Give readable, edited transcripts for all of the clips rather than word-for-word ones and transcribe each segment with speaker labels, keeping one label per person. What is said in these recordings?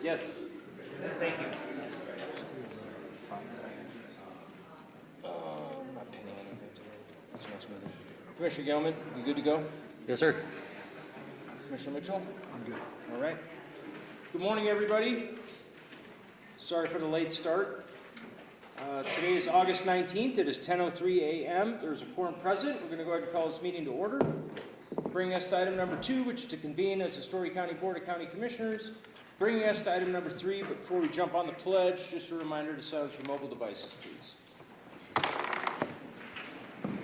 Speaker 1: Yes. Thank you. Not pinning anything today. That's next meeting. Commissioner Gelman, you good to go?
Speaker 2: Yes, sir.
Speaker 1: Commissioner Mitchell? I'm good. All right. Good morning, everybody. Sorry for the late start. Today is August 19th. It is 10:03 a.m. There's a quorum present. We're going to go ahead and call this meeting to order. Bringing us to item number 2, which is to convene as the Storey County Board of County Commissioners. Bringing us to item number 3, but before we jump on the pledge, just a reminder to silence your mobile devices, please.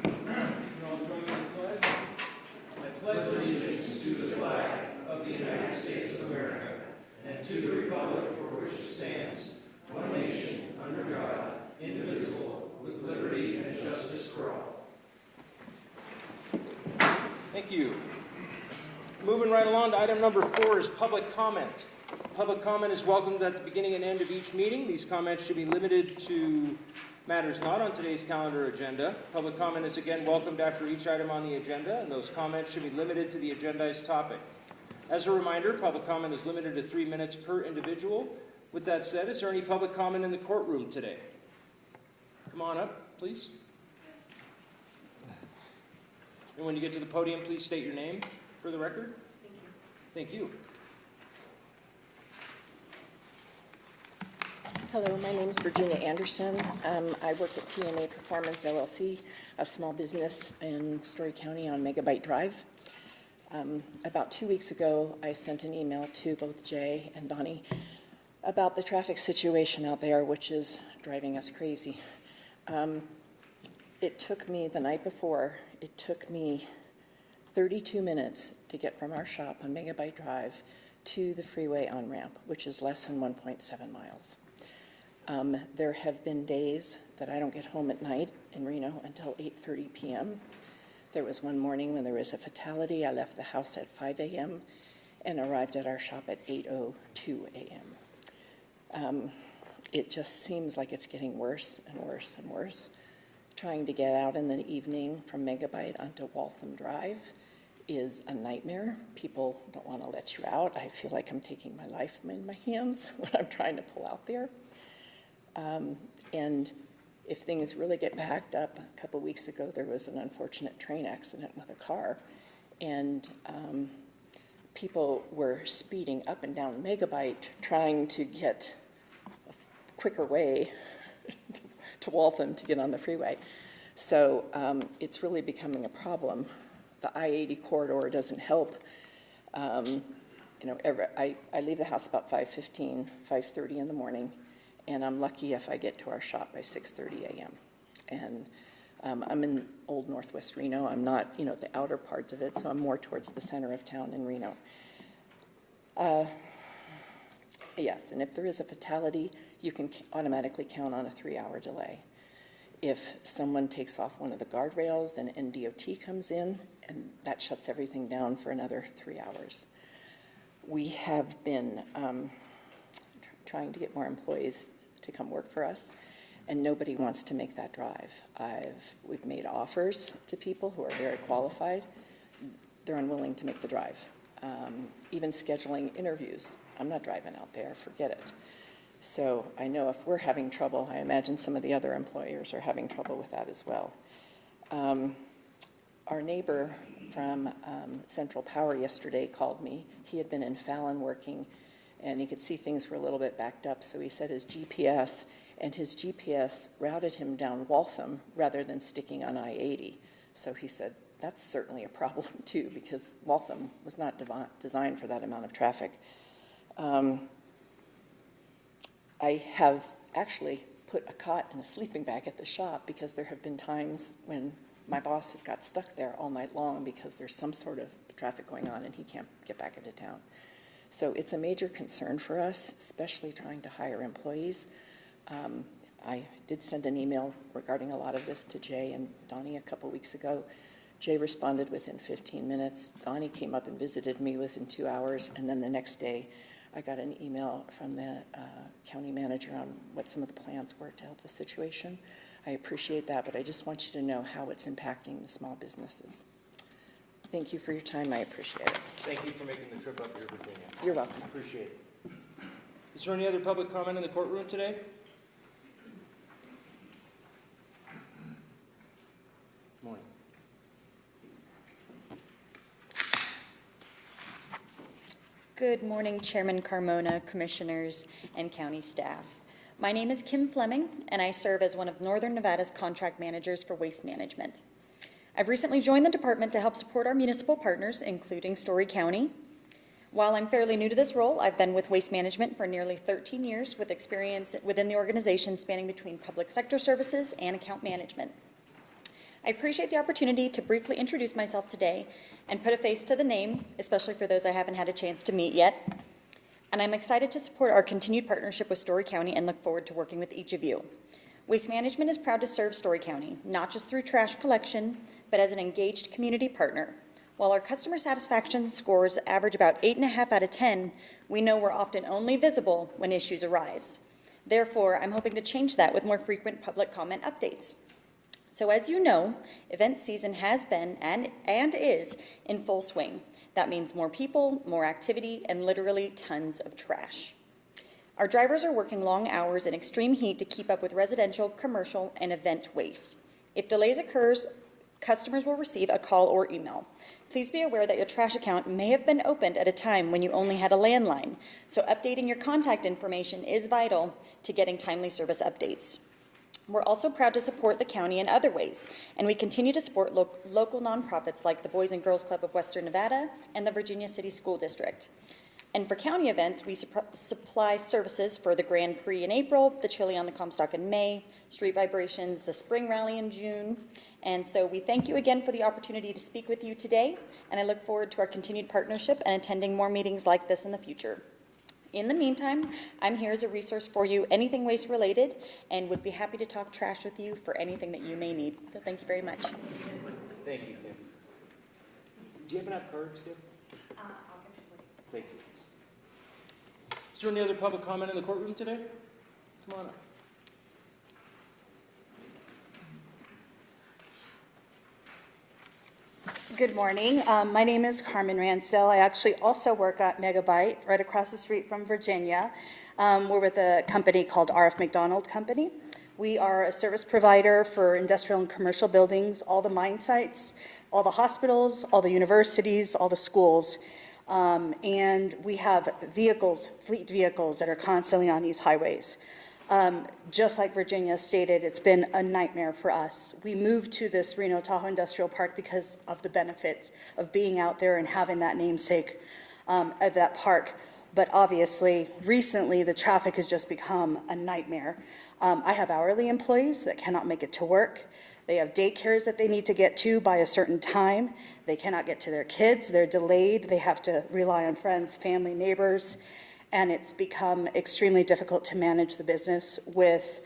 Speaker 1: You can all join me in the pledge. I pledge allegiance to the flag of the United States of America and to the republic for which it stands, one nation, under God, indivisible, with liberty and justice for all. Thank you. Moving right along to item number 4 is public comment. Public comment is welcomed at the beginning and end of each meeting. These comments should be limited to matters not on today's calendar agenda. Public comment is again welcomed after each item on the agenda, and those comments should be limited to the agendized topic. As a reminder, public comment is limited to 3 minutes per individual. With that said, is there any public comment in the courtroom today? Come on up, please. And when you get to the podium, please state your name for the record. Thank you.
Speaker 3: Hello, my name is Virginia Anderson. I work at TNA Performance LLC, a small business in Storey County on Megabyte Drive. About 2 weeks ago, I sent an email to both Jay and Donnie about the traffic situation out there, which is driving us crazy. It took me, the night before, it took me 32 minutes to get from our shop on Megabyte Drive to the freeway on-ramp, which is less than 1.7 miles. There have been days that I don't get home at night in Reno until 8:30 p.m. There was one morning when there was a fatality. I left the house at 5 a.m. and arrived at our shop at 8:02 a.m. It just seems like it's getting worse and worse and worse. Trying to get out in the evening from Megabyte onto Waltham Drive is a nightmare. People don't want to let you out. I feel like I'm taking my life in my hands when I'm trying to pull out there. And if things really get backed up, a couple weeks ago there was an unfortunate train accident with a car, and people were speeding up and down Megabyte trying to get a quicker way to Waltham to get on the freeway. So it's really becoming a problem. The I-80 corridor doesn't help. I leave the house about 5:15, 5:30 in the morning, and I'm lucky if I get to our shop by 6:30 a.m. And I'm in old Northwest Reno. I'm not, the outer parts of it, so I'm more towards the center of town in Reno. Yes, and if there is a fatality, you can automatically count on a 3-hour delay. If someone takes off one of the guardrails, then NDOT comes in, and that shuts everything down for another 3 hours. We have been trying to get more employees to come work for us, and nobody wants to make that drive. We've made offers to people who are very qualified. They're unwilling to make the drive. Even scheduling interviews. I'm not driving out there, forget it. So I know if we're having trouble, I imagine some of the other employers are having trouble with that as well. Our neighbor from Central Power yesterday called me. He had been in Fallon working, and he could see things were a little bit backed up, so he said his GPS routed him down Waltham rather than sticking on I-80. So he said, that's certainly a problem too, because Waltham was not designed for that amount of traffic. I have actually put a cot and a sleeping bag at the shop because there have been times when my boss has got stuck there all night long because there's some sort of traffic going on and he can't get back into town. So it's a major concern for us, especially trying to hire employees. I did send an email regarding a lot of this to Jay and Donnie a couple weeks ago. Jay responded within 15 minutes. Donnie came up and visited me within 2 hours, and then the next day I got an email from the county manager on what some of the plans were to help the situation. I appreciate that, but I just want you to know how it's impacting the small businesses. Thank you for your time. I appreciate it.
Speaker 1: Thank you for making the trip up here, Virginia.
Speaker 3: You're welcome.
Speaker 1: Appreciate it. Is there any other public comment in the courtroom today? Morning.
Speaker 2: Good morning, Chairman Carmona, Commissioners, and County staff. My name is Kim Fleming, and I serve as one of Northern Nevada's contract managers for waste management. I've recently joined the department to help support our municipal partners, including Storey County. While I'm fairly new to this role, I've been with Waste Management for nearly 13 years with experience within the organization spanning between public sector services and account management. I appreciate the opportunity to briefly introduce myself today and put a face to the name, especially for those I haven't had a chance to meet yet. And I'm excited to support our continued partnership with Storey County and look forward to working with each of you. Waste Management is proud to serve Storey County, not just through trash collection, but as an engaged community partner. While our customer satisfaction scores average about 8.5 out of 10, we know we're often only visible when issues arise. Therefore, I'm hoping to change that with more frequent public comment updates. So as you know, event season has been and is in full swing. That means more people, more activity, and literally tons of trash. Our drivers are working long hours in extreme heat to keep up with residential, commercial, and event waste. If delays occurs, customers will receive a call or email. Please be aware that your trash account may have been opened at a time when you only had a landline, so updating your contact information is vital to getting timely service updates. We're also proud to support the county in other ways, and we continue to support local nonprofits like the Boys and Girls Club of Western Nevada and the Virginia City School District. And for county events, we supply services for the Grand Prix in April, the Chili on the Comstock in May, Street Vibrations, the Spring Rally in June. And so we thank you again for the opportunity to speak with you today, and I look forward to our continued partnership and attending more meetings like this in the future. In the meantime, I'm here as a resource for you, anything waste related, and would be happy to talk trash with you for anything that you may need. So thank you very much.
Speaker 1: Thank you, Kim. Do you happen to have cards, Kim? Thank you. Is there any other public comment in the courtroom today? Come on up.
Speaker 4: Good morning. My name is Carmen Ransdell. I actually also work at Megabyte right across the street from Virginia. We're with a company called RF McDonald Company. We are a service provider for industrial and commercial buildings, all the mine sites, all the hospitals, all the universities, all the schools. And we have vehicles, fleet vehicles that are constantly on these highways. Just like Virginia stated, it's been a nightmare for us. We moved to this Reno Tahoe Industrial Park because of the benefits of being out there and having that namesake of that park. But obviously, recently, the traffic has just become a nightmare. I have hourly employees that cannot make it to work. They have daycares that they need to get to by a certain time. They cannot get to their kids. They're delayed. They have to rely on friends, family, neighbors. And it's become extremely difficult to manage the business with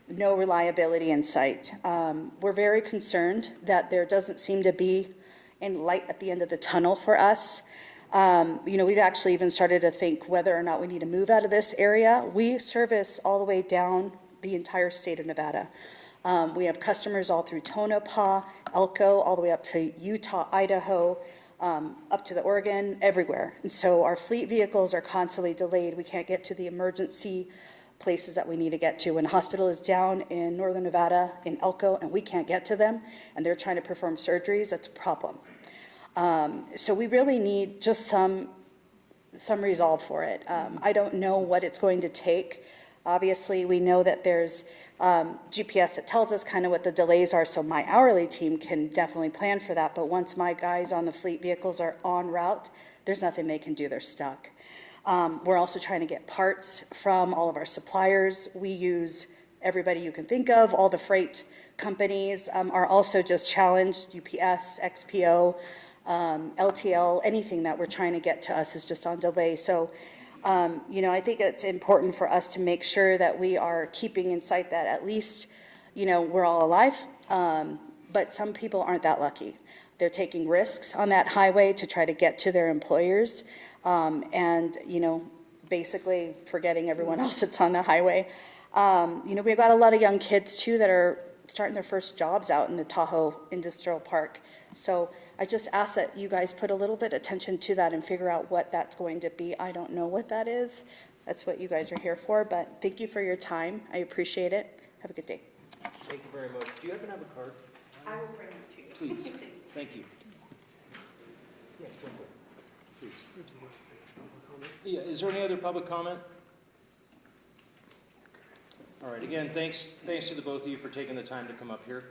Speaker 4: no reliability in sight. We're very concerned that there doesn't seem to be any light at the end of the tunnel for us. We've actually even started to think whether or not we need to move out of this area. We service all the way down the entire state of Nevada. We have customers all through Tonopah, Elko, all the way up to Utah, Idaho, up to the Oregon, everywhere. And so our fleet vehicles are constantly delayed. We can't get to the emergency places that we need to get to. When a hospital is down in Northern Nevada, in Elko, and we can't get to them, and they're trying to perform surgeries, that's a problem. So we really need just some resolve for it. I don't know what it's going to take. Obviously, we know that there's GPS that tells us kind of what the delays are, so my hourly team can definitely plan for that. But once my guys on the fleet vehicles are en route, there's nothing they can do. They're stuck. We're also trying to get parts from all of our suppliers. We use everybody you can think of. All the freight companies are also just challenged. UPS, XPO, LTL, anything that we're trying to get to us is just on delay. So I think it's important for us to make sure that we are keeping in sight that at least, we're all alive. But some people aren't that lucky. They're taking risks on that highway to try to get to their employers, and basically forgetting everyone else that's on the highway. We've got a lot of young kids too that are starting their first jobs out in the Tahoe Industrial Park. So I just ask that you guys put a little bit of attention to that and figure out what that's going to be. I don't know what that is, That's what you guys are here for, but thank you for your time. I appreciate it. Have a good day.
Speaker 1: Thank you very much. Do you happen to have a card?
Speaker 4: I will bring it to you.
Speaker 1: Please. Thank you. Yeah, jump in. Please. Yeah, is there any other public comment? All right, again, thanks to the both of you for taking the time to come up here.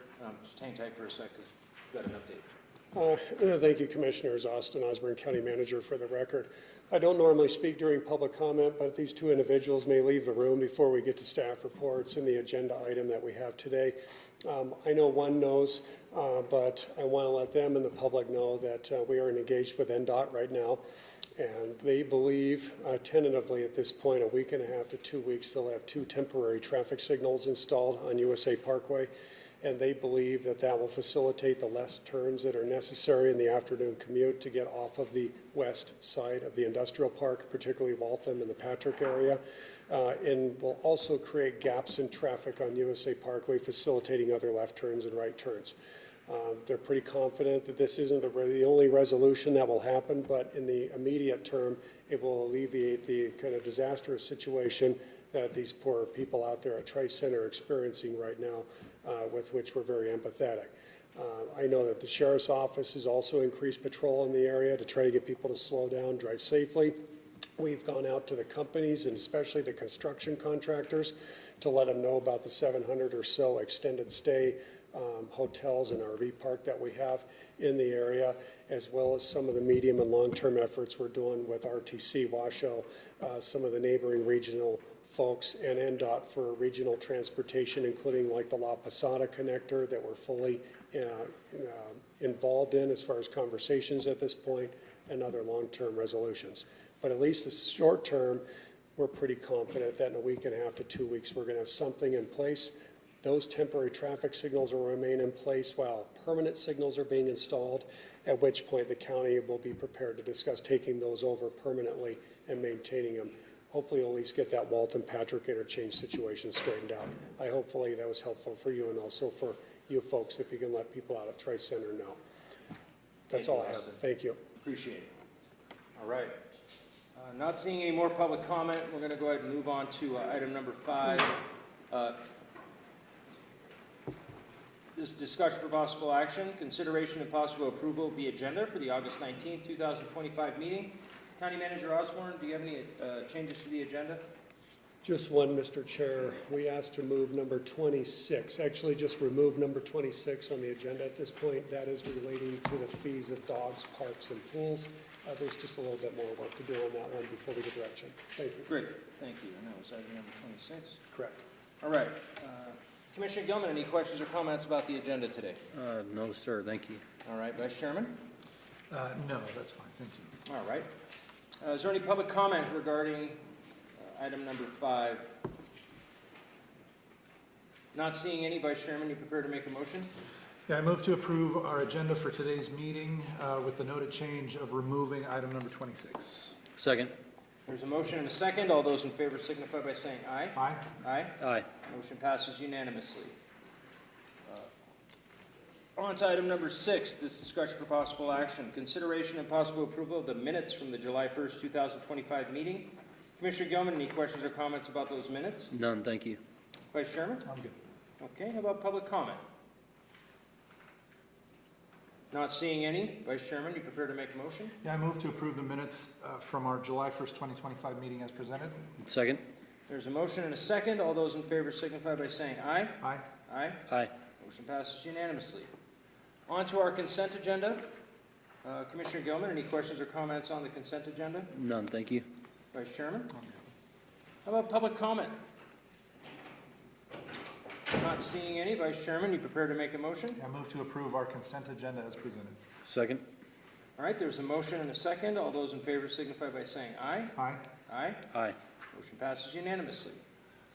Speaker 1: Just hang tight for a sec, because we've got an update.
Speaker 5: Thank you, Commissioners. Austin Osborne, County Manager, for the record. I don't normally speak during public comment, but these two individuals may leave the room before we get to staff reports and the agenda item that we have today. I know one knows, but I want to let them and the public know that we are engaged with NDOT right now, and they believe tentatively at this point, a week and a half to 2 weeks, they'll have 2 temporary traffic signals installed on USA Parkway. And they believe that that will facilitate the left turns that are necessary in the afternoon commute to get off of the west side of the industrial park, particularly Waltham and the Patrick area, and will also create gaps in traffic on USA Parkway, facilitating other left turns and right turns. They're pretty confident that this isn't the only resolution that will happen, but in the immediate term, it will alleviate the kind of disastrous situation that these poor people out there at Tri-Center are experiencing right now, with which we're very empathetic. I know that the Sheriff's Office has also increased patrol in the area to try to get people to slow down, drive safely. We've gone out to the companies and especially the construction contractors to let them know about the 700 or so extended stay hotels and RV park that we have in the area, as well as some of the medium and long-term efforts we're doing with RTC, Washoe, some of the neighboring regional folks, and NDOT for regional transportation, including like the La Posada connector that we're fully involved in as far as conversations at this point, and other long-term resolutions. But at least the short term, we're pretty confident that in a week and a half to 2 weeks, we're going to have something in place. Those temporary traffic signals will remain in place while permanent signals are being installed, at which point the county will be prepared to discuss taking those over permanently and maintaining them. Hopefully we'll at least get that Walton-Patrick interchange situation straightened out. Hopefully that was helpful for you and also for you folks, if you can let people out at Tri-Center know. That's all I have. Thank you.
Speaker 1: Appreciate it. All right. Not seeing any more public comment, we're going to go ahead and move on to item number 5. This is discussion for possible action, consideration and possible approval of the agenda for the August 19th, 2025 meeting. County Manager Osborne, do you have any changes to the agenda?
Speaker 5: Just one, Mr. Chair. We asked to move number 26, actually just remove number 26 on the agenda at this point. That is relating to the fees of dogs, parks, and pools. There's just a little bit more work to do on that one before we get direction. Thank you.
Speaker 1: Great, thank you. And that was item number 26.
Speaker 5: Correct.
Speaker 1: All right. Commissioner Gilman, any questions or comments about the agenda today?
Speaker 6: No, sir, thank you.
Speaker 1: All right, Vice Chairman?
Speaker 7: No, that's fine, thank you.
Speaker 1: All right. Is there any public comment regarding item number 5? Not seeing any. Vice Chairman, you prepared to make a motion?
Speaker 7: Yeah, I move to approve our agenda for today's meeting with the noted change of removing item number 26.
Speaker 6: Second.
Speaker 1: There's a motion and a second. All those in favor signify by saying aye.
Speaker 7: Aye.
Speaker 1: Aye.
Speaker 6: Aye.
Speaker 1: Motion passes unanimously. On to item number 6, this discussion for possible action. Consideration and possible approval of the minutes from the July 1st, 2025 meeting. Commissioner Gilman, any questions or comments about those minutes?
Speaker 6: None, thank you.
Speaker 1: Vice Chairman?
Speaker 7: I'm good.
Speaker 1: Okay, how about public comment? Not seeing any. Vice Chairman, you prepared to make a motion?
Speaker 7: Yeah, I move to approve the minutes from our July 1st, 2025 meeting as presented.
Speaker 6: Second.
Speaker 1: There's a motion and a second. All those in favor signify by saying aye.
Speaker 7: Aye.
Speaker 1: Aye.
Speaker 6: Aye.
Speaker 1: Motion passes unanimously. On to our consent agenda. Commissioner Gilman, any questions or comments on the consent agenda?
Speaker 6: None, thank you.
Speaker 1: Vice Chairman? How about public comment? Not seeing any. Vice Chairman, you prepared to make a motion?
Speaker 7: I move to approve our consent agenda as presented.
Speaker 6: Second.
Speaker 1: All right, there's a motion and a second. All those in favor signify by saying aye.
Speaker 7: Aye.
Speaker 1: Aye.
Speaker 6: Aye.
Speaker 1: Motion passes unanimously.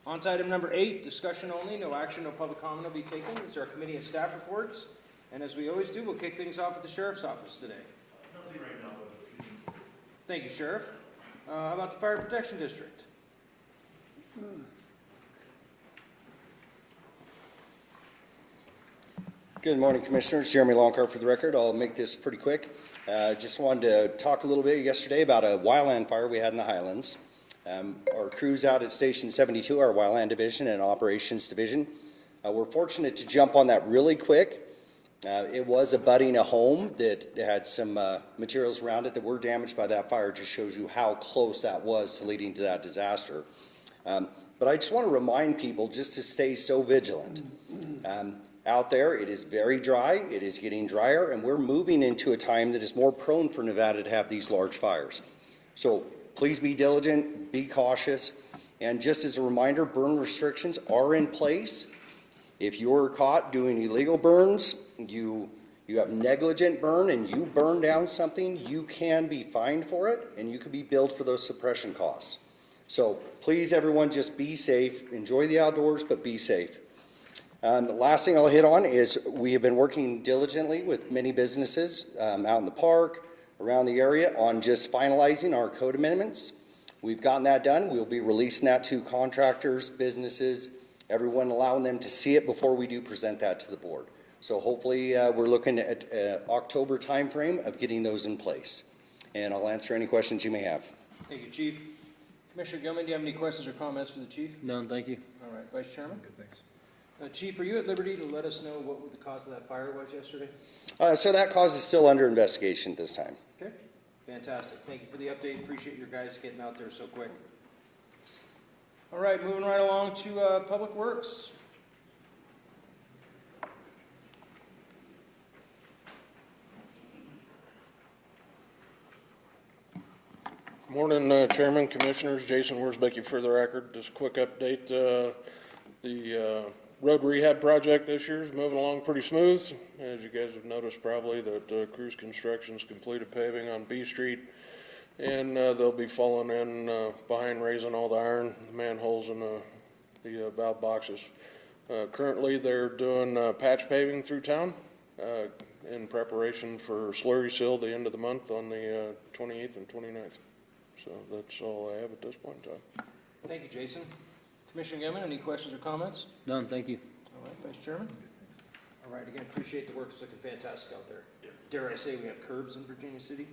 Speaker 1: On to item number 8, discussion only. No action, no public comment will be taken. These are our committee and staff reports. And as we always do, we'll kick things off at the Sheriff's Office today.
Speaker 8: Nothing right now, but
Speaker 1: Thank you, Sheriff. How about the Fire Protection District?
Speaker 9: Good morning, Commissioners. Jeremy Longcart for the record. I'll make this pretty quick. Just wanted to talk a little bit yesterday about a wildland fire we had in the Highlands. Our crews out at Station 72, our Wildland Division and Operations Division, we're fortunate to jump on that really quick. It was abutting a home that had some materials around it that were damaged by that fire. Just shows you how close that was to leading to that disaster. But I just want to remind people just to stay so vigilant. Out there, it is very dry, it is getting drier, and we're moving into a time that is more prone for Nevada to have these large fires. So please be diligent, be cautious, and just as a reminder, burn restrictions are in place. If you're caught doing illegal burns, you have negligent burn and you burn down something, you can be fined for it and you can be billed for those suppression costs. So please, everyone, just be safe, enjoy the outdoors, but be safe. The last thing I'll hit on is we have been working diligently with many businesses out in the park, around the area, on just finalizing our code amendments. We've gotten that done. We'll be releasing that to contractors, businesses, everyone, allowing them to see it before we do present that to the board. So hopefully we're looking at October timeframe of getting those in place. And I'll answer any questions you may have.
Speaker 1: Thank you, Chief. Commissioner Gilman, do you have any questions or comments for the Chief?
Speaker 6: None, thank you.
Speaker 1: All right, Vice Chairman?
Speaker 7: Good, thanks.
Speaker 1: Chief, are you at liberty to let us know what the cause of that fire was yesterday?
Speaker 9: So that cause is still under investigation at this time.
Speaker 1: Okay, fantastic. Thank you for the update. Appreciate your guys getting out there so quick. All right, moving right along to Public Works.
Speaker 10: Morning, Chairman, Commissioners. Jason Worsbecky for the record. Just a quick update. The road rehab project this year is moving along pretty smooth. As you guys have noticed probably that Cruise Construction's completed paving on B Street, and they'll be falling in behind raising all the iron manholes and the valve boxes. Currently they're doing patch paving through town in preparation for slurry seal the end of the month on the 28th and 29th. So that's all I have at this point in time.
Speaker 1: Thank you, Jason. Commissioner Gilman, any questions or comments?
Speaker 6: None, thank you.
Speaker 1: All right, Vice Chairman? All right, again, appreciate the work. It's looking fantastic out there. Dare I say we have curbs in Virginia City?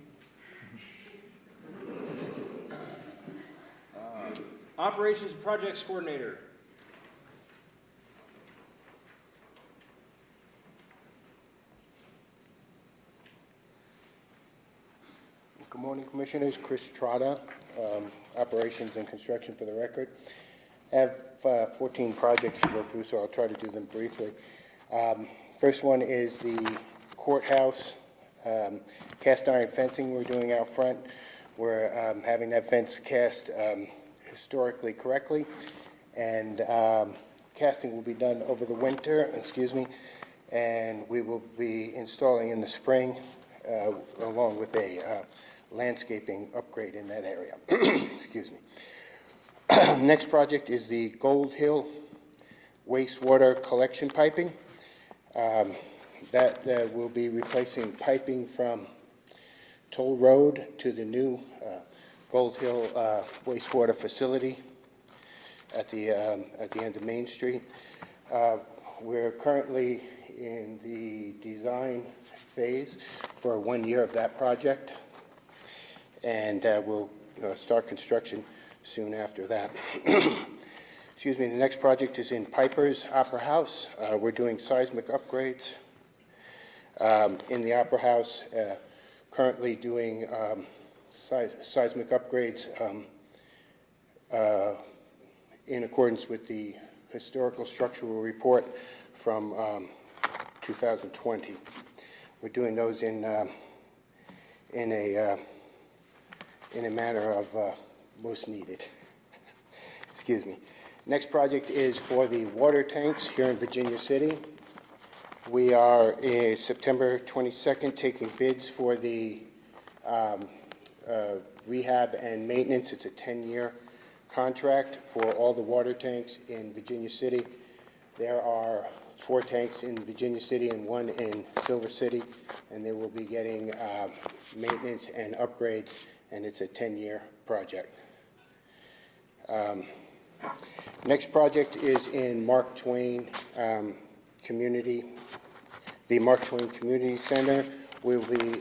Speaker 1: Operations Projects Coordinator.
Speaker 11: Good morning, Commissioners. Chris Trotta, Operations and Construction for the record. I have 14 projects to go through, so I'll try to do them briefly. First one is the courthouse cast iron fencing we're doing out front. We're having that fence cast historically correctly, and casting will be done over the winter, and we will be installing in the spring along with a landscaping upgrade in that area. Excuse me. Next project is the Gold Hill wastewater collection piping. That will be replacing piping from Toll Road to the new Gold Hill wastewater facility at the end of Main Street. We're currently in the design phase for 1 year of that project, and we'll start construction soon after that. Excuse me, the next project is in Piper's Opera House. We're doing seismic upgrades in the Opera House, currently doing seismic upgrades in accordance with the historical structural report from 2020. We're doing those in a manner of most needed. Excuse me. Next project is for the water tanks here in Virginia City. We are September 22nd taking bids for the rehab and maintenance. It's a 10-year contract for all the water tanks in Virginia City. There are 4 tanks in Virginia City and 1 in Silver City, and they will be getting maintenance and upgrades, and it's a 10-year project. Next project is in Mark Twain the Mark Twain Community Center. We'll be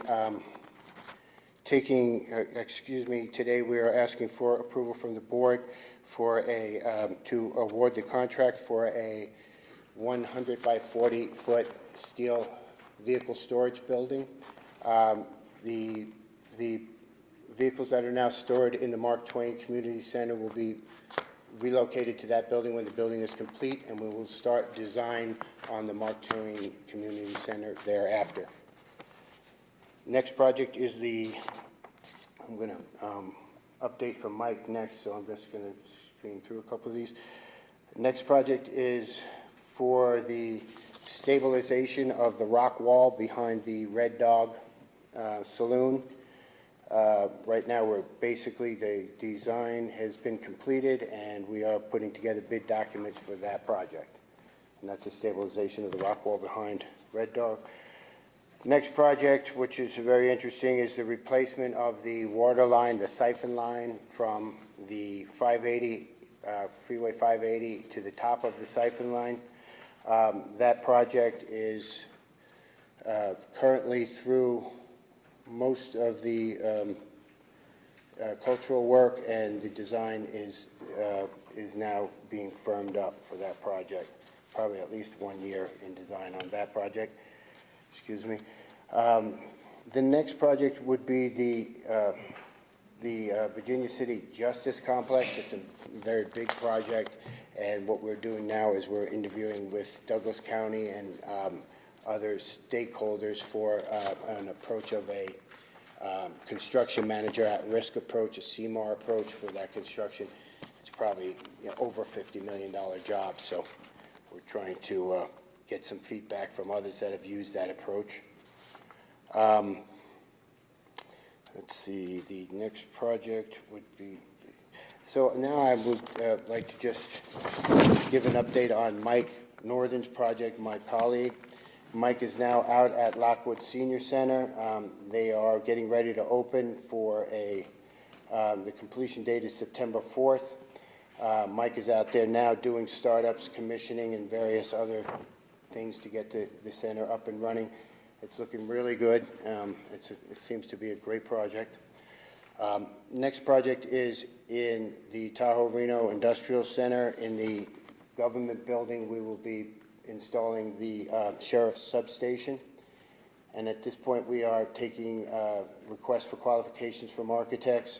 Speaker 11: today we are asking for approval from the board for to award the contract for a 100 by 40 foot steel vehicle storage building. The vehicles that are now stored in the Mark Twain Community Center will be relocated to that building when the building is complete, and we will start design on the Mark Twain Community Center thereafter. Next project is I'm going to update from Mike next, so I'm just going to stream through a couple of these. Next project is for the stabilization of the rock wall behind the Red Dog Saloon. Right now, the design has been completed, and we are putting together bid documents for that project. And that's a stabilization of the rock wall behind Red Dog. Next project, which is very interesting, is the replacement of the water line, the siphon line from the 580, Freeway 580 to the top of the siphon line. That project is currently through most of the cultural work, and the design is now being firmed up for that project. Probably at least 1 year in design on that project. Excuse me. The next project would be the Virginia City Justice Complex. It's a very big project, and what we're doing now is we're interviewing with Douglas County and other stakeholders for an approach of a construction manager at-risk approach, a CMAR approach for that construction. It's probably over $50 million job, so we're trying to get some feedback from others that have used that approach. Let's see, the next project would be, so now I would like to just give an update on Mike Northern's project, my colleague. Mike is now out at Lockwood Senior Center. They are getting ready to open for the completion date is September 4th. Mike is out there now doing startups, commissioning, and various other things to get the center up and running. It's looking really good. It seems to be a great project. Next project is in the Tahoe Reno Industrial Center in the government building. We will be installing the sheriff's substation. And at this point, we are taking requests for qualifications from architects.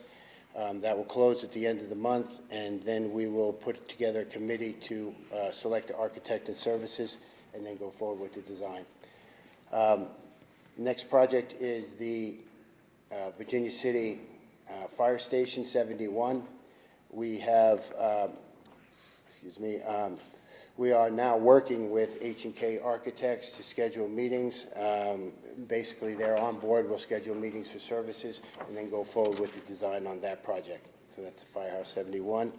Speaker 11: That will close at the end of the month, and then we will put together a committee to select the architect and services, and then go forward with the design. Next project is the Virginia City Fire Station 71. We have, we are now working with H&K Architects to schedule meetings. Basically, they're on board. We'll schedule meetings for services and then go forward with the design on that project. So that's Firehouse 71.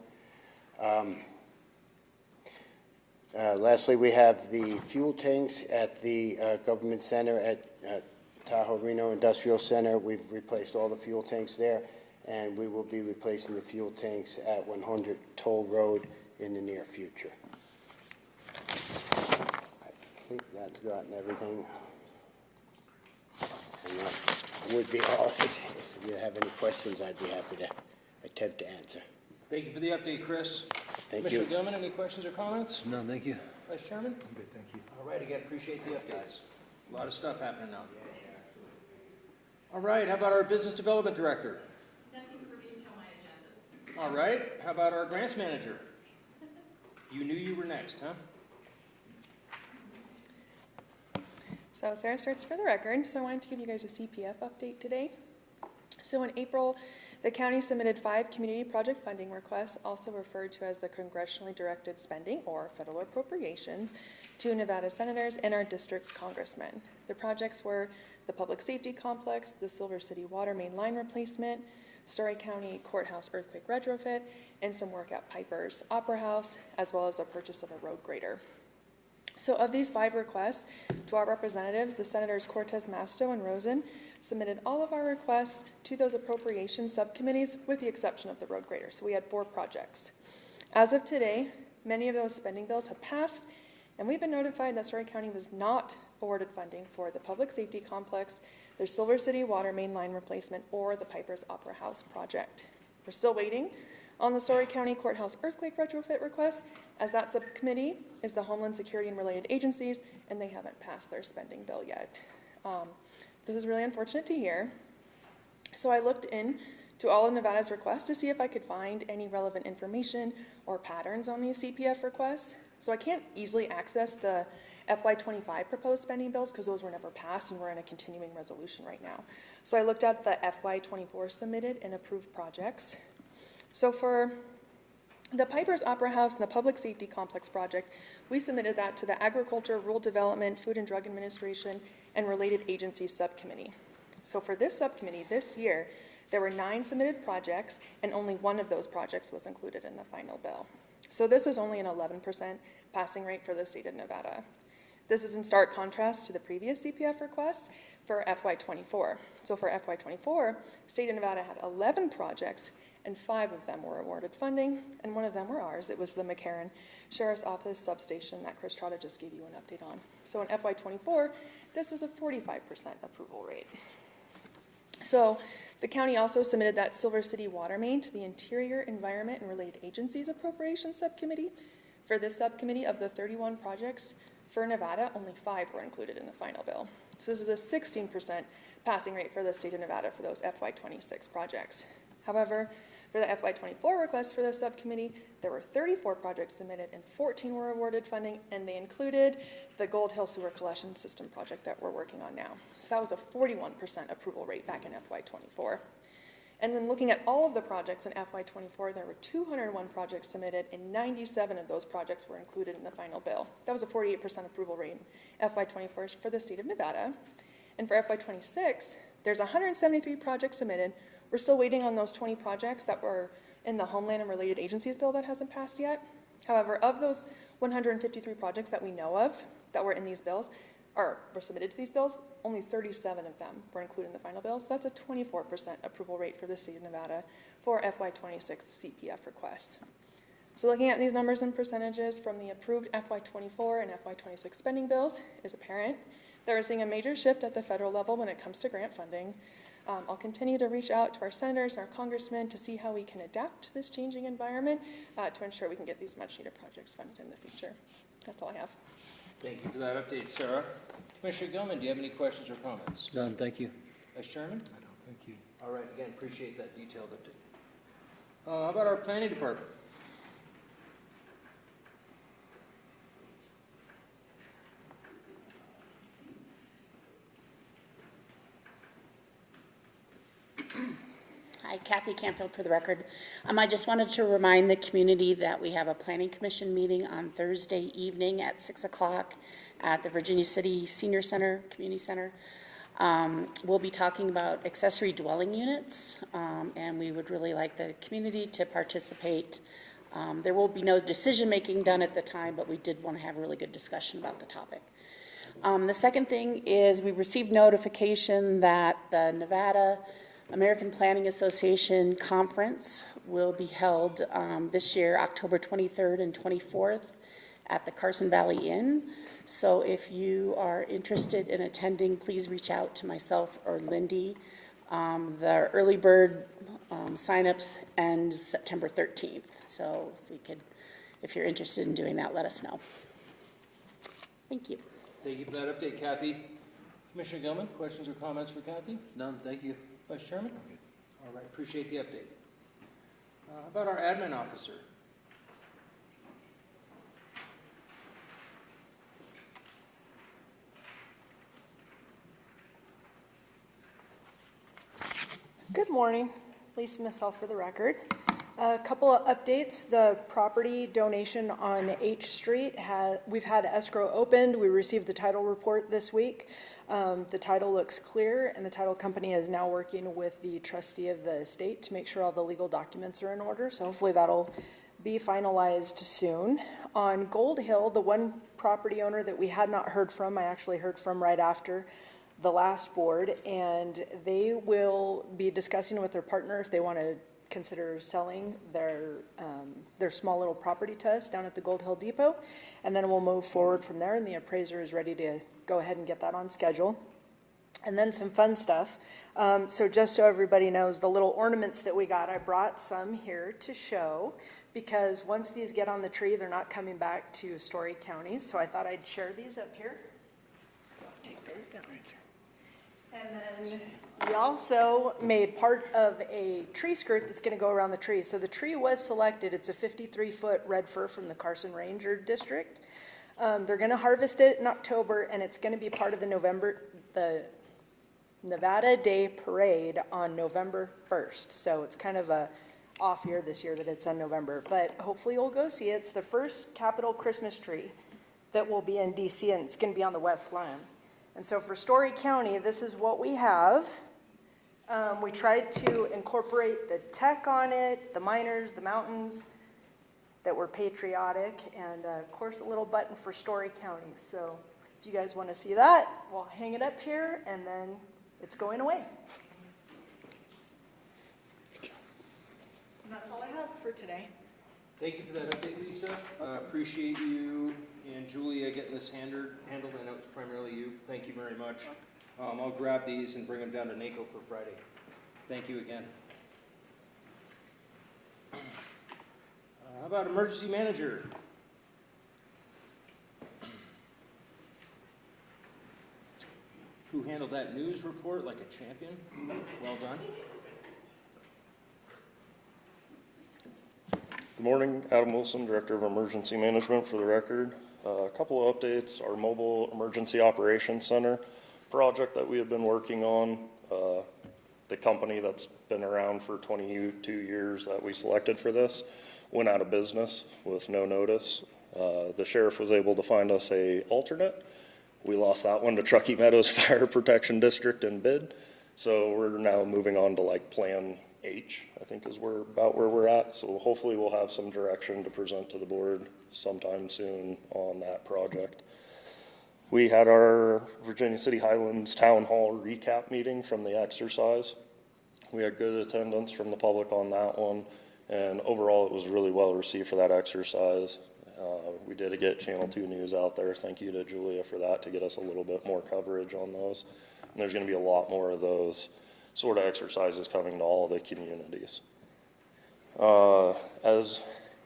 Speaker 11: Lastly, we have the fuel tanks at the government center at Tahoe Reno Industrial Center. We've replaced all the fuel tanks there, and we will be replacing the fuel tanks at 100 Toll Road in the near future. I think that's gotten everything. And that would be all. If you have any questions, I'd be happy to attempt to answer.
Speaker 1: Thank you for the update, Chris.
Speaker 11: Thank you.
Speaker 1: Commissioner Gilman, any questions or comments?
Speaker 6: No, thank you.
Speaker 1: Vice Chairman?
Speaker 7: I'm good, thank you.
Speaker 1: All right, again, appreciate the updates. A lot of stuff happening now. All right, how about our Business Development Director?
Speaker 12: Nothing for me until my agendas.
Speaker 1: All right, how about our Grants Manager? You knew you were next, huh?
Speaker 13: So Sarah starts for the record. So I wanted to give you guys a CPF update today. So in April, the county submitted 5 community project funding requests, also referred to as the congressionally directed spending or federal appropriations, to Nevada senators and our district's congressmen. The projects were the Public Safety Complex, the Silver City Water Main Line Replacement, Storey County Courthouse Earthquake Retrofit, and some work at Piper's Opera House, as well as the purchase of a road grader. So of these 5 requests, to our representatives, the Senators Cortez Masto and Rosen submitted all of our requests to those appropriations subcommittees with the exception of the road grader. So we had 4 projects. As of today, many of those spending bills have passed, and we've been notified that Storey County was not awarded funding for the Public Safety Complex, their Silver City water main line replacement or the Piper's Opera House project. We're still waiting on the Storey County Courthouse earthquake retrofit request, as that subcommittee is the Homeland Security and related agencies, and they haven't passed their spending bill yet. This is really unfortunate to hear. So I looked into all of Nevada's requests to see if I could find any relevant information or patterns on these CPF requests. So I can't easily access the FY25 proposed spending bills because those were never passed and we're in a continuing resolution right now. So I looked at the FY24 submitted and approved projects. So for the Piper's Opera House and the Public Safety Complex project, we submitted that to the Agriculture, Rural Development, Food and Drug Administration, and related agencies subcommittee. So for this subcommittee this year, there were 9 submitted projects, and only one of those projects was included in the final bill. So this is only an 11% passing rate for the state of Nevada. This is in stark contrast to the previous CPF requests for FY24. So for FY24, state of Nevada had 11 projects, and 5 of them were awarded funding, and 1 of them were ours. It was the McCarran Sheriff's Office substation that Chris Trotta just gave you an update on. So in FY24, this was a 45% approval rate. So the county also submitted that Silver City water main to the Interior, Environment, and Related Agencies Appropriations Subcommittee. For this subcommittee, of the 31 projects for Nevada, only 5 were included in the final bill. So this is a 16% passing rate for the state of Nevada for those FY26 projects. However, for the FY24 request for this subcommittee, there were 34 projects submitted and 14 were awarded funding, and they included the Gold Hill Sewer Collection System project that we're working on now. So that was a 41% approval rate back in FY24. And then looking at all of the projects in FY24, there were 201 projects submitted, and 97 of those projects were included in the final bill. That was a 48% approval rate in FY24 for the state of Nevada. And for FY26, there's 173 projects submitted. We're still waiting on those 20 projects that were in the Homeland and Related Agencies bill that hasn't passed yet. However, of those 153 projects that we know of that were in these bills, or were submitted to these bills, only 37 of them were included in the final bill. So that's a 24% approval rate for the state of Nevada for FY26 CPF requests. So looking at these numbers and percentages from the approved FY24 and FY26 spending bills is apparent that we're seeing a major shift at the federal level when it comes to grant funding. I'll continue to reach out to our senators and our congressmen to see how we can adapt to this changing environment to ensure we can get these much needed projects funded in the future. That's all I have.
Speaker 1: Thank you for that update, Sarah. Commissioner Gilman, do you have any questions or comments?
Speaker 6: None, thank you.
Speaker 1: Vice Chairman?
Speaker 7: I don't, thank you.
Speaker 1: All right, again, appreciate that detailed update. How about our planning department?
Speaker 14: Hi, Kathy Canfield for the record. I just wanted to remind the community that we have a planning commission meeting on Thursday evening at 6 o'clock at the Virginia City Senior Center, Community Center. We'll be talking about accessory dwelling units, and we would really like the community to participate. There will be no decision-making done at the time, but we did want to have a really good discussion about the topic. The second thing is we received notification that the Nevada American Planning Association Conference will be held this year, October 23rd and 24th at the Carson Valley Inn. So if you are interested in attending, please reach out to myself or Lindy. The early bird signups ends September 13th. So if you're interested in doing that, let us know. Thank you.
Speaker 1: Thank you for that update, Kathy. Commissioner Gilman, questions or comments for Kathy?
Speaker 6: None, thank you.
Speaker 1: Vice Chairman? All right, appreciate the update. How about our admin officer?
Speaker 4: Good morning. Lisa Missel for the record. A couple of updates. The property donation on H Street, we've had escrow opened. We received the title report this week. The title looks clear, and the title company is now working with the trustee of the estate to make sure all the legal documents are in order. So hopefully that'll be finalized soon. On Gold Hill, the one property owner that we had not heard from, I actually heard from right after the last board, and they will be discussing with their partner if they want to consider selling their small little property to us down at the Gold Hill Depot, and then we'll move forward from there, and the appraiser is ready to go ahead and get that on schedule. And then some fun stuff. So just so everybody knows, the little ornaments that we got, I brought some here to show, because once these get on the tree, they're not coming back to Storey County. So I thought I'd share these up here. Take those down right here. And then we also made part of a tree skirt that's going to go around the tree. So the tree was selected. It's a 53-foot red fir from the Carson Ranger District. They're going to harvest it in October, and it's going to be part of the Nevada Day Parade on November 1st. So it's kind of a off year this year that it's on November, but hopefully you'll go see it. It's the first Capitol Christmas tree that will be in DC, and it's going to be on the West Lawn. And so for Storey County, this is what we have. We tried to incorporate the tech on it, the miners, the mountains, that were patriotic, and of course a little button for Storey County. So if you guys want to see that, we'll hang it up here, and then it's going away. And that's all I have for today.
Speaker 1: Thank you for that update, Lisa. Appreciate you and Julia getting this handled. I know it's primarily you. Thank you very much. I'll grab these and bring them down to NACO for Friday. Thank you again. How about emergency manager? Who handled that news report like a champion? Well done.
Speaker 15: Good morning, Adam Wilson, Director of Emergency Management for the record. A couple of updates. Our Mobile Emergency Operations Center project that we have been working on, the company that's been around for 22 years that we selected for this went out of business with no notice. The sheriff was able to find us a alternate. We lost that one to Truckee Meadows Fire Protection District in bid. So we're now moving on to like Plan H, I think is about where we're at. So hopefully we'll have some direction to present to the board sometime soon on that project. We had our Virginia City Highlands Town Hall recap meeting from the exercise. We had good attendance from the public on that one, and overall it was really well received for that exercise. We did get Channel 2 News out there. Thank you to Julia for that, to get us a little bit more coverage on those. And there's going to be a lot more of those sort of exercises coming to all the communities. As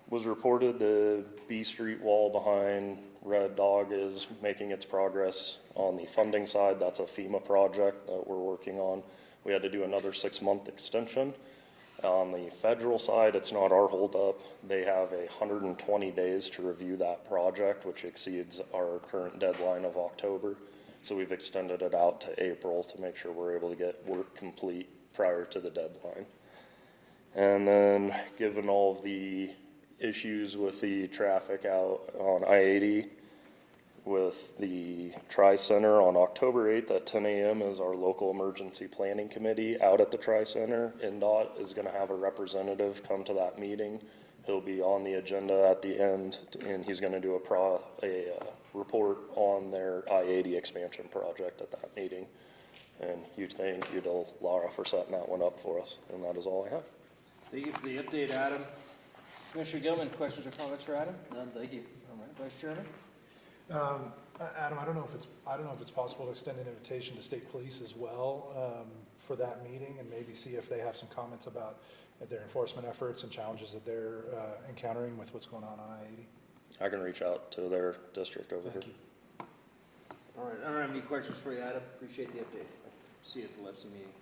Speaker 15: was reported, the B Street wall behind Red Dog is making its progress on the funding side. That's a FEMA project that we're working on. We had to do another 6-month extension. On the federal side, it's not our holdup. They have 120 days to review that project, which exceeds our current deadline of October. So we've extended it out to April to make sure we're able to get work complete prior to the deadline. And then, given all of the issues with the traffic out on I-80 with the Tri-Center, on October 8th at 10 a.m. is our local emergency planning committee out at the Tri-Center. NDOT is going to have a representative come to that meeting. He'll be on the agenda at the end, and he's going to do a report on their I-80 expansion project at that meeting. And huge thank you to Laura for setting that one up for us. And that is all I have.
Speaker 1: Thank you for the update, Adam. Commissioner Gilman, questions or comments for Adam?
Speaker 6: None, thank you.
Speaker 1: All right, Vice Chairman.
Speaker 7: Adam, I don't know if it's possible to extend an invitation to state police as well for that meeting, and maybe see if they have some comments about their enforcement efforts and challenges that they're encountering with what's going on I-80.
Speaker 15: I can reach out to their district over here.
Speaker 1: All right, I don't have any questions for you, Adam. Appreciate the update. I see you at the LEPC meeting.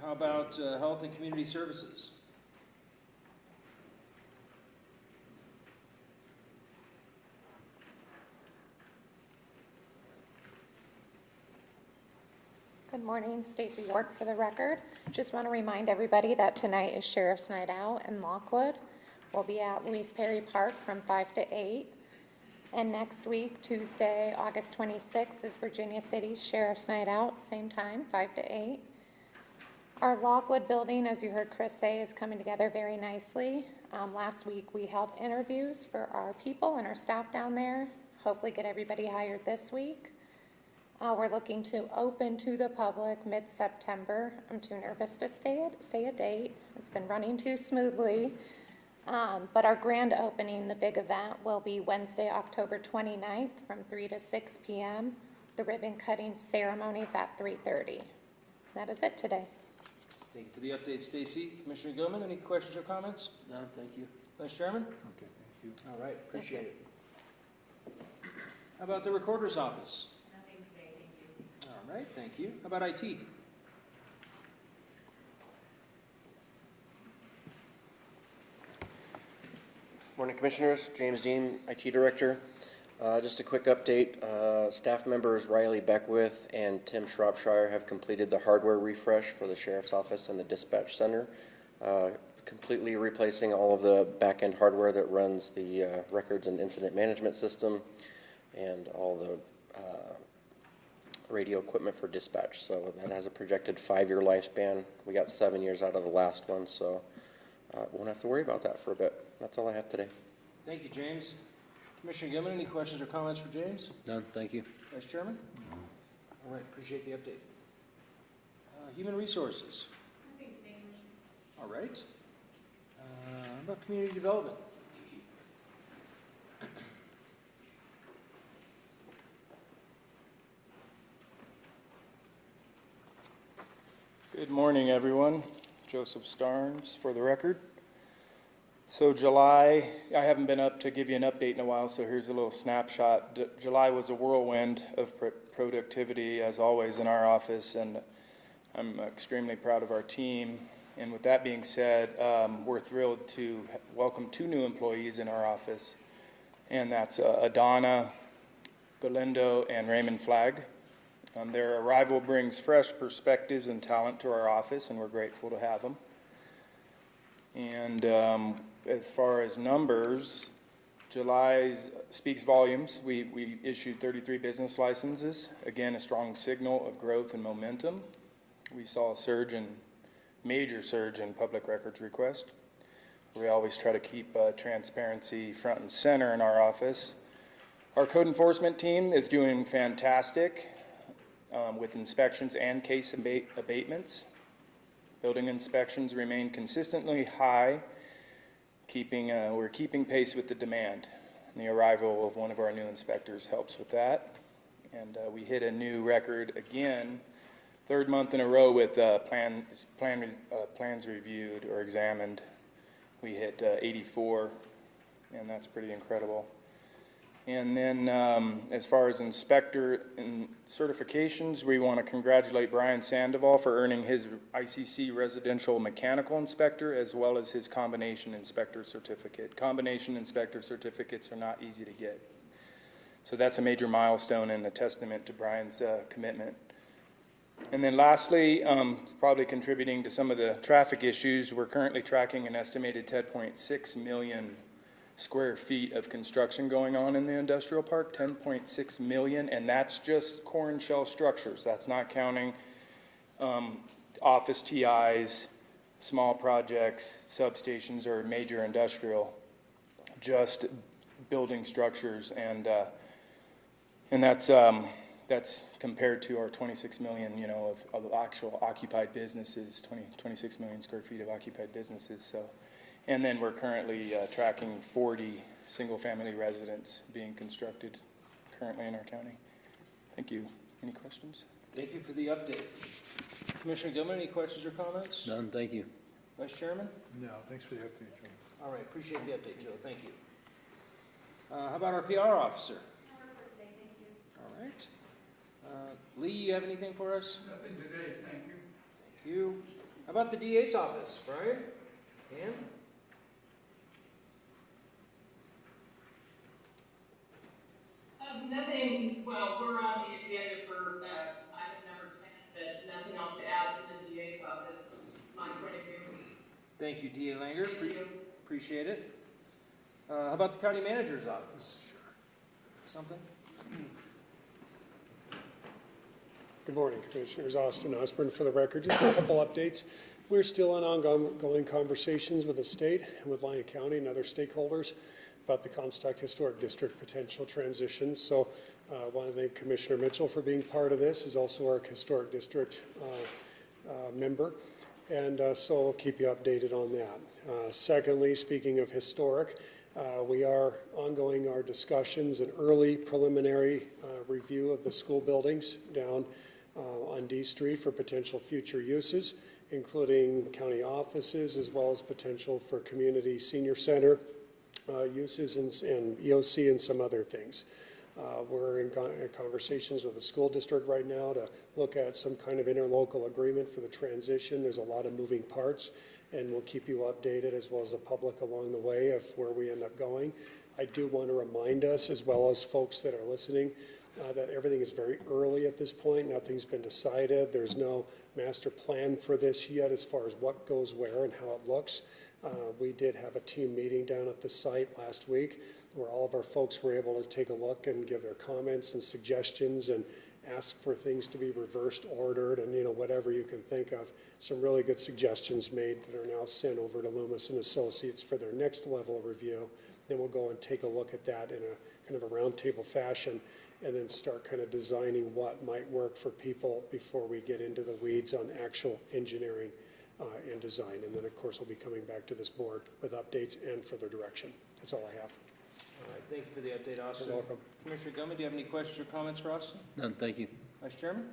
Speaker 1: How about Health and Community Services?
Speaker 16: Good morning, Stacy York for the record. Just want to remind everybody that tonight is Sheriff's Night Out in Lockwood. We'll be at Louise Perry Park from 5 to 8. And next week, Tuesday, August 26th, is Virginia City Sheriff's Night Out, same time, 5 to 8. Our Lockwood building, as you heard Chris say, is coming together very nicely. Last week, we held interviews for our people and our staff down there. Hopefully get everybody hired this week. We're looking to open to the public mid-September. I'm too nervous to say a date. It's been running too smoothly. But our grand opening, the big event, will be Wednesday, October 29th from 3 to 6 p.m. The ribbon cutting ceremony is at 3:30. That is it today.
Speaker 1: Thank you for the update, Stacy. Commissioner Gilman, any questions or comments?
Speaker 6: No, thank you.
Speaker 1: Vice Chairman?
Speaker 7: Okay, thank you.
Speaker 1: All right, appreciate it. How about the Recorder's Office?
Speaker 12: Nothing today, thank you.
Speaker 1: All right, thank you. How about IT?
Speaker 17: Morning, Commissioners. James Dean, IT Director. Just a quick update. Staff members Riley Beckwith and Tim Shropshire have completed the hardware refresh for the Sheriff's Office and the Dispatch Center, completely replacing all of the back-end hardware that runs the records and incident management system and all the radio equipment for dispatch. So that has a projected 5-year lifespan. We got 7 years out of the last one, so won't have to worry about that for a bit. That's all I have today.
Speaker 1: Thank you, James. Commissioner Gilman, any questions or comments for James?
Speaker 6: None, thank you.
Speaker 1: Vice Chairman? All right, appreciate the update. Human Resources?
Speaker 12: Nothing today, Commissioner.
Speaker 1: All right. How about Community Development?
Speaker 18: Good morning, everyone. Joseph Starnes for the record. So July, I haven't been up to give you an update in a while, so here's a little snapshot. July was a whirlwind of productivity, as always, in our office, and I'm extremely proud of our team. And with that being said, we're thrilled to welcome 2 new employees in our office, and that's Adana Galindo and Raymond Flagg. Their arrival brings fresh perspectives and talent to our office, and we're grateful to have them. And as far as numbers, July speaks volumes. We issued 33 business licenses. Again, a strong signal of growth and momentum. We saw a major surge in public records requests. We always try to keep transparency front and center in our office. Our code enforcement team is doing fantastic with inspections and case abatements. Building inspections remain consistently high. We're keeping pace with the demand. And the arrival of one of our new inspectors helps with that. And we hit a new record again, 3rd month in a row with plans reviewed or examined. We hit 84, and that's pretty incredible. And then as far as inspector and certifications, we want to congratulate Brian Sandoval for earning his ICC residential mechanical inspector as well as his combination inspector certificate. Combination inspector certificates are not easy to get. So that's a major milestone and a testament to Brian's commitment. And then lastly, probably contributing to some of the traffic issues, we're currently tracking an estimated 10.6 million square feet of construction going on in the industrial park, 10.6 million, and that's just core and shell structures. That's not counting office TIs, small projects, substations, or major industrial, just building structures, and that's compared to our 26 million, of actual occupied businesses, 26 million square feet of occupied businesses. So. And then we're currently tracking 40 single-family residents being constructed currently in our county. Thank you. Any questions?
Speaker 1: Thank you for the update. Commissioner Gilman, any questions or comments?
Speaker 6: None, thank you.
Speaker 1: Vice Chairman?
Speaker 7: No, thanks for the update, Joe.
Speaker 1: All right, appreciate the update, Joe. Thank you. How about our PR officer?
Speaker 12: No report today, thank you.
Speaker 1: All right. Lee, you have anything for us?
Speaker 19: Nothing today, thank you.
Speaker 1: Thank you. How about the DA's office? Brian? Dan?
Speaker 12: Nothing, well, we're on the agenda for item number 10, but nothing else to add from the DA's office, my point of view.
Speaker 1: Thank you, DA Langer.
Speaker 12: Thank you.
Speaker 1: Appreciate it. How about the county manager's office? Something?
Speaker 5: Good morning, Commissioners. Austin Osborne for the record. Just a couple updates. We're still in ongoing conversations with the state and with Lyon County and other stakeholders about the Comstock Historic District potential transitions. So I want to thank Commissioner Mitchell for being part of this. He's also our Historic District member. and so we'll keep you updated on that. Secondly, speaking of historic, we are ongoing our discussions and early preliminary review of the school buildings down on D Street for potential future uses, including county offices as well as potential for community senior center uses and EOC and some other things. We're in conversations with the school district right now to look at some kind of interlocal agreement for the transition. There's a lot of moving parts, and we'll keep you updated as well as the public along the way of where we end up going. I do want to remind us, as well as folks that are listening, that everything is very early at this point. Nothing's been decided. There's no master plan for this yet as far as what goes where and how it looks. We did have a team meeting down at the site last week where all of our folks were able to take a look and give their comments and suggestions and ask for things to be reversed ordered and, whatever you can think of. Some really good suggestions made that are now sent over to Loomis and Associates for their next level of review. Then we'll go and take a look at that in a kind of a roundtable fashion and then start kind of designing what might work for people before we get into the weeds on actual engineering and design. And then, of course, we'll be coming back to this board with updates and further direction. That's all I have.
Speaker 1: All right, thank you for the update, Austin.
Speaker 5: You're welcome.
Speaker 1: Commissioner Gummy, do you have any questions or comments for Austin?
Speaker 6: None, thank you.
Speaker 1: Vice Chairman?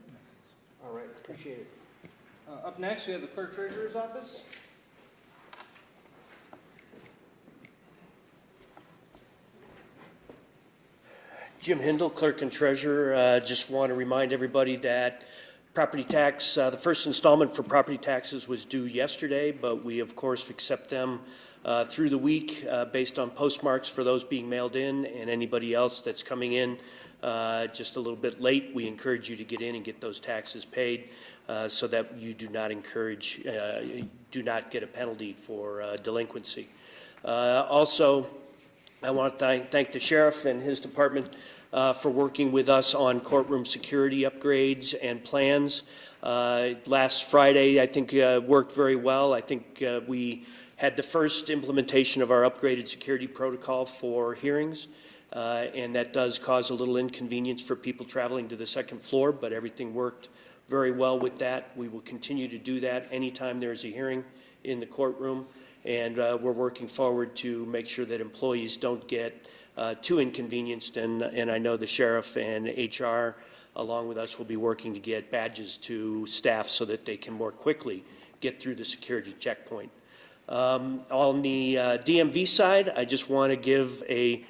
Speaker 1: All right, appreciate it. Up next, we have the Clerk Treasurer's Office.
Speaker 19: Jim Hindle, Clerk and Treasurer. Just want to remind everybody that property tax, the first installment for property taxes was due yesterday, but we of course accept them through the week based on postmarks for those being mailed in, and anybody else that's coming in just a little bit late, we encourage you to get in and get those taxes paid so that you do not get a penalty for delinquency. Also, I want to thank the sheriff and his department for working with us on courtroom security upgrades and plans. Last Friday, I think, worked very well. I think we had the first implementation of our upgraded security protocol for hearings, and that does cause a little inconvenience for people traveling to the second floor, but everything worked very well with that. We will continue to do that anytime there's a hearing in the courtroom. And we're working forward to make sure that employees don't get too inconvenienced. And I know the sheriff and HR, along with us, will be working to get badges to staff so that they can more quickly get through the security checkpoint. On the DMV side, I just want to give a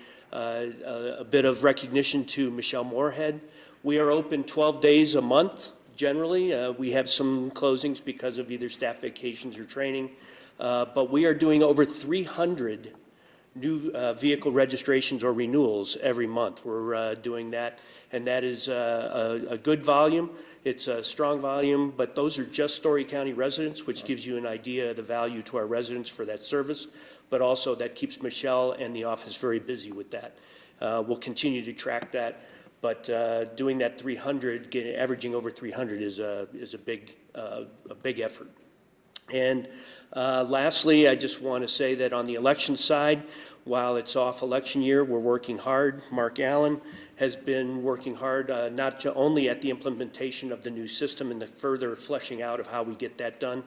Speaker 19: bit of recognition to Michelle Moorhead. We are open 12 days a month, generally. We have some closings because of either staff vacations or training. But we are doing over 300 new vehicle registrations or renewals every month. We're doing that, and that is a good volume. It's a strong volume, but those are just Storey County residents, which gives you an idea of the value to our residents for that service, but also that keeps Michelle and the office very busy with that. We'll continue to track that, but doing that 300, averaging over 300 is a big effort. And lastly, I just want to say that on the election side, while it's off election year, we're working hard. Mark Allen has been working hard, not only at the implementation of the new system and the further fleshing out of how we get that done,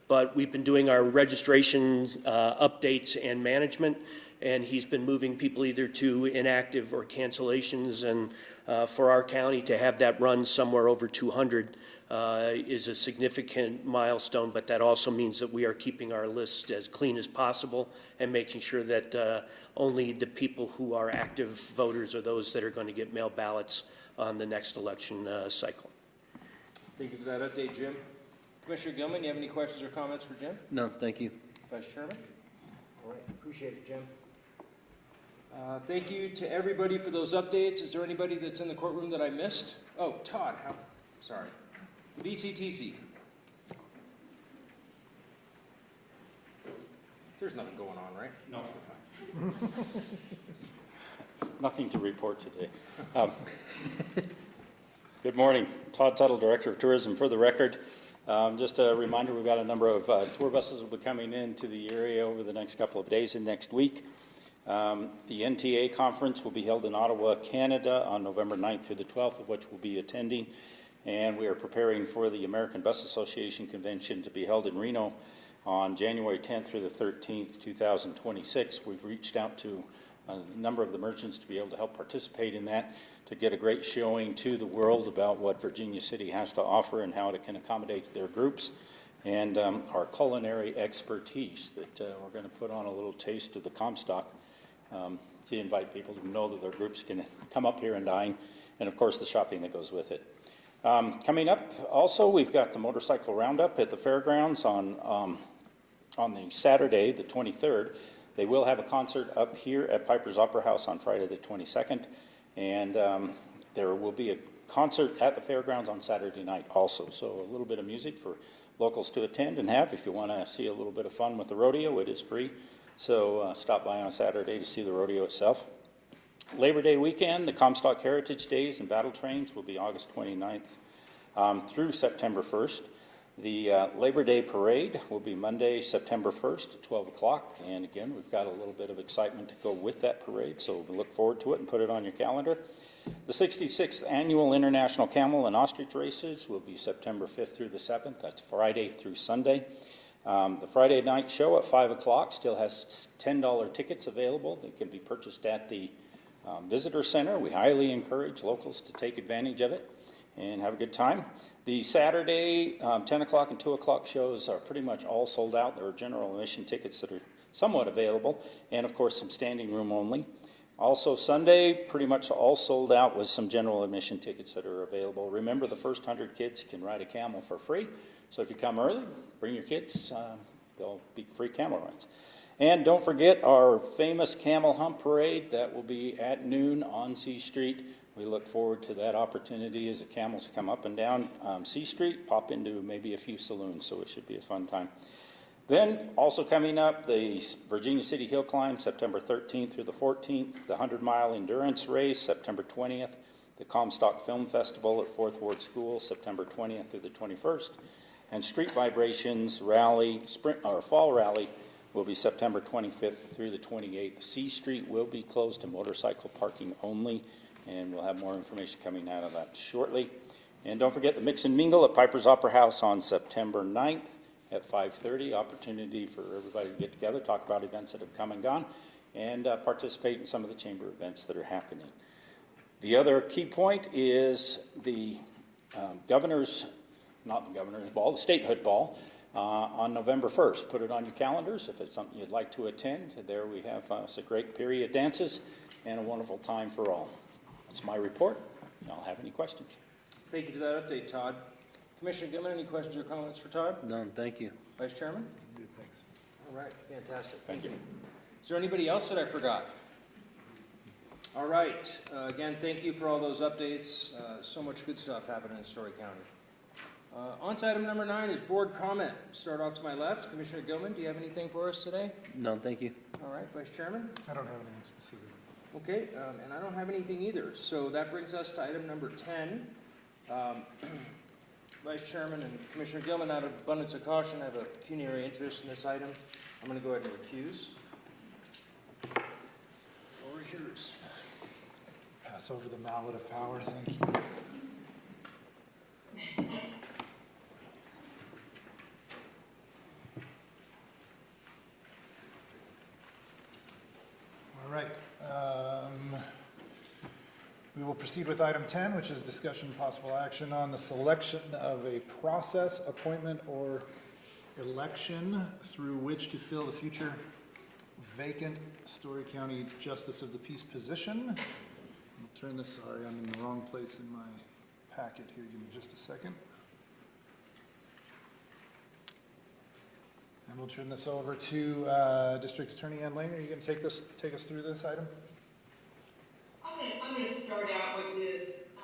Speaker 19: but we've been doing our registration updates and management, and he's been moving people either to inactive or cancellations. And for our county to have that run somewhere over 200 is a significant milestone, but that also means that we are keeping our list as clean as possible and making sure that only the people who are active voters are those that are going to get mail ballots on the next election cycle.
Speaker 1: Thank you for that update, Jim. Commissioner Gilman, you have any questions or comments for Jim?
Speaker 6: No, thank you.
Speaker 1: Vice Chairman? All right, appreciate it, Jim. Thank you to everybody for those updates. Is there anybody that's in the courtroom that I missed? Oh, Todd, sorry. The BCTC. There's nothing going on, right?
Speaker 20: No.
Speaker 1: We're fine.
Speaker 20: Nothing to report today. Good morning. Todd Tuttle, Director of Tourism. For the record, just a reminder, we've got a number of tour buses will be coming into the area over the next couple of days and next week. The NTA conference will be held in Ottawa, Canada on November 9th through the 12th, of which we'll be attending. and we are preparing for the American Bus Association Convention to be held in Reno on January 10th through the 13th, 2026. We've reached out to a number of the merchants to be able to help participate in that, to get a great showing to the world about what Virginia City has to offer and how it can accommodate their groups, and our culinary expertise that we're going to put on a little taste of the Comstock to invite people to know that their groups can come up here and dine, and of course the shopping that goes with it. Coming up also, we've got the motorcycle roundup at the fairgrounds on the Saturday, the 23rd. They will have a concert up here at Piper's Opera House on Friday the 22nd, and there will be a concert at the fairgrounds on Saturday night also. So a little bit of music for locals to attend and have. If you want to see a little bit of fun with the rodeo, it is free. So stop by on a Saturday to see the rodeo itself. Labor Day weekend, the Comstock Heritage Days and Battle Trains will be August 29th through September 1st. The Labor Day Parade will be Monday, September 1st at 12 o'clock. And again, we've got a little bit of excitement to go with that parade, so we look forward to it and put it on your calendar. The 66th Annual International Camel and Ostrich Races will be September 5th through the 7th. That's Friday through Sunday. The Friday night show at 5 o'clock still has $10 tickets available. They can be purchased at the Visitor Center. We highly encourage locals to take advantage of it and have a good time. The Saturday 10 o'clock and 2 o'clock shows are pretty much all sold out. There are general admission tickets that are somewhat available, and of course some standing room only. Also Sunday, pretty much all sold out with some general admission tickets that are available. Remember, the first 100 kids can ride a camel for free, so if you come early, bring your kids, they'll be free camel rides. And don't forget our famous Camel Hump Parade that will be at noon on C Street. We look forward to that opportunity as the camels come up and down C Street, pop into maybe a few saloons, so it should be a fun time. Then also coming up, the Virginia City Hill Climb, September 13th through the 14th, the 100-mile endurance race, September 20th, the Comstock Film Festival at Fourth Ward School, September 20th through the 21st, and Street Vibrations Rally, Fall Rally will be September 25th through the 28th. C Street will be closed to motorcycle parking only, and we'll have more information coming out of that shortly. And don't forget the Mix and Mingle at Piper's Opera House on September 9th at 5:30. Opportunity for everybody to get together, talk about events that have come and gone, and participate in some of the chamber events that are happening. The other key point is the the statehood ball on November 1st. Put it on your calendars if it's something you'd like to attend. There we have some great period dances and a wonderful time for all. That's my report. Y'all have any questions?
Speaker 1: Thank you for that update, Todd. Commissioner Gilman, any questions or comments for Todd?
Speaker 6: None, thank you.
Speaker 1: Vice Chairman?
Speaker 7: Good, thanks.
Speaker 1: All right, fantastic. Thank you. Is there anybody else that I forgot? All right. Again, thank you for all those updates. So much good stuff happening in Storey County. On to item number 9 is board comment. Start off to my left. Commissioner Gilman, do you have anything for us today?
Speaker 6: None, thank you.
Speaker 1: All right, Vice Chairman?
Speaker 7: I don't have anything specific.
Speaker 1: Okay, and I don't have anything either. So that brings us to item number 10. Vice Chairman and Commissioner Gilman, out of abundance of caution, have a pecuniary interest in this item. I'm going to go ahead and recuse. The floor is yours.
Speaker 7: Pass over the mallet of power, thank you. All right. We will proceed with item 10, which is discussion and possible action on the selection of a process, appointment, or election through which to fill the future vacant Storey County Justice of the Peace position. I'll turn this, sorry, I'm in the wrong place in my packet here. Give me just a second. And we'll turn this over to District Attorney Ann Lane. Are you going to take us through this item?
Speaker 12: I'm going to start out with this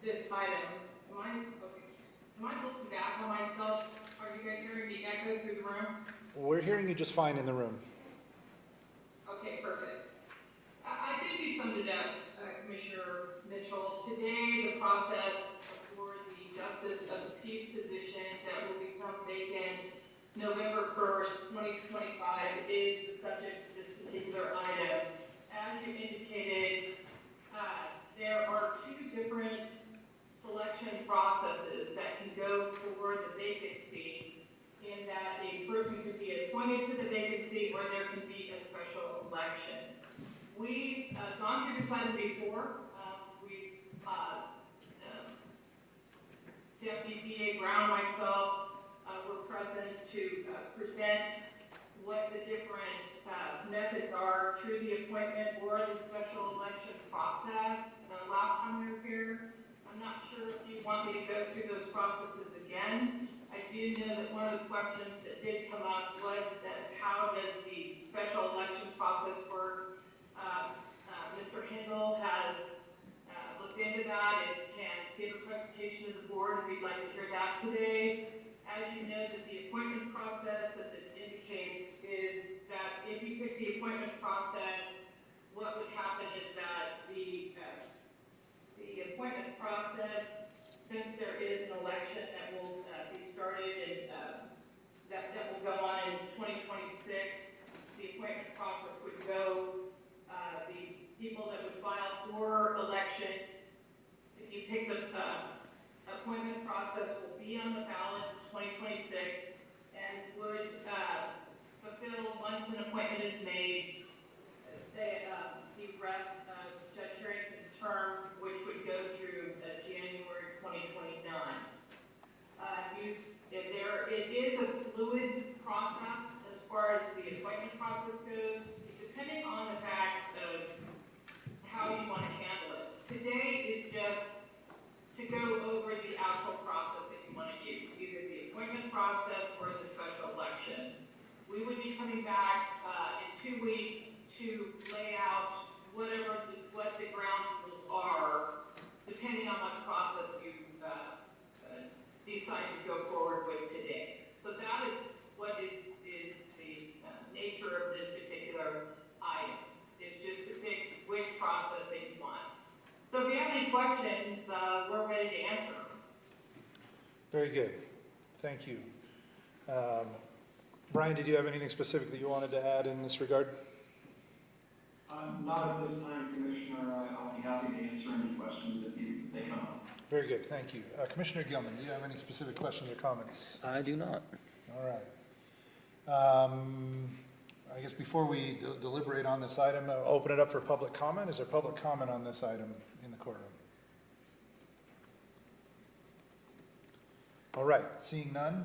Speaker 12: this item. Am I looking back on myself? Are you guys hearing me echo through the room?
Speaker 7: We're hearing you just fine in the room.
Speaker 12: Okay, perfect. I think you summed it up, Commissioner Mitchell. Today, the process for the Justice of the Peace position that will become vacant November 1st, 2025 is the subject of this particular item. As you indicated, there are two different selection processes that can go for the vacancy, in that a person could be appointed to the vacancy or there can be a special election. We've gone through this item before. Deputy DA Brown, myself, were present to present what the different methods are through the appointment or the special election process. Last time we were here, I'm not sure if you want me to go through those processes again. I do know that one of the questions that did come up was that how does the special election process work? Mr. Hindle has looked into that and can give a presentation to the board if you'd like to hear that today. As you know, that the appointment process, as it indicates, is that if you pick the appointment process, what would happen is that the appointment process, since there is an election that will be started and that will go on in 2026, the appointment process would go, the people that would file for election, if you pick the appointment process, will be on the ballot in 2026 and would fulfill, once an appointment is made, the rest of Judge Harrington's term, which would go through January 2029. It is a fluid process as far as the appointment process goes, depending on the facts of how you want to handle it. Today is just to go over the actual process that you want to use, either the appointment process or the special election. We would be coming back in 2 weeks to lay out what the ground rules are, depending on what process you decide to go forward with today. So that is what is the nature of this particular item. It's just to pick which process that you want. So if you have any questions, we're ready to answer them.
Speaker 7: Very good. Thank you. Brian, did you have anything specific that you wanted to add in this regard?
Speaker 8: Not at this time, Commissioner. I'll be happy to answer any questions if they come up.
Speaker 7: Very good, thank you. Commissioner Gilman, do you have any specific questions or comments?
Speaker 6: I do not.
Speaker 7: All right. I guess before we deliberate on this item, I'll open it up for public comment. Is there public comment on this item in the courtroom? All right, seeing none.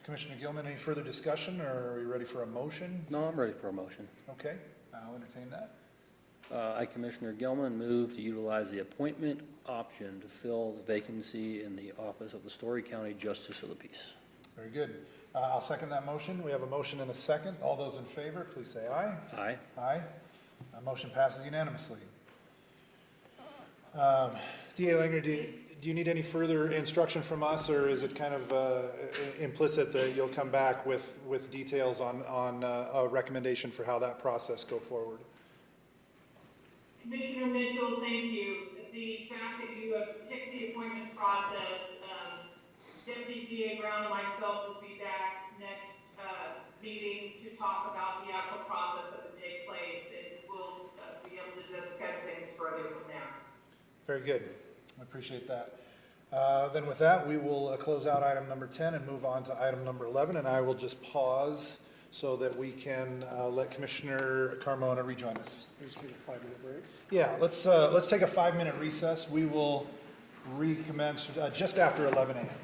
Speaker 7: Commissioner Gilman, any further discussion, or are you ready for a motion?
Speaker 6: No, I'm ready for a motion.
Speaker 7: Okay, I'll entertain that.
Speaker 6: I, Commissioner Gilman, move to utilize the appointment option to fill the vacancy in the office of the Storey County Justice of the Peace.
Speaker 7: Very good. I'll second that motion. We have a motion and a second. All those in favor, please say aye.
Speaker 6: Aye.
Speaker 7: Aye. Motion passes unanimously. DA Langer, do you need any further instruction from us, or is it kind of implicit that you'll come back with details on a recommendation for how that process go forward?
Speaker 12: Commissioner Mitchell, thank you. The fact that you have picked the appointment process, Deputy DA Brown and myself will be back next meeting to talk about the actual process that would take place, and we'll be able to discuss things further from there.
Speaker 7: Very good. I appreciate that. Then with that, we will close out item number 10 and move on to item number 11, and I will just pause so that we can let Commissioner Carmona rejoin us.
Speaker 5: Just take a 5-minute break.
Speaker 7: Yeah, let's take a 5-minute recess. We will recommence just after 11 a.m.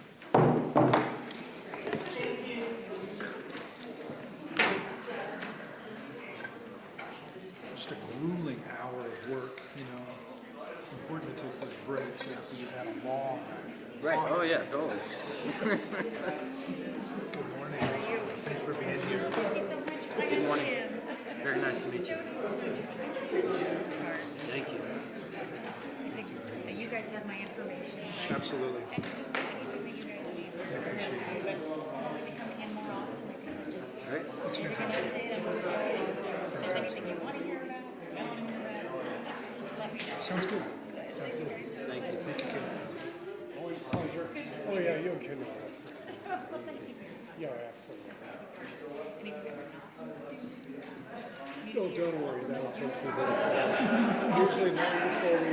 Speaker 7: Just a grueling hour of work, you know. Important to take those breaks after you've had a long.
Speaker 6: Right. Oh yeah, totally.
Speaker 7: Good morning. Thanks for being here.
Speaker 21: Thank you so much.
Speaker 6: Good morning. Very nice to meet you.
Speaker 21: Thank you. And you guys have my information.
Speaker 7: Absolutely.
Speaker 21: Anything that you guys need.
Speaker 7: I appreciate it.
Speaker 21: I'll be coming in more often. Like I said, just
Speaker 6: Great.
Speaker 7: That's
Speaker 21: give me an
Speaker 7: fantastic.
Speaker 21: update on what we're doing. So if there's anything you want to hear about, don't want to hear about, let me know.
Speaker 7: Sounds good. Sounds good.
Speaker 6: Thank you.
Speaker 7: Thank you, Kate.
Speaker 5: Always a pleasure. Oh, yeah, you can. Yeah, absolutely. No, don't worry, that'll take you. Usually not before we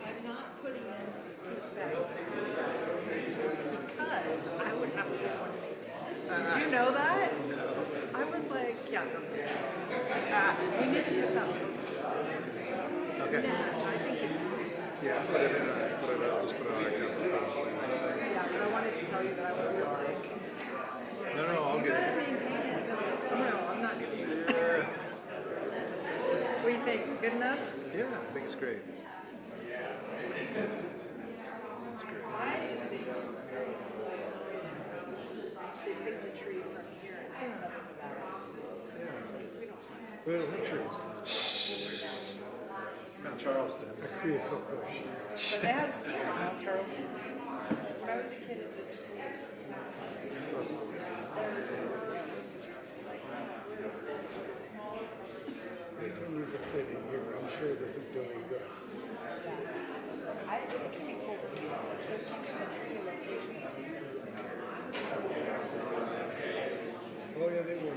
Speaker 21: I'm not putting in poop bags this year because I would have to put one in. Did you know that? No. I was like, yeah, no. We need to do something.
Speaker 7: Okay.
Speaker 21: Yeah, I think it,
Speaker 7: Yeah, whatever, I'll just put it on our calendar next time.
Speaker 21: yeah, but I wanted to tell you that I wasn't like,
Speaker 7: No, all
Speaker 21: you
Speaker 7: good.
Speaker 21: gotta maintain it. I'd be like, no, I'm not doing it.
Speaker 7: Yeah.
Speaker 21: What do you think? Good enough?
Speaker 7: Yeah, I think it's great. It's great.
Speaker 21: I just think it's great. They pick the tree from here and do something about it.
Speaker 7: Yeah.
Speaker 21: We don't have
Speaker 5: We don't have trees.
Speaker 7: Mount Charleston.
Speaker 5: The tree is so push.
Speaker 21: But they have Steve in Mount Charleston. When I was a kid, it did schools.
Speaker 5: We can use a pin in here. I'm sure this is doing good.
Speaker 21: It's gonna be cool to see. They're keeping the tree location the same.
Speaker 5: Oh, yeah, they will.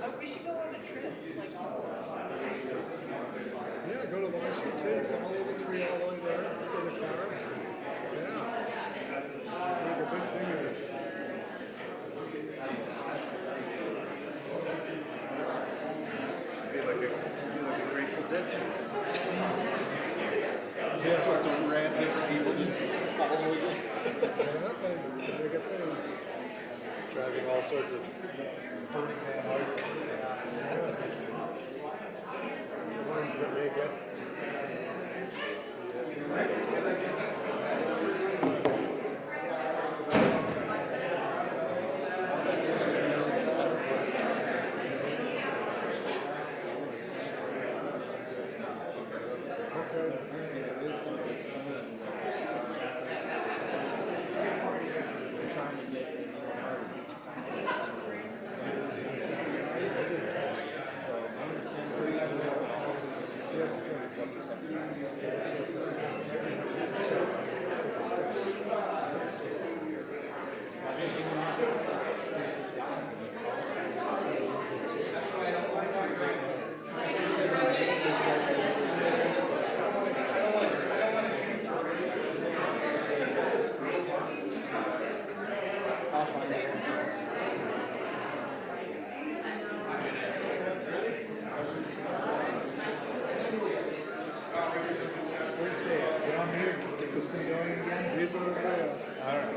Speaker 21: Oh, we should go on a trip, like all of us, at the same time.
Speaker 5: Yeah, go to Washington, follow the tree all along there in the car. Yeah. Make a big thing of it.
Speaker 7: Be like a Grateful Dead tour.
Speaker 5: Yeah.
Speaker 7: Sorts of random people just following it.
Speaker 5: Make a thing.
Speaker 7: Driving all sorts of Burning Man art.
Speaker 5: Yes. The ones that make it.
Speaker 7: get this thing going again? All right.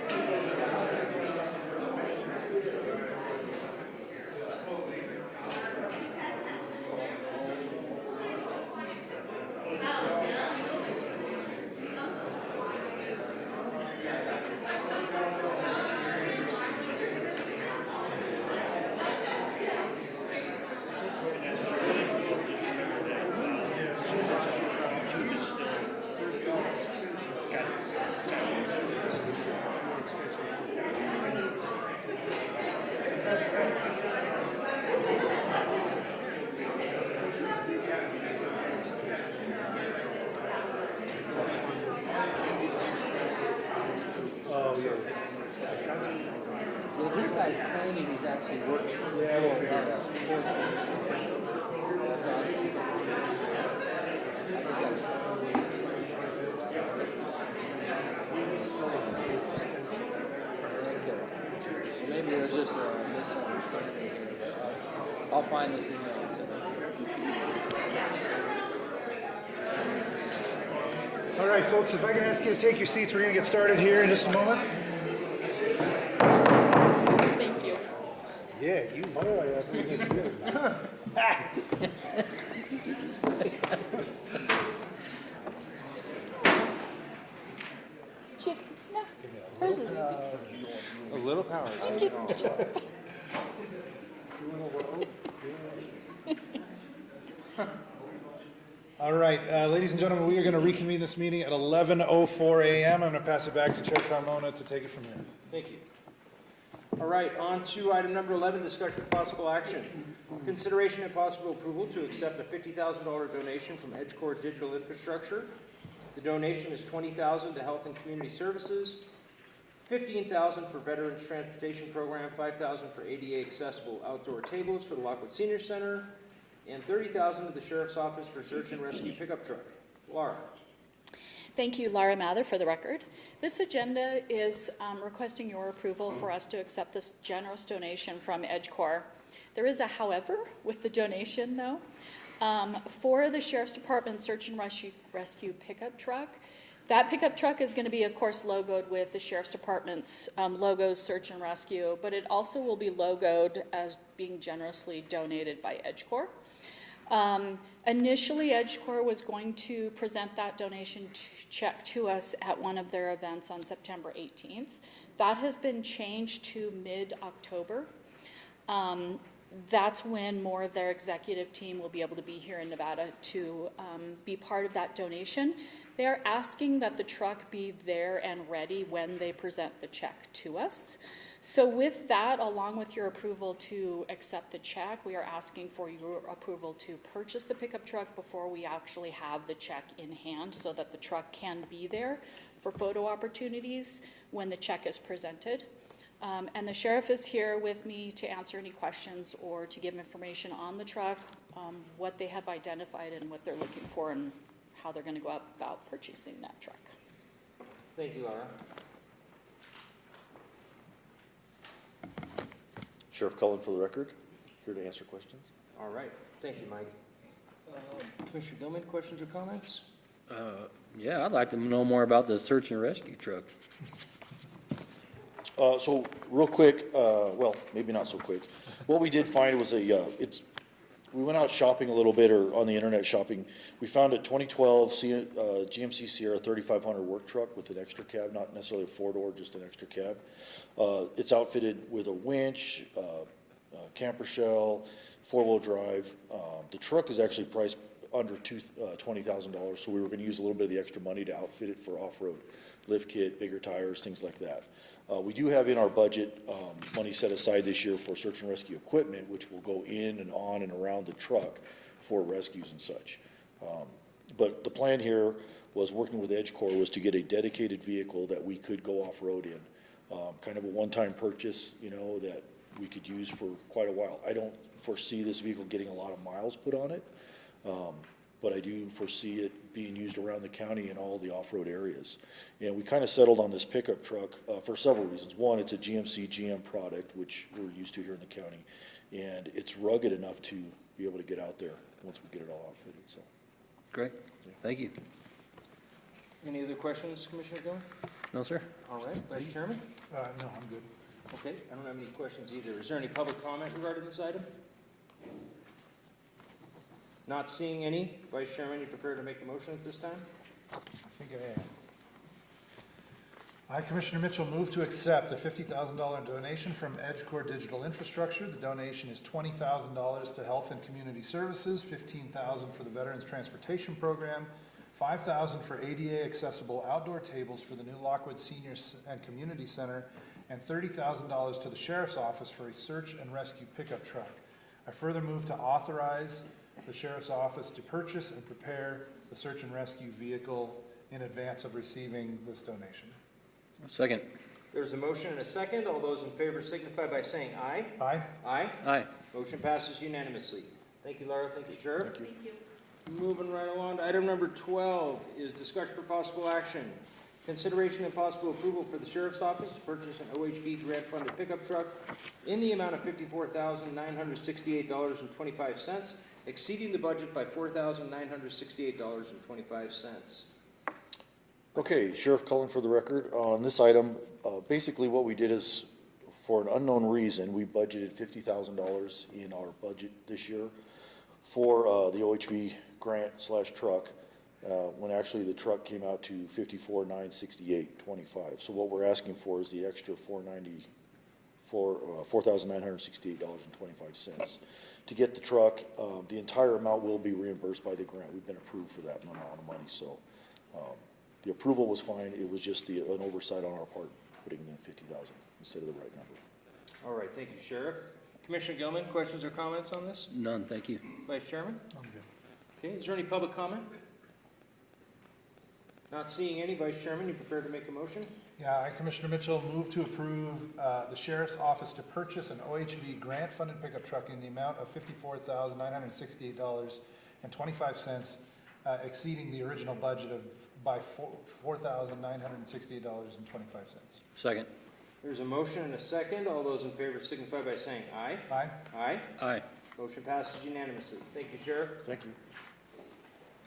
Speaker 6: So this guy's claiming he's actually working.
Speaker 7: Yeah, we'll figure it out.
Speaker 6: Maybe there's just a misunderstanding here. I'll find this email and send it to you.
Speaker 7: All right, folks, if I can ask you to take your seats, we're going to get started here in just a moment.
Speaker 2: Thank you.
Speaker 7: Yeah, you.
Speaker 2: Chip, no, hers is easy.
Speaker 1: A little power.
Speaker 2: Thank you.
Speaker 7: All right, ladies and gentlemen, we are going to reconvene this meeting at 11:04 a.m. I'm going to pass it back to Chair Carmona to take it from here.
Speaker 1: Thank you. All right, on to item number 11, discussion of possible action. Consideration and possible approval to accept a $50,000 donation from EdgeCore Digital Infrastructure. The donation is $20,000 to Health and Community Services, $15,000 for Veterans Transportation Program, $5,000 for ADA accessible outdoor tables for the Lockwood Senior Center, and $30,000 to the Sheriff's Office for search and rescue pickup truck. Laura.
Speaker 3: Thank you, Laura Mather, for the record. This agenda is requesting your approval for us to accept this generous donation from EdgeCore. There is a however with the donation, though. For the Sheriff's Department search and rescue pickup truck, that pickup truck is going to be, of course, logoed with the Sheriff's Department's logos, search and rescue, but it also will be logoed as being generously donated by EdgeCore. Initially, EdgeCore was going to present that donation check to us at one of their events on September 18th. That has been changed to mid-October. That's when more of their executive team will be able to be here in Nevada to be part of that donation. They are asking that the truck be there and ready when they present the check to us. So with that, along with your approval to accept the check, we are asking for your approval to purchase the pickup truck before we actually have the check in hand so that the truck can be there for photo opportunities when the check is presented. And the sheriff is here with me to answer any questions or to give information on the truck, what they have identified and what they're looking for and how they're going to go about purchasing that truck.
Speaker 1: Thank you, Laura.
Speaker 22: Sheriff Cullen for the record, here to answer questions.
Speaker 1: All right. Thank you, Mike. Commissioner Gilman, questions or comments?
Speaker 6: Yeah, I'd like to know more about the search and rescue truck.
Speaker 22: So real quick, well, maybe not so quick. What we did find was we went out shopping a little bit or on the internet shopping. We found a 2012 GMC Sierra 3500 work truck with an extra cab, not necessarily a four-door, just an extra cab. It's outfitted with a winch, camper shell, four-wheel drive. The truck is actually priced under $20,000, so we were going to use a little bit of the extra money to outfit it for off-road, lift kit, bigger tires, things like that. We do have in our budget money set aside this year for search and rescue equipment, which will go in and on and around the truck for rescues and such. But the plan here was working with EdgeCore was to get a dedicated vehicle that we could go off-road in. Kind of a one-time purchase, you know, that we could use for quite a while. I don't foresee this vehicle getting a lot of miles put on it, but I do foresee it being used around the county in all the off-road areas. And we kind of settled on this pickup truck for several reasons. One, it's a GM product, which we're used to here in the county, and it's rugged enough to be able to get out there once we get it all outfitted. So,
Speaker 6: great, thank you.
Speaker 1: Any other questions, Commissioner Gilman?
Speaker 6: No, sir.
Speaker 1: All right, Vice Chairman?
Speaker 7: No, I'm good.
Speaker 1: Okay, I don't have any questions either. Is there any public comment regarding this item? Not seeing any. Vice Chairman, you prepared to make a motion at this time?
Speaker 7: I think I am. I, Commissioner Mitchell, move to accept a $50,000 donation from EdgeCore Digital Infrastructure. The donation is $20,000 to Health and Community Services, $15,000 for the Veterans Transportation Program, $5,000 for ADA accessible outdoor tables for the new Lockwood Senior and Community Center, and $30,000 to the Sheriff's Office for a search and rescue pickup truck. I further move to authorize the Sheriff's Office to purchase and prepare the search and rescue vehicle in advance of receiving this donation.
Speaker 6: Second.
Speaker 1: There's a motion and a second. All those in favor signify by saying aye.
Speaker 7: Aye.
Speaker 1: Aye.
Speaker 6: Aye.
Speaker 1: Motion passes unanimously. Thank you, Laura. Thank you, Sheriff. Thank you. Moving right along to item number 12 is discussion for possible action. Consideration and possible approval for the Sheriff's Office to purchase an OHV grant-funded pickup truck in the amount of $54,968.25, exceeding the budget by $4,968.25.
Speaker 22: Okay, Sheriff Cullen for the record. On this item, basically what we did is, for an unknown reason, we budgeted $50,000 in our budget this year for the OHV grant/truck, when actually the truck came out to $54,968.25. So what we're asking for is the extra $4,968.25 to get the truck. The entire amount will be reimbursed by the grant. We've been approved for that amount of money, so the approval was fine. It was just an oversight on our part, putting in 50,000 instead of the right number.
Speaker 1: All right, thank you, Sheriff. Commissioner Gilman, questions or comments on this?
Speaker 6: None, thank you.
Speaker 1: Vice Chairman?
Speaker 7: I'm good.
Speaker 1: Okay, is there any public comment? Not seeing any. Vice Chairman, you prepared to make a motion?
Speaker 7: Yeah, I, Commissioner Mitchell, move to approve the Sheriff's Office to purchase an OHV grant-funded pickup truck in the amount of $54,968.25, exceeding the original budget by $4,968.25.
Speaker 6: Second.
Speaker 1: There's a motion and a second. All those in favor signify by saying aye.
Speaker 7: Aye.
Speaker 1: Aye.
Speaker 6: Aye.
Speaker 1: Motion passes unanimously. Thank you, Sheriff.
Speaker 22: Thank you.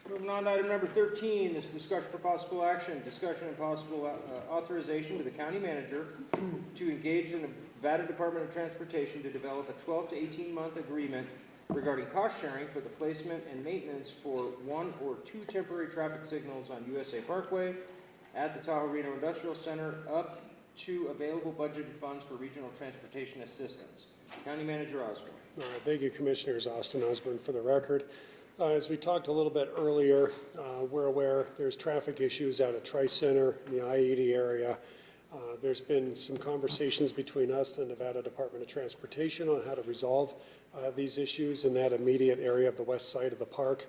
Speaker 1: Moving on to item number 13, this discussion for possible action, discussion and possible authorization to the county manager to engage the Nevada Department of Transportation to develop a 12 to 18-month agreement regarding cost sharing for the placement and maintenance for 1 or 2 temporary traffic signals on USA Parkway at the Tahoe Reno Industrial Center, up to available budgeted funds for regional transportation assistance. County Manager Osborne.
Speaker 5: Thank you, Commissioners. Austin Osborne for the record. As we talked a little bit earlier, we're aware there's traffic issues out at Tri-Center in the I-80 area. There's been some conversations between us and the Nevada Department of Transportation on how to resolve these issues in that immediate area of the west side of the park,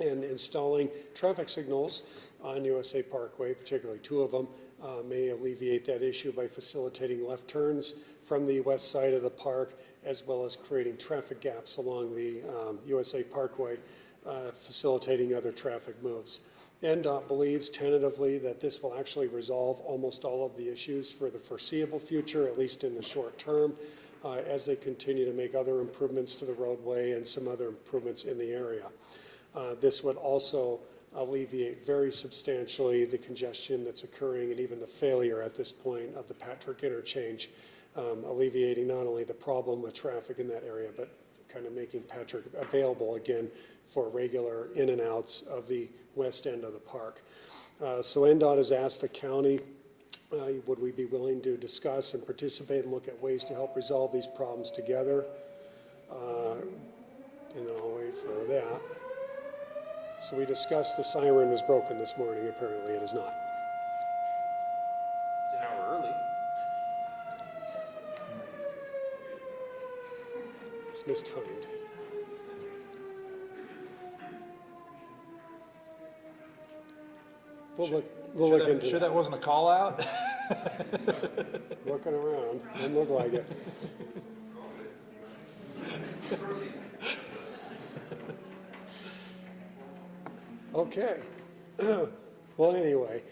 Speaker 5: and installing traffic signals on USA Parkway, particularly 2 of them, may alleviate that issue by facilitating left turns from the west side of the park, as well as creating traffic gaps along the USA Parkway, facilitating other traffic moves. NDOT believes tentatively that this will actually resolve almost all of the issues for the foreseeable future, at least in the short term, as they continue to make other improvements to the roadway and some other improvements in the area. This would also alleviate very substantially the congestion that's occurring and even the failure at this point of the Patrick interchange, alleviating not only the problem with traffic in that area, but kind of making Patrick available again for regular in and outs of the west end of the park. So NDOT has asked the county, would we be willing to discuss and participate and look at ways to help resolve these problems together? And then I'll wait for that. So we discussed the siren was broken this morning. Apparently it is not.
Speaker 1: It's an hour early.
Speaker 5: It's mistimed. We'll look into
Speaker 7: Sure that wasn't a call out?
Speaker 5: Looking around, doesn't look like it. Okay. Well, anyway,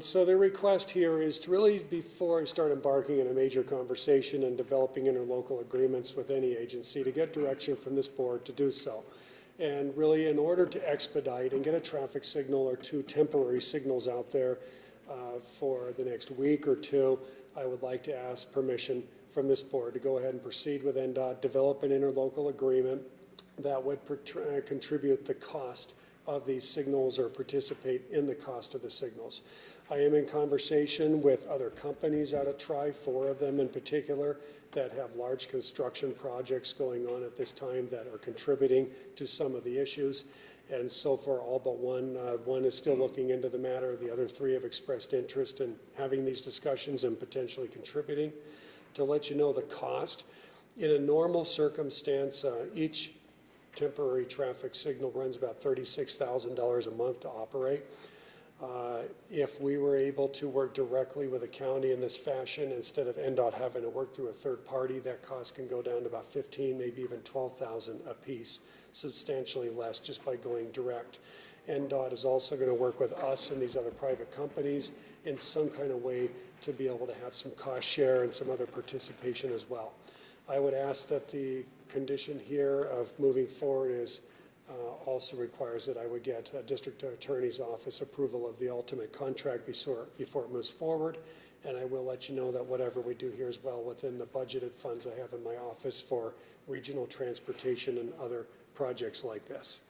Speaker 5: so the request here is to really, before you start embarking on a major conversation and developing interlocal agreements with any agency, to get direction from this board to do so. And really, in order to expedite and get a traffic signal or two temporary signals out there for the next week or two, I would like to ask permission from this board to go ahead and proceed with NDOT, develop an interlocal agreement that would contribute the cost of these signals or participate in the cost of the signals. I am in conversation with other companies out of Tri, 4 of them in particular, that have large construction projects going on at this time that are contributing to some of the issues. And so far, all but one is still looking into the matter. The other 3 have expressed interest in having these discussions and potentially contributing. To let you know the cost, in a normal circumstance, each temporary traffic signal runs about $36,000 a month to operate. If we were able to work directly with the county in this fashion, instead of NDOT having to work through a third party, that cost can go down to about $15,000, maybe even $12,000 a piece, substantially less just by going direct. NDOT is also going to work with us and these other private companies in some kind of way to be able to have some cost share and some other participation as well. I would ask that the condition here of moving forward is also requires that I would get a district attorney's office approval of the ultimate contract before it moves forward. And I will let you know that whatever we do here is well within the budgeted funds I have in my office for regional transportation and other projects like this.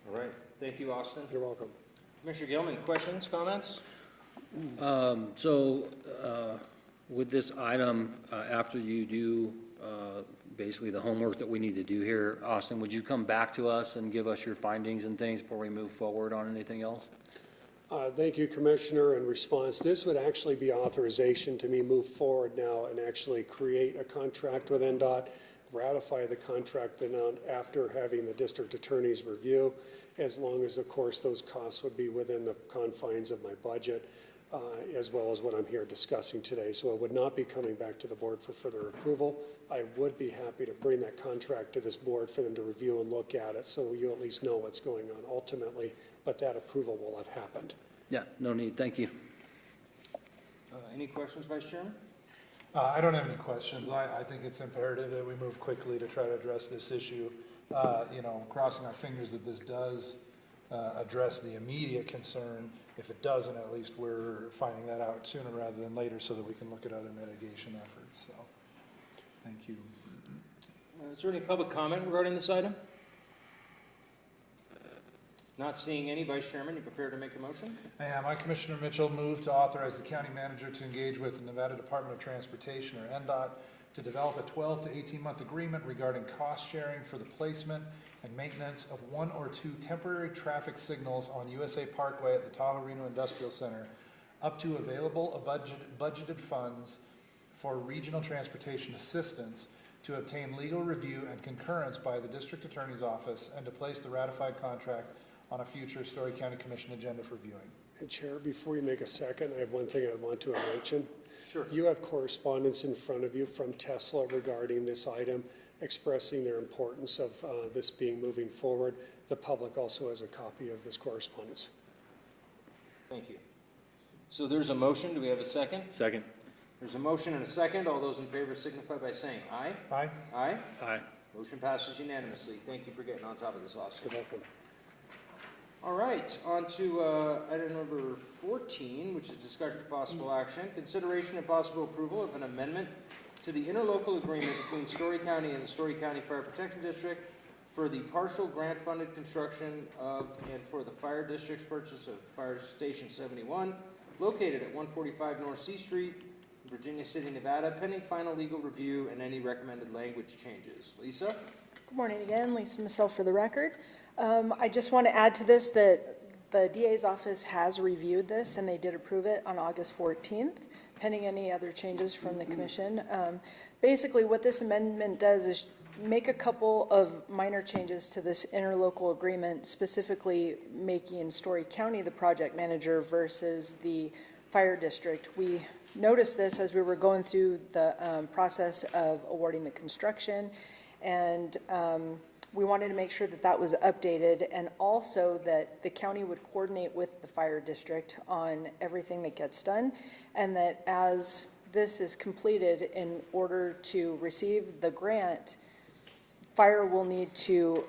Speaker 1: All right. Thank you, Austin.
Speaker 5: You're welcome.
Speaker 1: Commissioner Gilman, questions, comments?
Speaker 6: With this item, after you do basically the homework that we need to do here, Austin, would you come back to us and give us your findings and things before we move forward on anything else?
Speaker 5: Thank you, Commissioner. In response, this would actually be authorization to me move forward now and actually create a contract with NDOT, ratify the contract amount after having the district attorney's review, as long as, of course, those costs would be within the confines of my budget, as well as what I'm here discussing today. So I would not be coming back to the board for further approval. I would be happy to bring that contract to this board for them to review and look at it, so you at least know what's going on ultimately, but that approval will have happened.
Speaker 6: Yeah, no need. Thank you.
Speaker 1: Any questions, Vice Chairman?
Speaker 7: I don't have any questions. I think it's imperative that we move quickly to try to address this issue. Crossing our fingers that this does address the immediate concern. If it doesn't, at least we're finding that out sooner rather than later so that we can look at other mitigation efforts. So, thank you.
Speaker 1: Is there any public comment regarding this item? Not seeing any. Vice Chairman, you prepared to make a motion?
Speaker 7: I am. I, Commissioner Mitchell, move to authorize the county manager to engage with the Nevada Department of Transportation, or NDOT, to develop a 12 to 18-month agreement regarding cost sharing for the placement and maintenance of 1 or 2 temporary traffic signals on USA Parkway at the Tahoe Reno Industrial Center, up to available budgeted funds for regional transportation assistance, to obtain legal review and concurrence by the district attorney's office, and to place the ratified contract on a future Storey County Commission agenda for viewing.
Speaker 5: And Chair, before you make a second, I have one thing I want to mention.
Speaker 1: Sure.
Speaker 5: You have correspondence in front of you from Tesla regarding this item, expressing their importance of this being moving forward. The public also has a copy of this correspondence.
Speaker 1: Thank you. So there's a motion. Do we have a second?
Speaker 6: Second.
Speaker 1: There's a motion and a second. All those in favor signify by saying aye.
Speaker 7: Aye.
Speaker 1: Aye.
Speaker 6: Aye.
Speaker 1: Motion passes unanimously. Thank you for getting on top of this, Austin.
Speaker 5: You're welcome.
Speaker 1: All right, on to item number 14, which is discussion of possible action, consideration and possible approval of an amendment to the interlocal agreement between Storey County and the Storey County Fire Protection District for the partial grant-funded construction of and for the fire district's purchase of Fire Station 71, located at 145 North C Street, Virginia City, Nevada, pending final legal review and any recommended language changes. Lisa?
Speaker 13: Good morning again, Lisa Massell for the record. I just want to add to this that the DA's office has reviewed this and they did approve it on August 14th, pending any other changes from the commission. Basically what this amendment does is make a couple of minor changes to this interlocal agreement, specifically making Storey County the project manager versus the fire district. We noticed this as we were going through the process of awarding the construction, and we wanted to make sure that that was updated, and also that the county would coordinate with the fire district on everything that gets done, and that as this is completed, in order to receive the grant,
Speaker 21: fire will need to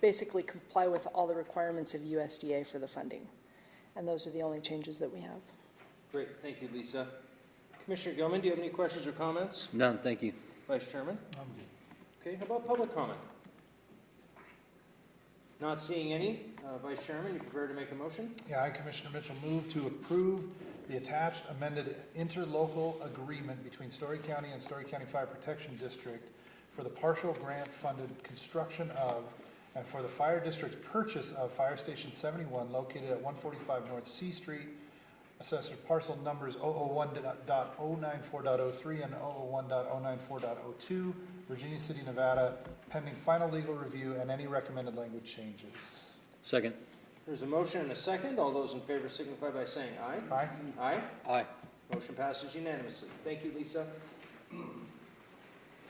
Speaker 21: basically comply with all the requirements of USDA for the funding. And those are the only changes that we have.
Speaker 1: Great, thank you, Lisa. Commissioner Gilman, do you have any questions or comments?
Speaker 6: None, thank you.
Speaker 1: Vice Chairman?
Speaker 7: I'm good.
Speaker 1: Okay, how about public comment? Not seeing any. Vice Chairman, you prepared to make a motion?
Speaker 7: Yeah, I, Commissioner Mitchell, move to approve the attached amended interlocal agreement between Storey County and Storey County Fire Protection District for the partial grant-funded construction of and for the fire district's purchase of Fire Station 71 located at 145 North C Street, assessor parcel numbers 001.094.03 and 001.094.02, Virginia City, Nevada, pending final legal review and any recommended language changes.
Speaker 6: Second.
Speaker 1: There's a motion and a second. All those in favor signify by saying aye.
Speaker 7: Aye.
Speaker 1: Aye.
Speaker 6: Aye.
Speaker 1: Motion passes unanimously. Thank you, Lisa.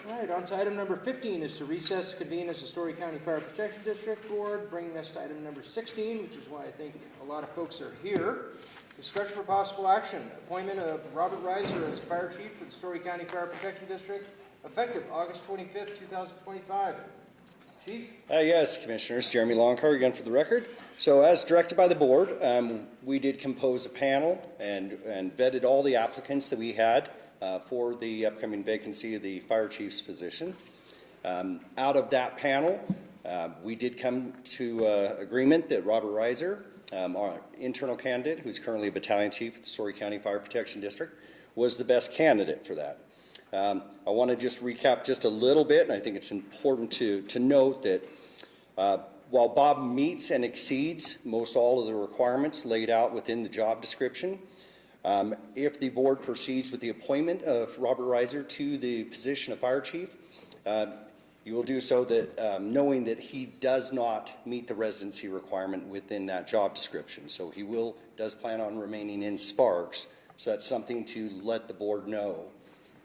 Speaker 1: All right, on to item number 15 is to recess, convene as the Storey County Fire Protection District Board, bringing us to item number 16, which is why I think a lot of folks are here. Discussion for possible action, appointment of Robert Reiser as Fire Chief for the Storey County Fire Protection District, effective August 25th, 2025. Chief?
Speaker 9: Yes, Commissioners, Jeremy Longcar again for the record. So as directed by the board, we did compose a panel and vetted all the applicants that we had for the upcoming vacancy of the fire chief's position. Out of that panel, we did come to agreement that Robert Reiser, our internal candidate, who's currently a battalion chief at the Storey County Fire Protection District, was the best candidate for that. I want to just recap just a little bit, and I think it's important to note that while Bob meets and exceeds most all of the requirements laid out within the job description, if the board proceeds with the appointment of Robert Reiser to the position of fire chief, you will do so that knowing that he does not meet the residency requirement within that job description. So he does plan on remaining in Sparks, so that's something to let the board know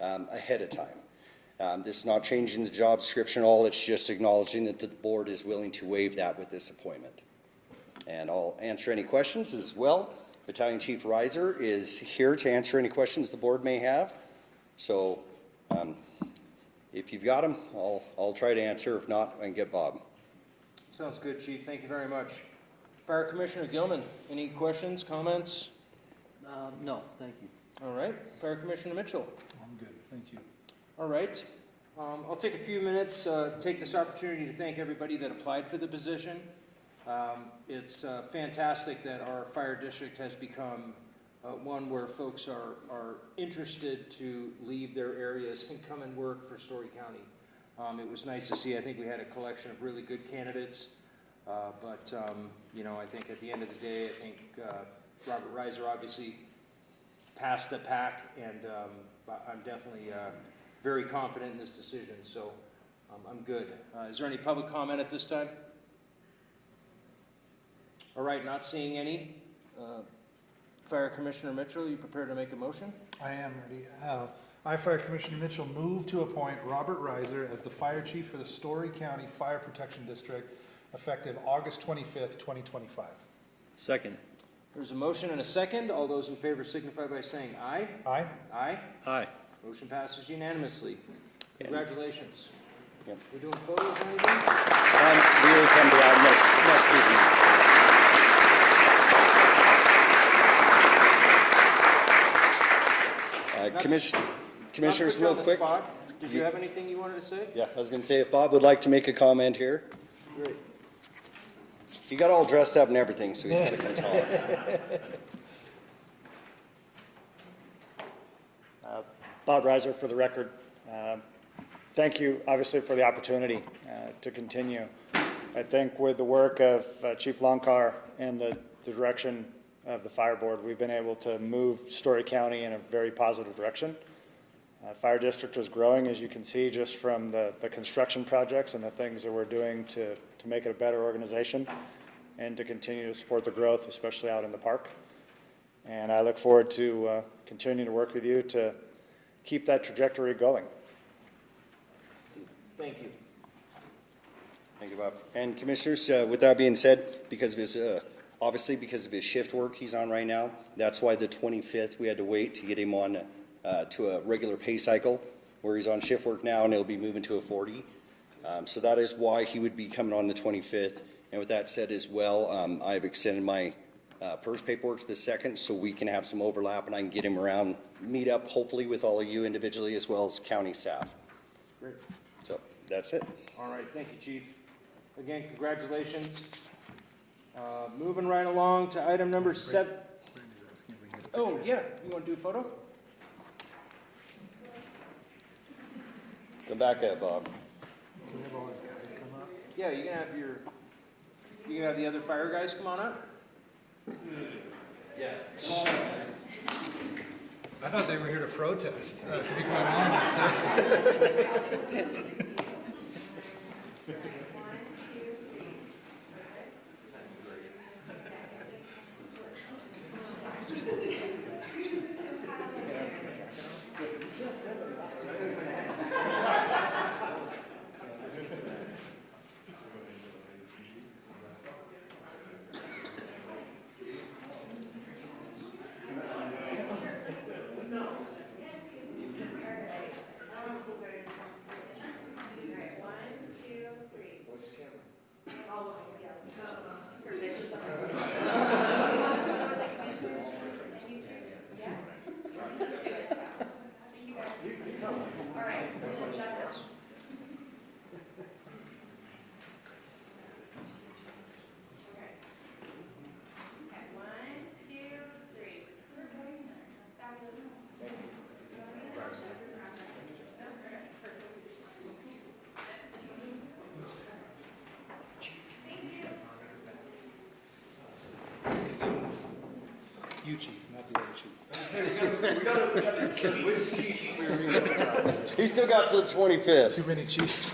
Speaker 9: ahead of time. This is not changing the job description at all, it's just acknowledging that the board is willing to waive that with this appointment. And I'll answer any questions as well. Battalion Chief Reiser is here to answer any questions the board may have. So if you've got them, I'll try to answer. If not, I can get Bob.
Speaker 1: Sounds good, Chief. Thank you very much. Fire Commissioner Gilman, any questions, comments?
Speaker 6: No, thank you.
Speaker 1: All right. Fire Commissioner Mitchell.
Speaker 7: I'm good, thank you.
Speaker 1: All right. I'll take a few minutes, take this opportunity to thank everybody that applied for the position. It's fantastic that our fire district has become one where folks are interested to leave their areas and come and work for Storey County. It was nice to see. I think we had a collection of really good candidates, but you know, I think at the end of the day, I think Robert Reiser obviously passed the pack, and I'm definitely very confident in this decision, so I'm good. Is there any public comment at this time? All right, not seeing any. Fire Commissioner Mitchell, are you prepared to make a motion?
Speaker 7: I am ready. I, Fire Commissioner Mitchell, move to appoint Robert Reiser as the Fire Chief for the Storey County Fire Protection District, effective August 25th, 2025.
Speaker 6: Second.
Speaker 1: There's a motion and a second. All those in favor signify by saying aye.
Speaker 7: Aye.
Speaker 1: Aye.
Speaker 6: Aye.
Speaker 1: Motion passes unanimously. Congratulations.
Speaker 9: Yep.
Speaker 1: We're doing photos or anything?
Speaker 9: We will come to that next meeting. Commissioners, real quick.
Speaker 1: Did you have anything you wanted to say?
Speaker 9: Yeah, I was going to say if Bob would like to make a comment here.
Speaker 1: Great.
Speaker 9: He got all dressed up and everything, so he's going to come talk.
Speaker 10: Bob Reiser for the record. Thank you, obviously, for the opportunity to continue. I think with the work of Chief Longcar and the direction of the Fire Board, we've been able to move Storey County in a very positive direction. Fire District is growing, as you can see, just from the construction projects and the things that we're doing to make it a better organization and to continue to support the growth, especially out in the park. And I look forward to continuing to work with you to keep that trajectory going.
Speaker 1: Thank you.
Speaker 9: Thank you, Bob. And Commissioners, with that being said, because of his, obviously because of his shift work he's on right now, that's why the 25th we had to wait to get him on to a regular pay cycle, where he's on shift work now and he'll be moving to a 40. So that is why he would be coming on the 25th. And with that said as well, I've extended my PERS paperwork to the 2nd so we can have some overlap and I can get him around, meet up hopefully with all of you individually as well as county staff.
Speaker 1: Great.
Speaker 9: So that's it.
Speaker 1: All right, thank you, Chief. Again, congratulations. Moving right along to item number 7. Oh, yeah, you want to do a photo?
Speaker 9: Come back up, Bob.
Speaker 7: Can we have all these guys come up?
Speaker 1: Yeah, you can have the other fire guys come on up? Yes. Come on up, guys.
Speaker 7: I thought they were here to protest, to be quite honest. You, Chief, not the other chief.
Speaker 9: We still got to the 25th.
Speaker 7: Too many chiefs.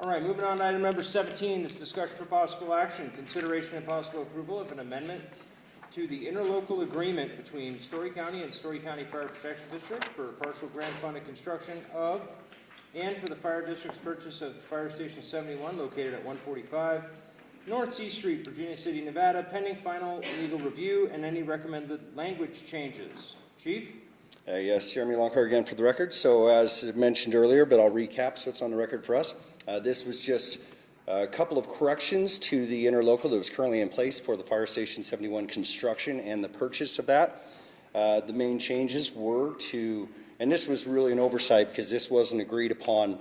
Speaker 1: All right, moving on to item number 17, this discussion for possible action, consideration and possible approval of an amendment to the interlocal agreement between Storey County and Storey County Fire Protection District for partial grant funded construction of and for the fire district's purchase of Fire Station 71 located at 145 North C Street, Virginia City, Nevada, pending final legal review and any recommended language changes. Chief?
Speaker 9: Yes, Jeremy Longcar again for the record. So as mentioned earlier, but I'll recap so it's on the record for us. This was just a couple of corrections to the interlocal that was currently in place for the Fire Station 71 construction and the purchase of that. The main changes were to, and this was really an oversight because this wasn't agreed upon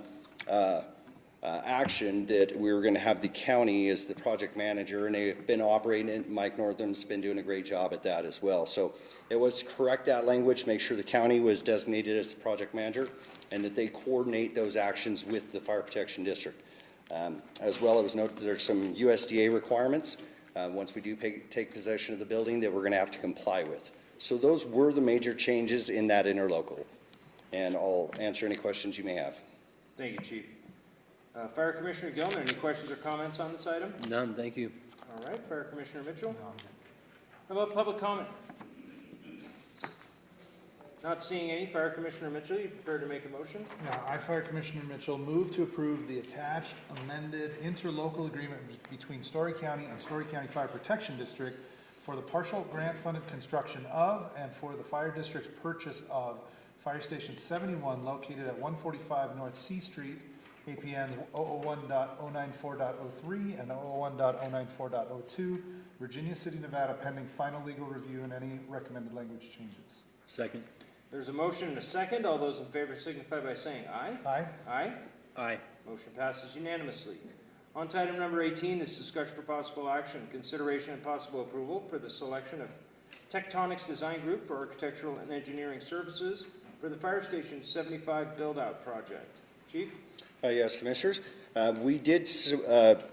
Speaker 9: action, that we were going to have the county as the project manager, and they've been operating it. Mike Northern's been doing a great job at that as well. So it was to correct that language, make sure the county was designated as the project manager, and that they coordinate those actions with the Fire Protection District. As well, it was noted that there's some USDA requirements once we do take possession of the building that we're going to have to comply with. So those were the major changes in that interlocal, and I'll answer any questions you may have.
Speaker 1: Thank you, Chief. Fire Commissioner Gilman, any questions or comments on this item?
Speaker 6: None, thank you.
Speaker 1: All right, Fire Commissioner Mitchell? How about public comment? Not seeing any. Fire Commissioner Mitchell, you prepared to make a motion?
Speaker 7: Now, I, Fire Commissioner Mitchell, move to approve the attached amended interlocal agreement between Storey County and Storey County Fire Protection District for the partial grant-funded construction of and for the fire district's purchase of Fire Station 71 located at 145 North C Street, APN 001.094.03 and 001.094.02, Virginia City, Nevada, pending final legal review and any recommended language changes.
Speaker 6: Second.
Speaker 1: There's a motion and a second. All those in favor signify by saying aye.
Speaker 7: Aye.
Speaker 1: Aye.
Speaker 6: Aye.
Speaker 1: Motion passes unanimously. On to item number 18, this discussion for possible action, consideration and possible approval for the selection of Tectonics Design Group for architectural and engineering services for the Fire Station 75 build-out project. Chief?
Speaker 9: Yes, Commissioners. We did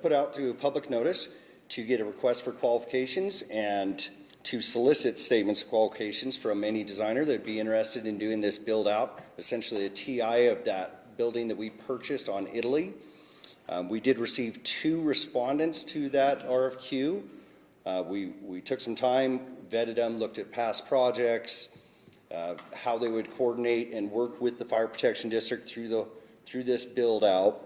Speaker 9: put out to public notice to get a request for qualifications and to solicit statements of qualifications from any designer that would be interested in doing this build-out, essentially a TI of that building that we purchased on Italy. We did receive 2 respondents to that RFQ. We took some time, vetted them, looked at past projects, how they would coordinate and work with the Fire Protection District through this build-out.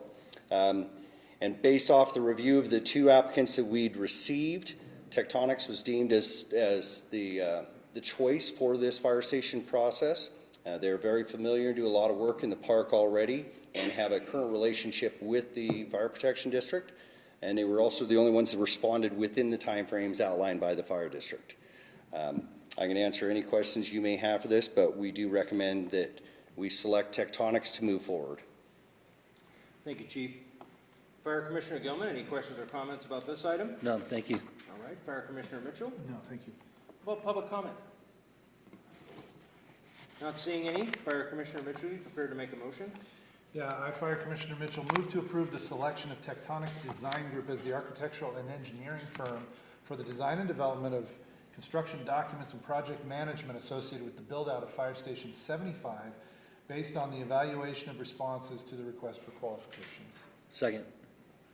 Speaker 9: And based off the review of the 2 applicants that we'd received, Tectonics was deemed as the choice for this fire station process. They're very familiar, do a lot of work in the park already, and have a current relationship with the Fire Protection District. And they were also the only ones that responded within the timeframes outlined by the Fire District. I can answer any questions you may have for this, but we do recommend that we select Tectonics to move forward.
Speaker 1: Thank you, Chief. Fire Commissioner Gilman, any questions or comments about this item?
Speaker 6: No, thank you.
Speaker 1: All right, Fire Commissioner Mitchell?
Speaker 7: No, thank you.
Speaker 1: How about public comment? Not seeing any. Fire Commissioner Mitchell, you prepared to make a motion?
Speaker 7: Yeah, I, Fire Commissioner Mitchell, move to approve the selection of Tectonics Design Group as the architectural and engineering firm for the design and development of construction documents and project management associated with the build-out of Fire Station 75 based on the evaluation of responses to the request for qualifications.
Speaker 6: Second.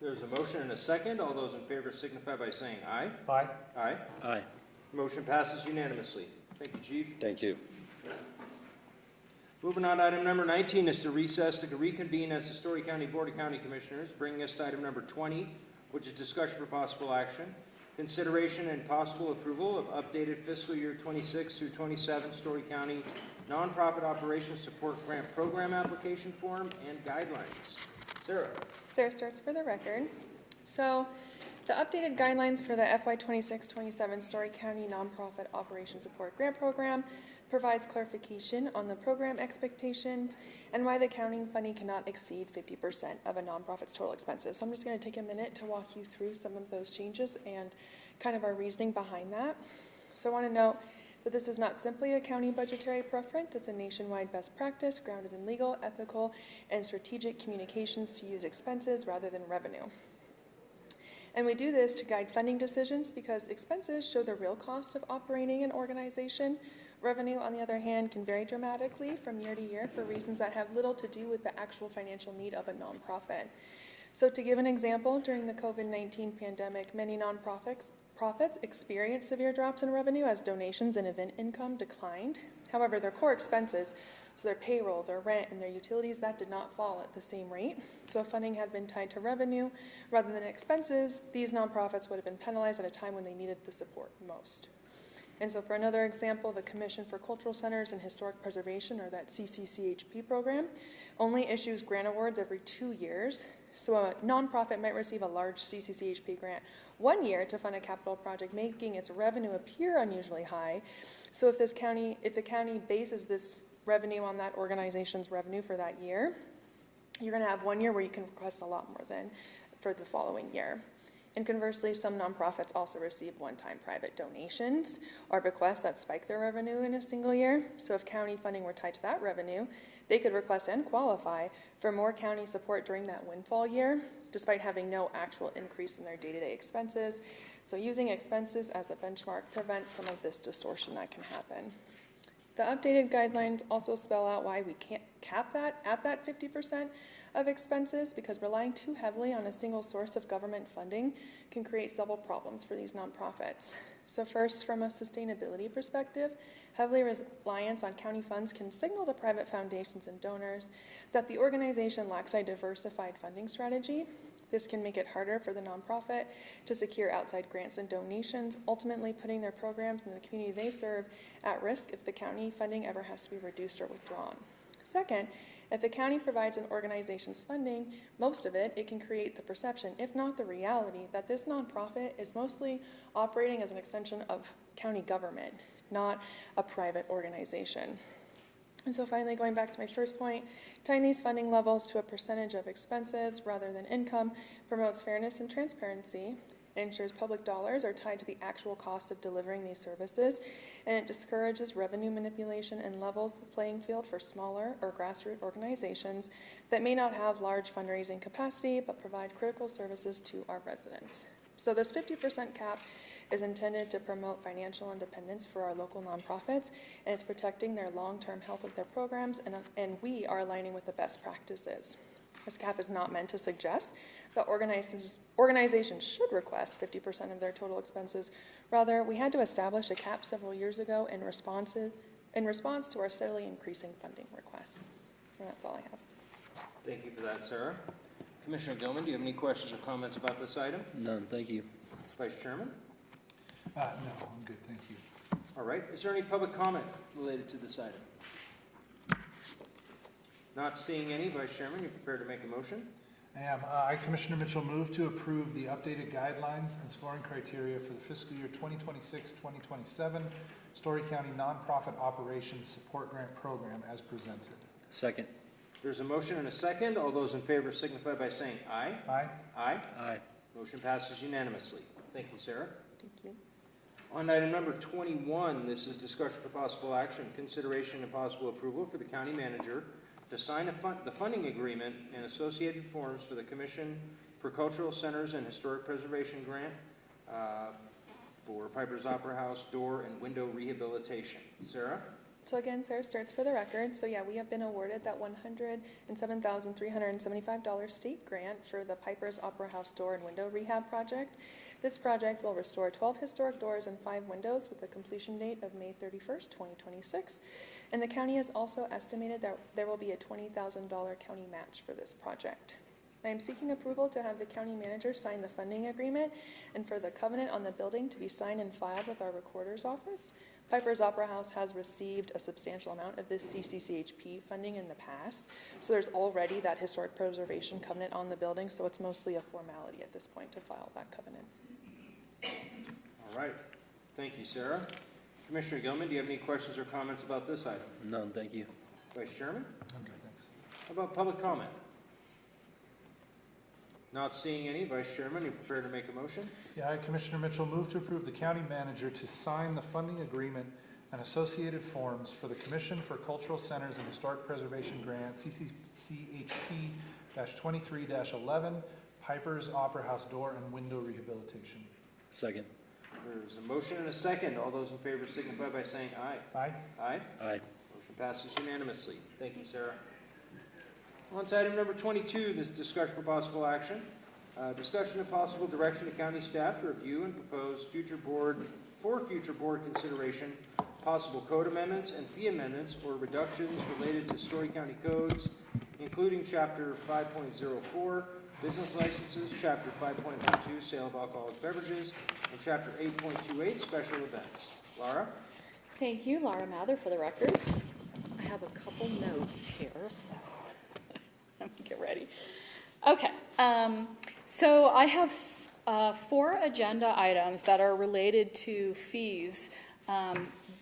Speaker 1: There's a motion and a second. All those in favor signify by saying aye.
Speaker 7: Aye.
Speaker 1: Aye.
Speaker 6: Aye.
Speaker 1: Motion passes unanimously. Thank you, Chief.
Speaker 9: Thank you.
Speaker 1: Moving on, item number 19 is to recess to reconvene as the Storey County Board of County Commissioners, bringing us to item number 20, which is discussion for possible action, consideration and possible approval of updated fiscal year 26 through 27 Storey County Nonprofit Operations Support Grant Program application form and guidelines. Sarah.
Speaker 13: Sarah Sturts for the record. So the updated guidelines for the FY 26-27 Storey County Nonprofit Operation Support Grant Program provides clarification on the program expectations and why the county funding cannot exceed 50% of a nonprofit's total expenses. So I'm just going to take a minute to walk you through some of those changes and kind of our reasoning behind that. So I want to note that this is not simply a county budgetary preference, it's a nationwide best practice grounded in legal, ethical, and strategic communications to use expenses rather than revenue. And we do this to guide funding decisions because expenses show the real cost of operating an organization. Revenue, on the other hand, can vary dramatically from year to year for reasons that have little to do with the actual financial need of a nonprofit. So to give an example, during the COVID-19 pandemic, many nonprofits experienced severe drops in revenue as donations and event income declined. However, their core expenses, so their payroll, their rent, and their utilities, that did not fall at the same rate. So if funding had been tied to revenue rather than expenses, these nonprofits would have been penalized at a time when they needed the support most. And so for another example, the Commission for Cultural Centers and Historic Preservation, or that CCCHP program, only issues grant awards every 2 years. So a nonprofit might receive a large CCCHP grant 1 year to fund a capital project, making its revenue appear unusually high. So if the county bases this revenue on that organization's revenue for that year, you're going to have 1 year where you can request a lot more than for the following year. And conversely, some nonprofits also receive one-time private donations or bequests that spike their revenue in a single year. So if county funding were tied to that revenue, they could request and qualify for more county support during that windfall year, despite having no actual increase in their day-to-day expenses. So using expenses as the benchmark prevents some of this distortion that can happen. The updated guidelines also spell out why we can't cap that at that 50% of expenses, because relying too heavily on a single source of government funding can create several problems for these nonprofits. So first, from a sustainability perspective, heavily reliance on county funds can signal to private foundations and donors that the organization lacks a diversified funding strategy. This can make it harder for the nonprofit to secure outside grants and donations, ultimately putting their programs and the community they serve at risk if the county funding ever has to be reduced or withdrawn. Second, if the county provides an organization's funding, most of it can create the perception, if not the reality, that this nonprofit is mostly operating as an extension of county government, not a private organization. And so finally, going back to my first point, tying these funding levels to a percentage of expenses rather than income promotes fairness and transparency. It ensures public dollars are tied to the actual cost of delivering these services, and it discourages revenue manipulation and levels the playing field for smaller or grassroots organizations that may not have large fundraising capacity but provide critical services to our residents. So this 50% cap is intended to promote financial independence for our local nonprofits, and it's protecting their long-term health of their programs, and we are aligning with the best practices. This cap is not meant to suggest that organizations should request 50% of their total expenses. Rather, we had to establish a cap several years ago in response to our steadily increasing funding requests. And that's all I have.
Speaker 1: Thank you for that, Sarah. Commissioner Gilman, do you have any questions or comments about this item?
Speaker 6: None, thank you.
Speaker 1: Vice Chairman?
Speaker 7: No, I'm good, thank you.
Speaker 1: All right. Is there any public comment related to this item? Not seeing any, Vice Chairman, you prepared to make a motion?
Speaker 7: I am. I, Commissioner Mitchell, move to approve the updated guidelines and scoring criteria for the fiscal year 2026-2027 Storey County Nonprofit Operations Support Grant Program as presented.
Speaker 6: Second.
Speaker 1: There's a motion and a second. All those in favor signify by saying aye.
Speaker 7: Aye.
Speaker 1: Aye.
Speaker 6: Aye.
Speaker 1: Motion passes unanimously. Thank you, Sarah.
Speaker 13: Thank you.
Speaker 1: On item number 21, this is discussion for possible action, consideration and possible approval for the county manager to sign the funding agreement and associated forms for the Commission for Cultural Centers and Historic Preservation Grant for Piper's Opera House door and window rehabilitation. Sarah?
Speaker 13: So again, Sarah Sturts for the record. So yeah, we have been awarded that $107,375 state grant for the Piper's Opera House door and window rehab project. This project will restore 12 historic doors and 5 windows with a completion date of May 31st, 2026. And the county has also estimated that there will be a $20,000 county match for this project. I am seeking approval to have the county manager sign the funding agreement and for the covenant on the building to be signed and filed with our recorder's office. Piper's Opera House has received a substantial amount of this CCCHP funding in the past, so there's already that historic preservation covenant on the building, so it's mostly a formality at this point to file that covenant.
Speaker 1: All right. Thank you, Sarah. Commissioner Gilman, do you have any questions or comments about this item?
Speaker 6: None, thank you.
Speaker 1: Vice Chairman?
Speaker 7: I'm good, thanks.
Speaker 1: How about public comment? Not seeing any. Vice Chairman, you prepared to make a motion?
Speaker 7: Yeah, I, Commissioner Mitchell, move to approve the county manager to sign the funding agreement and associated forms for the Commission for Cultural Centers and Historic Preservation Grant, CCCHP-23-11, Piper's Opera House door and window rehabilitation.
Speaker 6: Second.
Speaker 1: There's a motion and a second. All those in favor signify by saying aye.
Speaker 7: Aye.
Speaker 1: Aye.
Speaker 6: Aye.
Speaker 1: Motion passes unanimously. Thank you, Sarah. On to item number 22, this is discussion for possible action. Discussion of possible direction to county staff to review and propose future board consideration, possible code amendments and fee amendments or reductions related to Storey County codes, including Chapter 5.04, business licenses, Chapter 5.12, sale of alcoholic beverages, and Chapter 8.28, special events. Laura?
Speaker 3: Thank you, Laura Mather for the record. I have a couple notes here, so let me get ready. Okay, so I have 4 agenda items that are related to fees,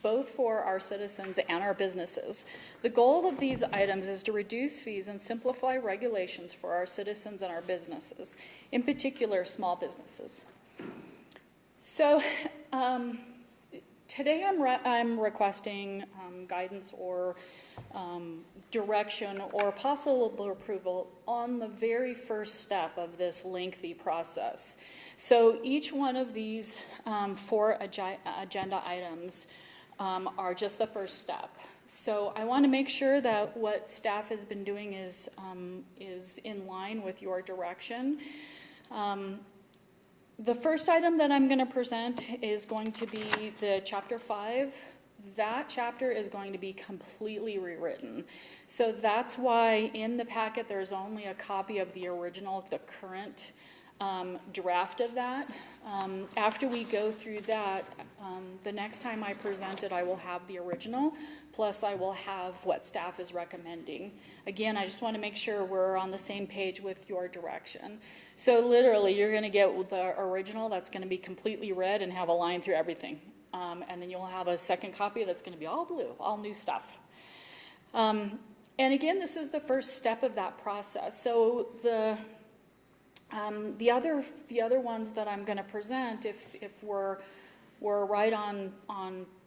Speaker 3: both for our citizens and our businesses. The goal of these items is to reduce fees and simplify regulations for our citizens and our businesses, in particular small businesses. So today I'm requesting guidance or direction or possible approval on the very first step of this lengthy process. So each one of these 4 agenda items are just the first step. So I want to make sure that what staff has been doing is in line with your direction. The first item that I'm going to present is going to be the Chapter 5. That chapter is going to be completely rewritten. So that's why in the packet there's only a copy of the original, the current draft of that. After we go through that, the next time I present it, I will have the original, plus I will have what staff is recommending. Again, I just want to make sure we're on the same page with your direction. So literally, you're going to get the original that's going to be completely red and have a line through everything. And then you'll have a second copy that's going to be all blue, all new stuff. And again, this is the first step of that process. So the other ones that I'm going to present, if we're right on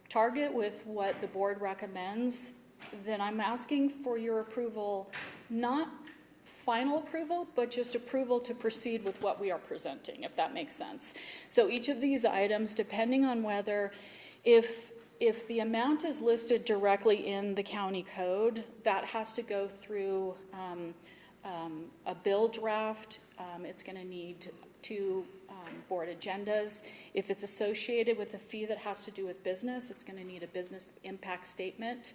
Speaker 3: target with what the board recommends, then I'm asking for your approval, not final approval, but just approval to proceed with what we are presenting, if that makes sense. So each of these items, depending on whether, if the amount is listed directly in the county code, that has to go through a bill draft. It's going to need 2 board agendas. If it's associated with a fee that has to do with business, it's going to need a business impact statement.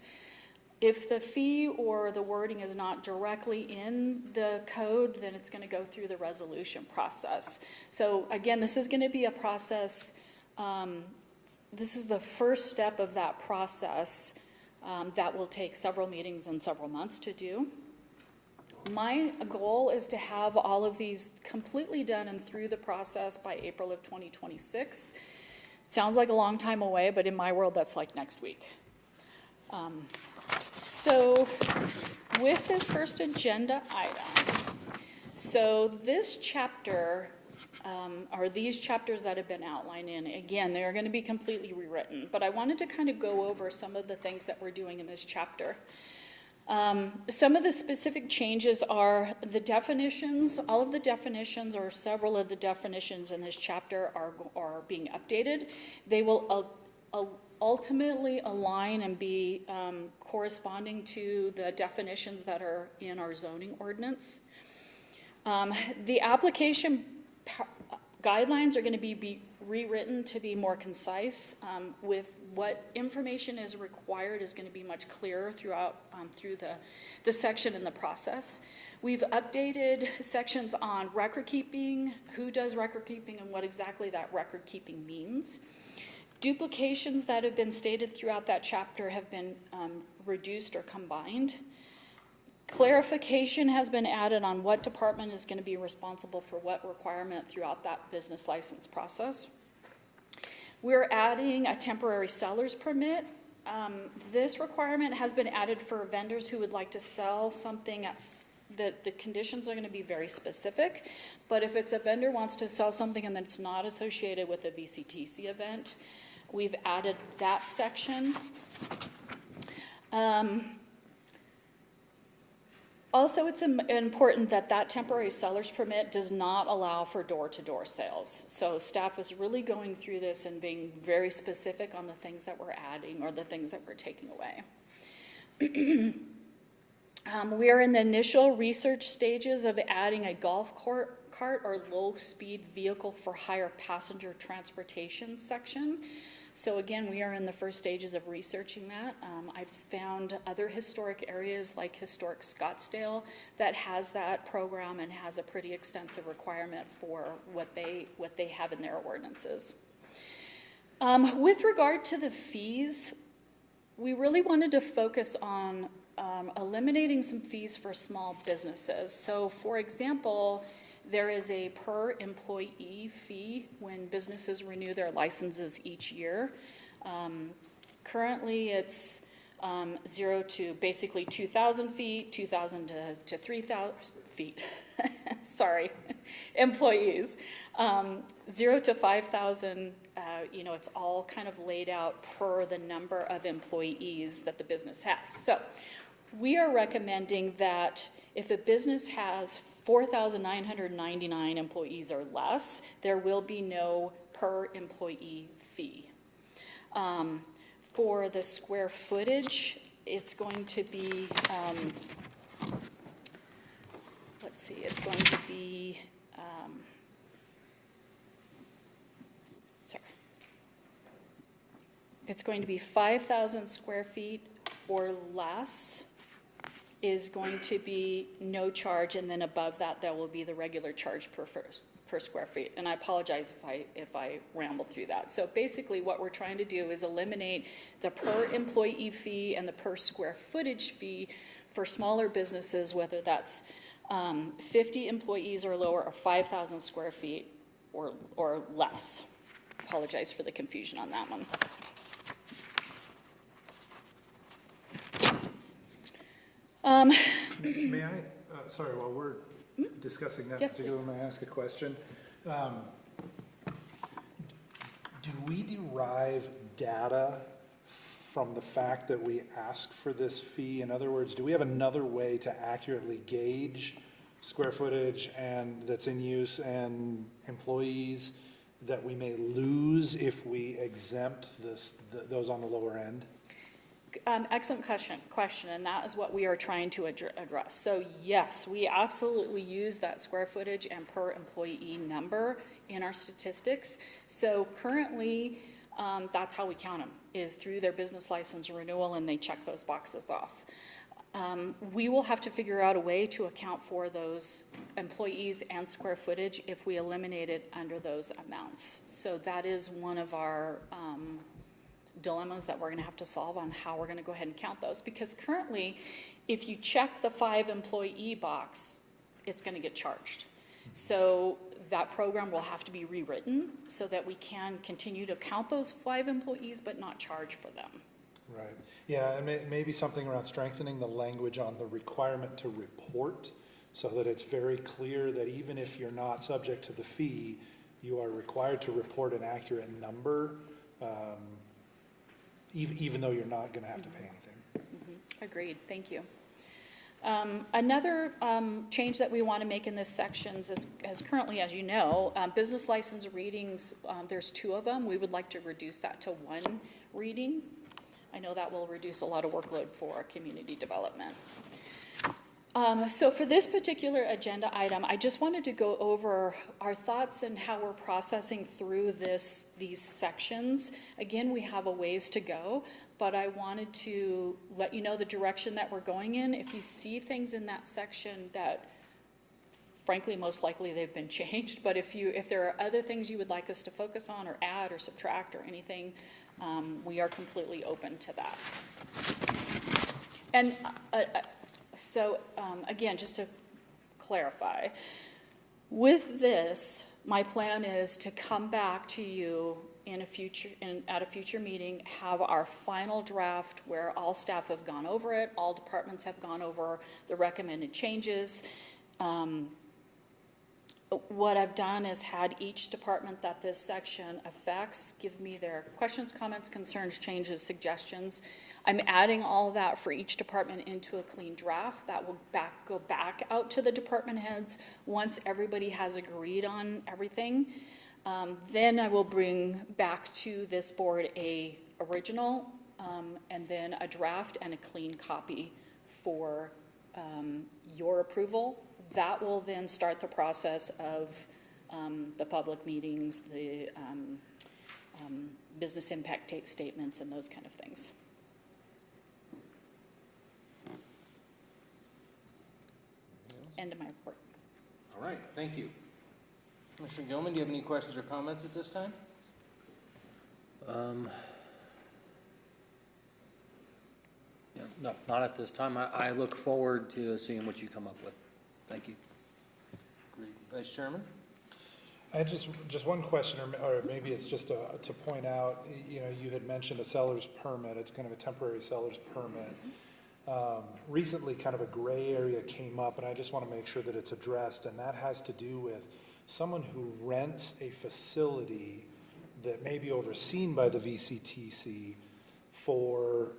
Speaker 3: If the fee or the wording is not directly in the code, then it's going to go through the resolution process. So again, this is going to be a process. This is the first step of that process that will take several meetings and several months to do. my goal is to have all of these completely done and through the process by April of 2026. Sounds like a long time away, but in my world, that's like next week. So with this first agenda item, so this chapter, or these chapters that have been outlined in, again, they are going to be completely rewritten, but I wanted to kind of go over some of the things that we're doing in this chapter. Some of the specific changes are the definitions. All of the definitions, or several of the definitions in this chapter, are being updated. They will ultimately align and be corresponding to the definitions that are in our zoning ordinance. The application guidelines are going to be rewritten to be more concise, with what information is required is going to be much clearer throughout through the section in the process. We've updated sections on record keeping, who does record keeping, and what exactly that record keeping means. Duplications that have been stated throughout that chapter have been reduced or combined. Clarification has been added on what department is going to be responsible for what requirement throughout that business license process. We're adding a temporary seller's permit. This requirement has been added for vendors who would like to sell something that the conditions are going to be very specific, but if it's a vendor wants to sell something and that's not associated with a VCTC event, we've added that section. Also, it's important that that temporary seller's permit does not allow for door-to-door sales. So staff is really going through this and being very specific on the things that we're adding or the things that we're taking away. We are in the initial research stages of adding a golf cart or low-speed vehicle for hire passenger transportation section. So again, we are in the first stages of researching that. I've found other historic areas like historic Scottsdale that has that program and has a pretty extensive requirement for what they have in their ordinances. With regard to the fees, we really wanted to focus on eliminating some fees for small businesses. So for example, there is a per employee fee when businesses renew their licenses each year. Currently, it's 0 to basically 2,000 feet, 2,000 to 3,000 feet. Sorry, employees. 0 to 5,000. It's all kind of laid out per the number of employees that the business has. So we are recommending that if a business has 4,999 employees or less, there will be no per employee fee. For the square footage, it's going to be, it's going to be, it's going to be 5,000 square feet or less is going to be no charge, and then above that, there will be the regular charge per square feet. And I apologize if I rambled through that. So basically what we're trying to do is eliminate the per employee fee and the per square footage fee for smaller businesses, whether that's 50 employees or lower, or 5,000 square feet or less. Apologize for the confusion on that one.
Speaker 7: May I, sorry, while we're discussing that particular, may I ask a question? Do we derive data from the fact that we ask for this fee? In other words, do we have another way to accurately gauge square footage and that's in use and employees that we may lose if we exempt those on the lower end?
Speaker 3: Excellent question, and that is what we are trying to address. So yes, we absolutely use that square footage and per employee number in our statistics. So currently, that's how we count them, is through their business license renewal, and they check those boxes off. We will have to figure out a way to account for those employees and square footage if we eliminate it under those amounts. So that is one of our dilemmas that we're gonna have to solve on how we're gonna go ahead and count those. Because currently, if you check the 5 employee box, it's gonna get charged. So that program will have to be rewritten so that we can continue to count those 5 employees but not charge for them.
Speaker 7: Right. Yeah, and maybe something around strengthening the language on the requirement to report so that it's very clear that even if you're not subject to the fee, you are required to report an accurate number, even though you're not going to have to pay anything.
Speaker 3: Agreed, thank you. Another change that we want to make in this section is currently, as you know, business license readings, there's 2 of them. We would like to reduce that to 1 reading. I know that will reduce a lot of workload for community development. So for this particular agenda item, I just wanted to go over our thoughts and how we're processing through these sections. Again, we have a ways to go, but I wanted to let you know the direction that we're going in. If you see things in that section that, frankly, most likely they've been changed, but if there are other things you would like us to focus on or add or subtract or anything, we are completely open to that. And so again, just to clarify, with this, my plan is to come back to you at a future meeting, have our final draft where all staff have gone over it, all departments have gone over the recommended changes. What I've done is had each department that this section affects give me their questions, comments, concerns, changes, suggestions. I'm adding all of that for each department into a clean draft that will go back out to the department heads once everybody has agreed on everything. Then I will bring back to this board a original and then a draft and a clean copy for your approval. That will then start the process of the public meetings, the business impact statements, and those kind of things. End of my report.
Speaker 1: All right, thank you. Commissioner Gilman, do you have any questions or comments at this time?
Speaker 6: No, not at this time. I look forward to seeing what you come up with. Thank you.
Speaker 1: Great. Vice Chairman?
Speaker 7: I had just one question, or maybe it's just to point out, you had mentioned a seller's permit. It's kind of a temporary seller's permit. Recently, kind of a gray area came up, and I just want to make sure that it's addressed, and that has to do with someone who rents a facility that may be overseen by the VCTC for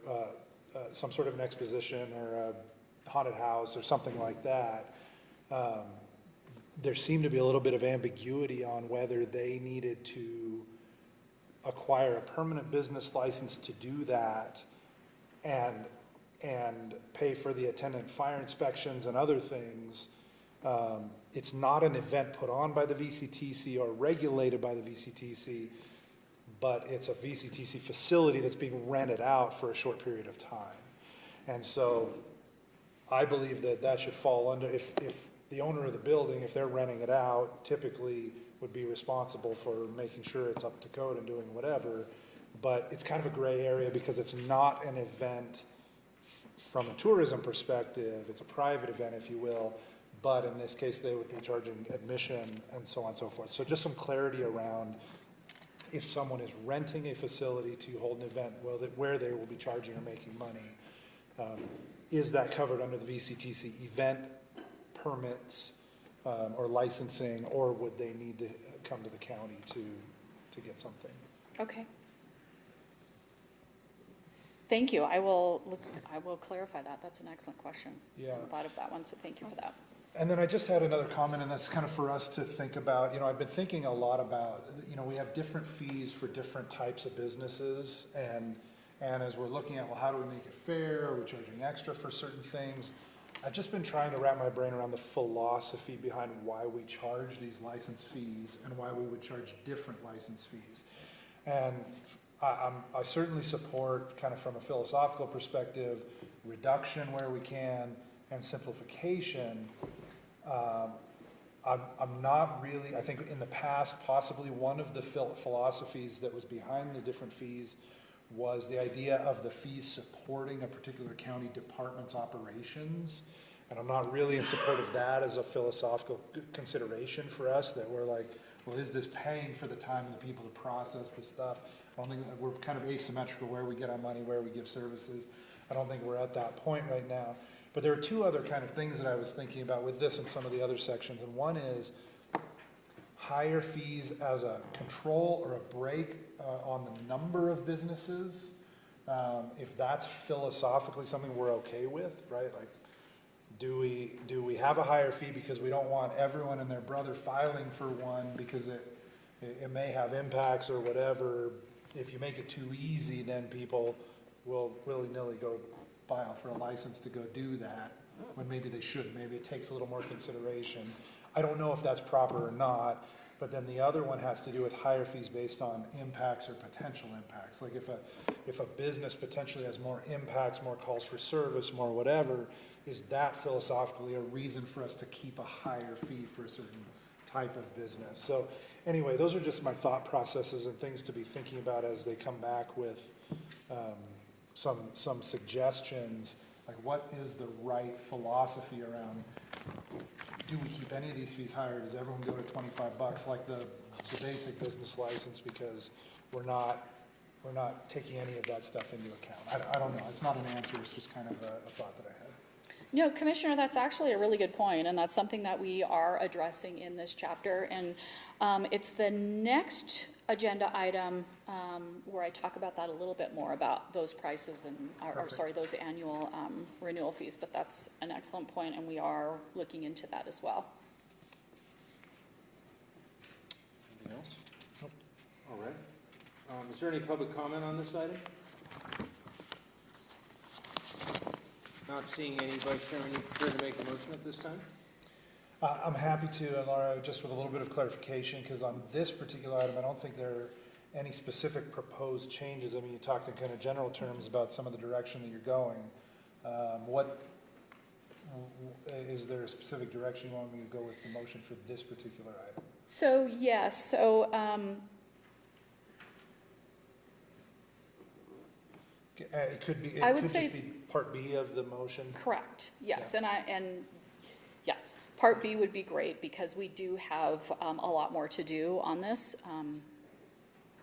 Speaker 7: some sort of an exposition or a haunted house or something like that. There seemed to be a little bit of ambiguity on whether they needed to acquire a permanent business license to do that and pay for the attendant fire inspections and other things. It's not an event put on by the VCTC or regulated by the VCTC, but it's a VCTC facility that's being rented out for a short period of time. And so I believe that should fall under, if the owner of the building, if they're renting it out, typically would be responsible for making sure it's up to code and doing whatever. But it's kind of a gray area because it's not an event from a tourism perspective. It's a private event, if you will. But in this case, they would be charging admission and so on and so forth. So just some clarity around if someone is renting a facility to hold an event, well, where they will be charging or making money. Is that covered under the VCTC event permits or licensing, or would they need to come to the county to get something?
Speaker 3: Okay. Thank you. I will clarify that. That's an excellent question.
Speaker 7: Yeah.
Speaker 3: I hadn't thought of that one, so thank you for that.
Speaker 7: And then I just had another comment, and that's kind of for us to think about. I've been thinking a lot about, we have different fees for different types of businesses, and as we're looking at, well, how do we make it fair? Are we charging extra for certain things? I've just been trying to wrap my brain around the philosophy behind why we charge these license fees and why we would charge different license fees. And I certainly support, kind of from a philosophical perspective, reduction where we can and simplification. I'm not really, I think in the past, possibly one of the philosophies that was behind the different fees was the idea of the fees supporting a particular county department's operations. And I'm not really in support of that as a philosophical consideration for us, that we're like, well, is this paying for the time of the people to process the stuff? I don't think that we're kind of asymmetrical where we get our money, where we give services. I don't think we're at that point right now. But there are two other kind of things that I was thinking about with this and some of the other sections. And one is higher fees as a control or a break on the number of businesses. If that's philosophically something we're okay with, right? Like, do we have a higher fee because we don't want everyone and their brother filing for one because it may have impacts or whatever? If you make it too easy, then people will willy-nilly go file for a license to go do that when maybe they shouldn't. Maybe it takes a little more consideration. I don't know if that's proper or not. But then the other one has to do with higher fees based on impacts or potential impacts. Like if a business potentially has more impacts, more calls for service, more whatever, is that philosophically a reason for us to keep a higher fee for a certain type of business? So anyway, those are just my thought processes and things to be thinking about as they come back with some suggestions. Like, what is the right philosophy around, do we keep any of these fees higher? Does everyone go to $25 like the basic business license, because we're not taking any of that stuff into account? I don't know. It's not an answer. It's just kind of a thought that I had.
Speaker 3: No, Commissioner, that's actually a really good point, and that's something that we are addressing in this chapter. And it's the next agenda item where I talk about that a little bit more, about those prices and, or sorry, those annual renewal fees. But that's an excellent point, and we are looking into that as well.
Speaker 1: Anything else? Nope. All right. Is there any public comment on this item? Not seeing any. Vice Chairman, you prepared to make a motion at this time?
Speaker 7: I'm happy to, Laura, just with a little bit of clarification, because on this particular item, I don't think there are any specific proposed changes. I mean, you talked in kind of general terms about some of the direction that you're going. Is there a specific direction you want me to go with the motion for this particular item?
Speaker 3: So, yes. So,
Speaker 7: it could be.
Speaker 3: I would say
Speaker 7: just be part B of the motion.
Speaker 3: Correct. Yes,
Speaker 7: Yeah.
Speaker 3: and yes, Part B would be great, because we do have a lot more to do on this.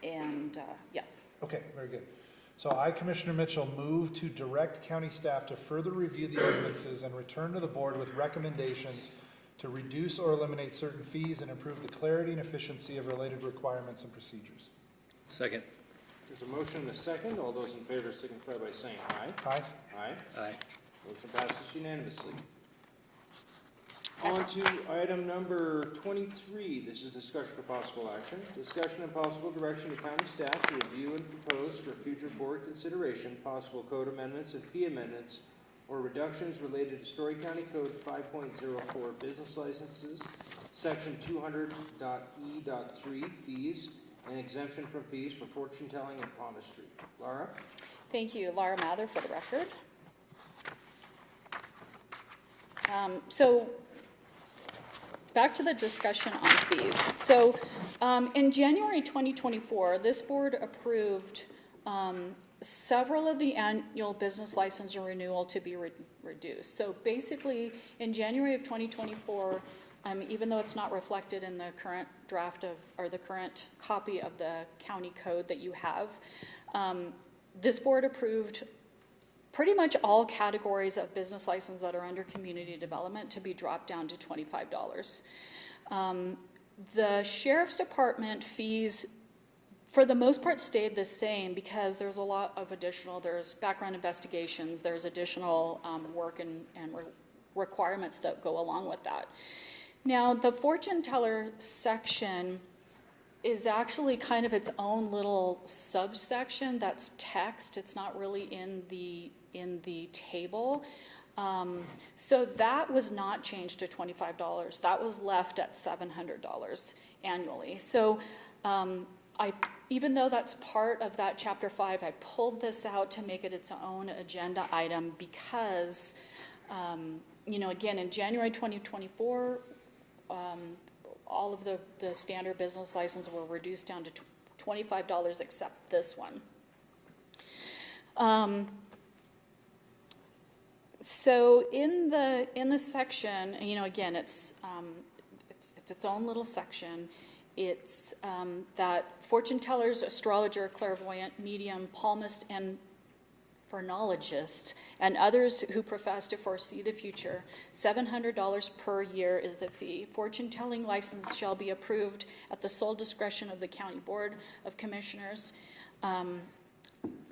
Speaker 3: Yes.
Speaker 7: Okay, very good. So I, Commissioner Mitchell, move to direct county staff to further review the ordinances and return to the board with recommendations to reduce or eliminate certain fees and improve the clarity and efficiency of related requirements and procedures.
Speaker 6: Second.
Speaker 1: There's a motion and a second. All those in favor signify by saying aye.
Speaker 7: Aye.
Speaker 1: Aye.
Speaker 6: Aye.
Speaker 1: Motion passes unanimously. On to item number 23. This is discussion for possible action. Discussion and possible direction to county staff to review and propose for future board consideration possible code amendments and fee amendments or reductions related to Storey County Code 5.04 business licenses, section 200.E.3 fees and exemption from fees for fortune telling and palmistry. Laura?
Speaker 3: Thank you. Laura Mather for the record. So back to the discussion on fees. So in January 2024, this board approved several of the annual business license and renewal to be reduced. So basically, in January of 2024, even though it's not reflected in the current draft of, or the current copy of the county code that you have, this board approved pretty much all categories of business license that are under community development to be dropped down to $25. The Sheriff's Department fees, for the most part, stayed the same, because there's a lot of additional, there's background investigations, there's additional work and requirements that go along with that. Now, the fortune teller section is actually kind of its own little subsection that's text. It's not really in the table. So that was not changed to $25. That was left at $700 annually. So even though that's part of that Chapter 5, I pulled this out to make it its own agenda item because, again, in January 2024, all of the standard business licenses were reduced down to $25 except this one. So in the section, you know, again, it's its own little section. It's that fortune tellers, astrologer, clairvoyant, medium, palmist, and phrenologist, and others who profess to foresee the future. $700 per year is the fee. Fortune-telling license shall be approved at the sole discretion of the County Board of Commissioners.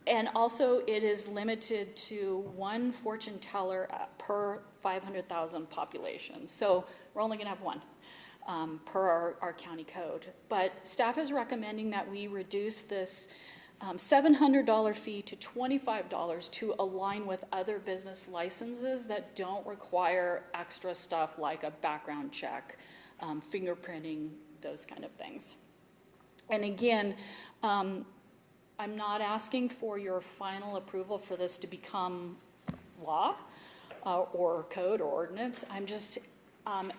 Speaker 3: And also, it is limited to one fortune teller per 500,000 population. So we're only going to have one per our county code. But staff is recommending that we reduce this $700 fee to $25 to align with other business licenses that don't require extra stuff like a background check, fingerprinting, those kind of things. And again, I'm not asking for your final approval for this to become law or code or ordinance. I'm just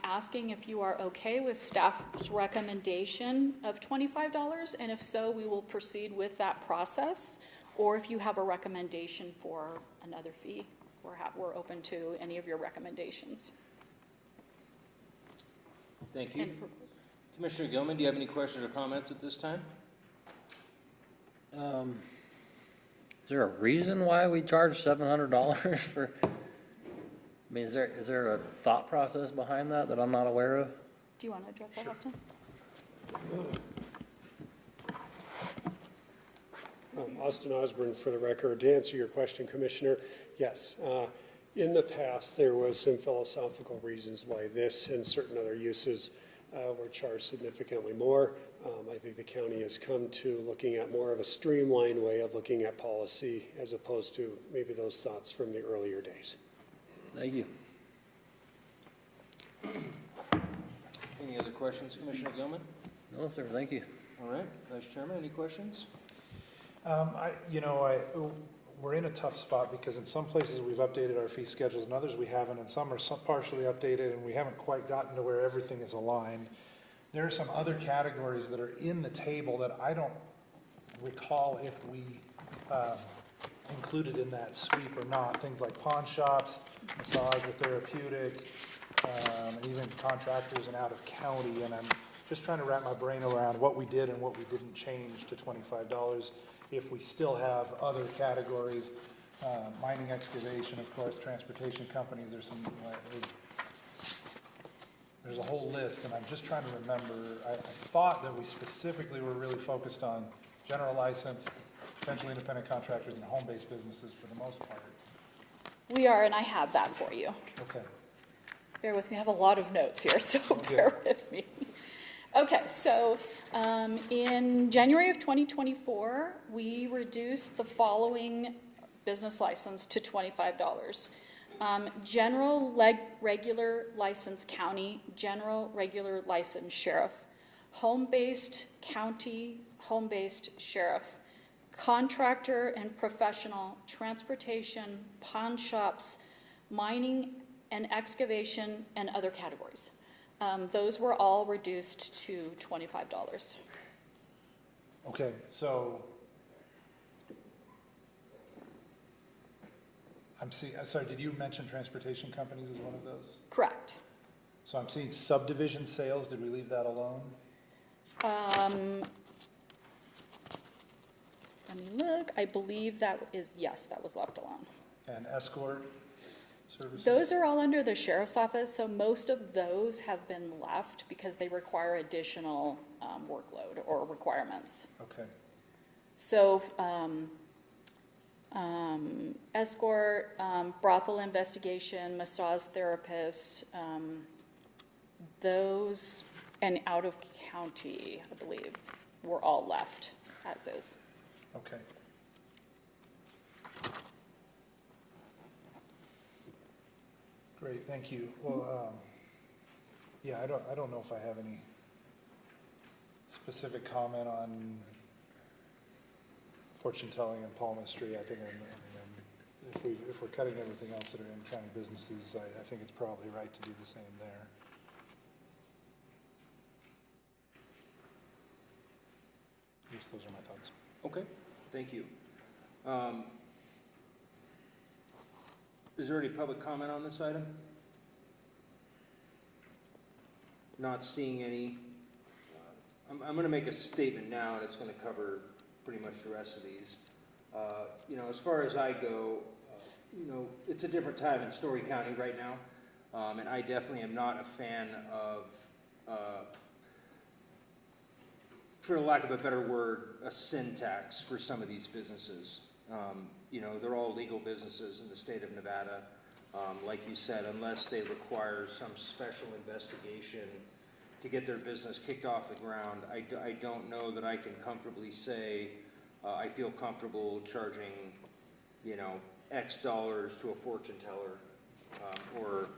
Speaker 3: asking if you are okay with staff's recommendation of $25, and if so, we will proceed with that process, or if you have a recommendation for another fee, we're open to any of your recommendations.
Speaker 1: Thank you. Commissioner Gilman, do you have any questions or comments at this time?
Speaker 6: Is there a reason why we charge $700 for? I mean, is there a thought process behind that I'm not aware of?
Speaker 3: Do you want to address that, Austin?
Speaker 5: Austin Osborne for the record. To answer your question, Commissioner, yes. In the past, there was some philosophical reasons why this and certain other uses were charged significantly more. I think the county has come to looking at more of a streamlined way of looking at policy as opposed to maybe those thoughts from the earlier days.
Speaker 6: Thank you.
Speaker 1: Any other questions, Commissioner Gilman?
Speaker 6: No, sir. Thank you.
Speaker 1: All right, Vice Chairman, any questions?
Speaker 7: We're in a tough spot because in some places we've updated our fee schedules and others we haven't, and some are partially updated and we haven't quite gotten to where everything is aligned. There are some other categories that are in the table that I don't recall if we included in that sweep or not. Things like pawn shops, massage or therapeutic, and even contractors and out of county. And I'm just trying to wrap my brain around what we did and what we didn't change to $25. If we still have other categories, mining, excavation, of course, transportation companies, there's a whole list, and I'm just trying to remember. I thought that we specifically were really focused on general license, potentially independent contractors, and home-based businesses for the most part.
Speaker 3: We are, and I have that for you.
Speaker 7: Okay.
Speaker 3: Bear with me, I have a lot of notes here, so bear with me. Okay, so in January of 2024, we reduced the following business license to $25. General regular license county, general regular license sheriff, home-based county, home-based sheriff, contractor and professional, transportation, pawn shops, mining and excavation, and other categories. Those were all reduced to $25.
Speaker 7: Okay, so sorry, did you mention transportation companies as one of those?
Speaker 3: Correct.
Speaker 7: So I'm seeing subdivision sales, did we leave that alone?
Speaker 3: Let me look, I believe yes, that was left alone.
Speaker 7: And escort services?
Speaker 3: Those are all under the sheriff's office, so most of those have been left because they require additional workload or requirements.
Speaker 7: Okay.
Speaker 3: So escort, brothel investigation, massage therapist, those, and out of county, I believe, were all left as is.
Speaker 7: Okay. Great, thank you. Well, yeah, I don't know if I have any specific comment on fortune telling and palmistry. I think if we're cutting everything else that are in county businesses, I think it's probably right to do the same there. At least those are my thoughts.
Speaker 1: Okay, thank you. Is there any public comment on this item? Not seeing any. I'm going to make a statement now, and it's going to cover pretty much the rest of these. You know, as far as I go, you know, it's a different time in Storey County right now, and I definitely am not a fan of, for lack of a better word, a sin tax for some of these businesses. You know, they're all legal businesses in the state of Nevada. Like you said, unless they require some special investigation to get their business kicked off the ground, I don't know that I can comfortably say I feel comfortable charging, you know, X dollars to a fortune teller or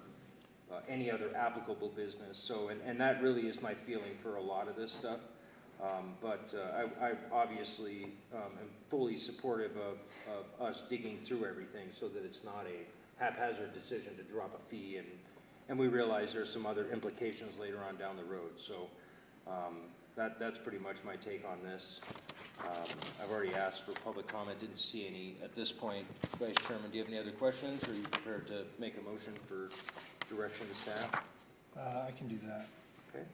Speaker 1: any other applicable business. So, and that really is my feeling for a lot of this stuff. But I obviously am fully supportive of us digging through everything so that it's not a haphazard decision to drop a fee, and we realize there's some other implications later on down the road. So that's pretty much my take on this. I've already asked for public comment, didn't see any at this point. Vice Chairman, do you have any other questions, or are you prepared to make a motion for direction to staff?
Speaker 7: I can do that.
Speaker 1: Okay.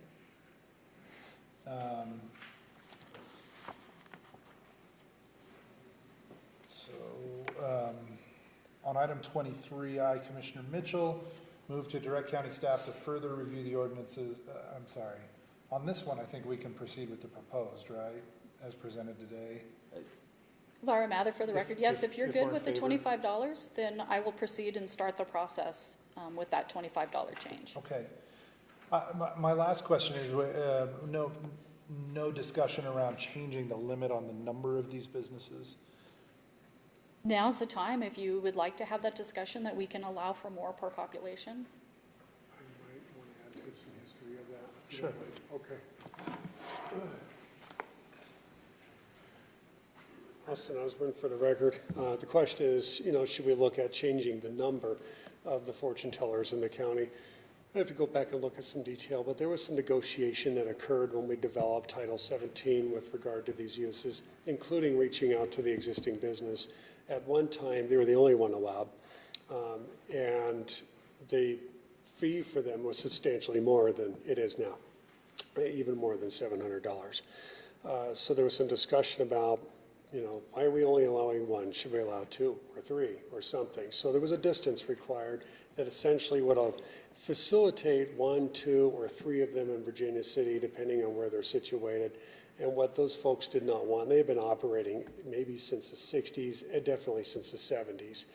Speaker 7: On item 23I, Commissioner Mitchell, move to direct county staff to further review the ordinances. I'm sorry. On this one, I think we can proceed with the proposed, right, as presented today.
Speaker 3: Laura Mather for the record. Yes, if you're
Speaker 7: if
Speaker 3: good
Speaker 7: we're
Speaker 3: with the
Speaker 7: in favor.
Speaker 3: $25, then I will proceed and start the process with that $25 change.
Speaker 7: Okay. My last question is, no discussion around changing the limit on the number of these businesses?
Speaker 3: Now's the time, if you would like to have that discussion, that we can allow for more per population.
Speaker 5: I might want to add to some history of that.
Speaker 7: Sure.
Speaker 5: Okay. Austin Osborne for the record. The question is, you know, should we look at changing the number of the fortune tellers in the county? I have to go back and look at some detail, but there was some negotiation that occurred when we developed Title 17 with regard to these uses, including reaching out to the existing business. At one time, they were the only one allowed, and the fee for them was substantially more than it is now, even more than $700. So there was some discussion about, you know, why are we only allowing one? Should we allow two or three or something? So there was a distance required that essentially would facilitate 1, 2, or 3 of them in Virginia City, depending on where they're situated. And what those folks did not want, they've been operating maybe since the 60s, and definitely since the 70s.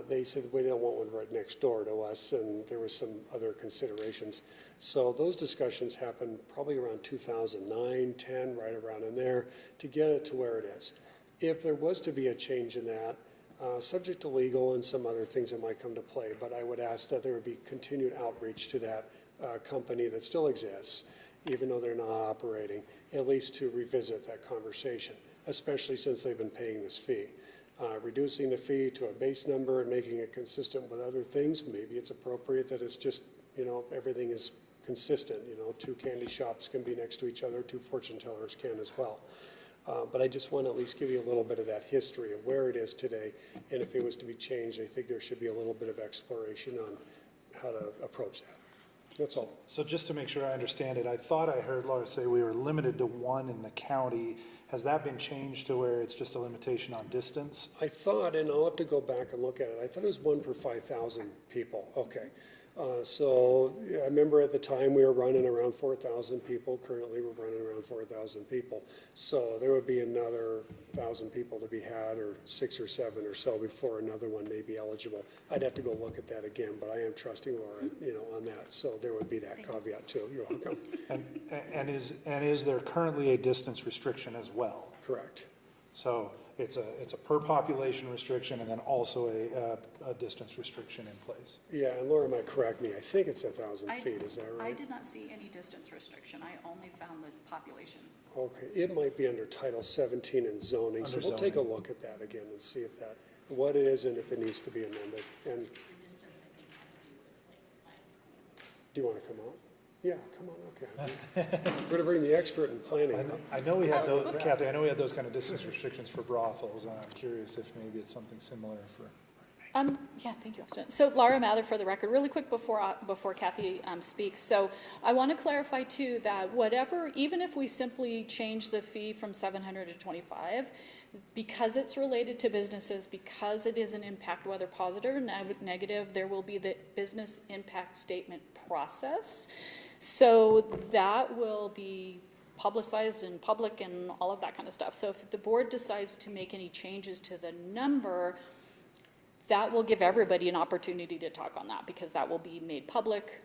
Speaker 5: They said, we don't want one right next door to us, and there was some other considerations. So those discussions happened probably around 2009, 10, right around in there, to get it to where it is. If there was to be a change in that, subject to legal and some other things that might come to play, but I would ask that there would be continued outreach to that company that still exists, even though they're not operating, at least to revisit that conversation, especially since they've been paying this fee. Reducing the fee to a base number and making it consistent with other things, maybe it's appropriate that it's just, you know, everything is consistent. You know, 2 candy shops can be next to each other, 2 fortune tellers can as well. But I just want to at least give you a little bit of that history of where it is today, and if it was to be changed, I think there should be a little bit of exploration on how to approach that. That's all.
Speaker 7: So just to make sure I understand it, I thought I heard Laura say we were limited to 1 in the county. Has that been changed to where it's just a limitation on distance?
Speaker 5: I thought, and I'll have to go back and look at it, I thought it was 1 per 5,000 people. Okay. So I remember at the time we were running around 4,000 people. Currently we're running around 4,000 people. So there would be another 1,000 people to be had, or 6 or 7 or so, before another one may be eligible. I'd have to go look at that again, but I am trusting Laura, you know, on that. So there would be that caveat too. You're welcome.
Speaker 7: And is there currently a distance restriction as well?
Speaker 5: Correct.
Speaker 7: So it's a per population restriction and then also a distance restriction in place.
Speaker 5: Yeah, and Laura might correct me. I think it's 1,000 feet. Is that right?
Speaker 3: I did not see any distance restriction. I only found the population.
Speaker 5: Okay, it might be under Title 17 and zoning, so we'll take a look at that again and see if that, what it is and if it needs to be amended. And do you want to come on? Yeah, come on, okay. We're going to bring the expert in planning.
Speaker 7: I know we had those, Kathy, I know we had those kind of distance restrictions for brothels, and I'm curious if maybe it's something similar for.
Speaker 3: Yeah, thank you, Austin. So Laura Mather for the record, really quick before Kathy speaks. So I want to clarify too that whatever, even if we simply change the fee from 700 to 25, because it's related to businesses, because it is an impact, whether positive or negative, there will be the business impact statement process. So that will be publicized in public and all of that kind of stuff. So if the board decides to make any changes to the number, that will give everybody an opportunity to talk on that, because that will be made public.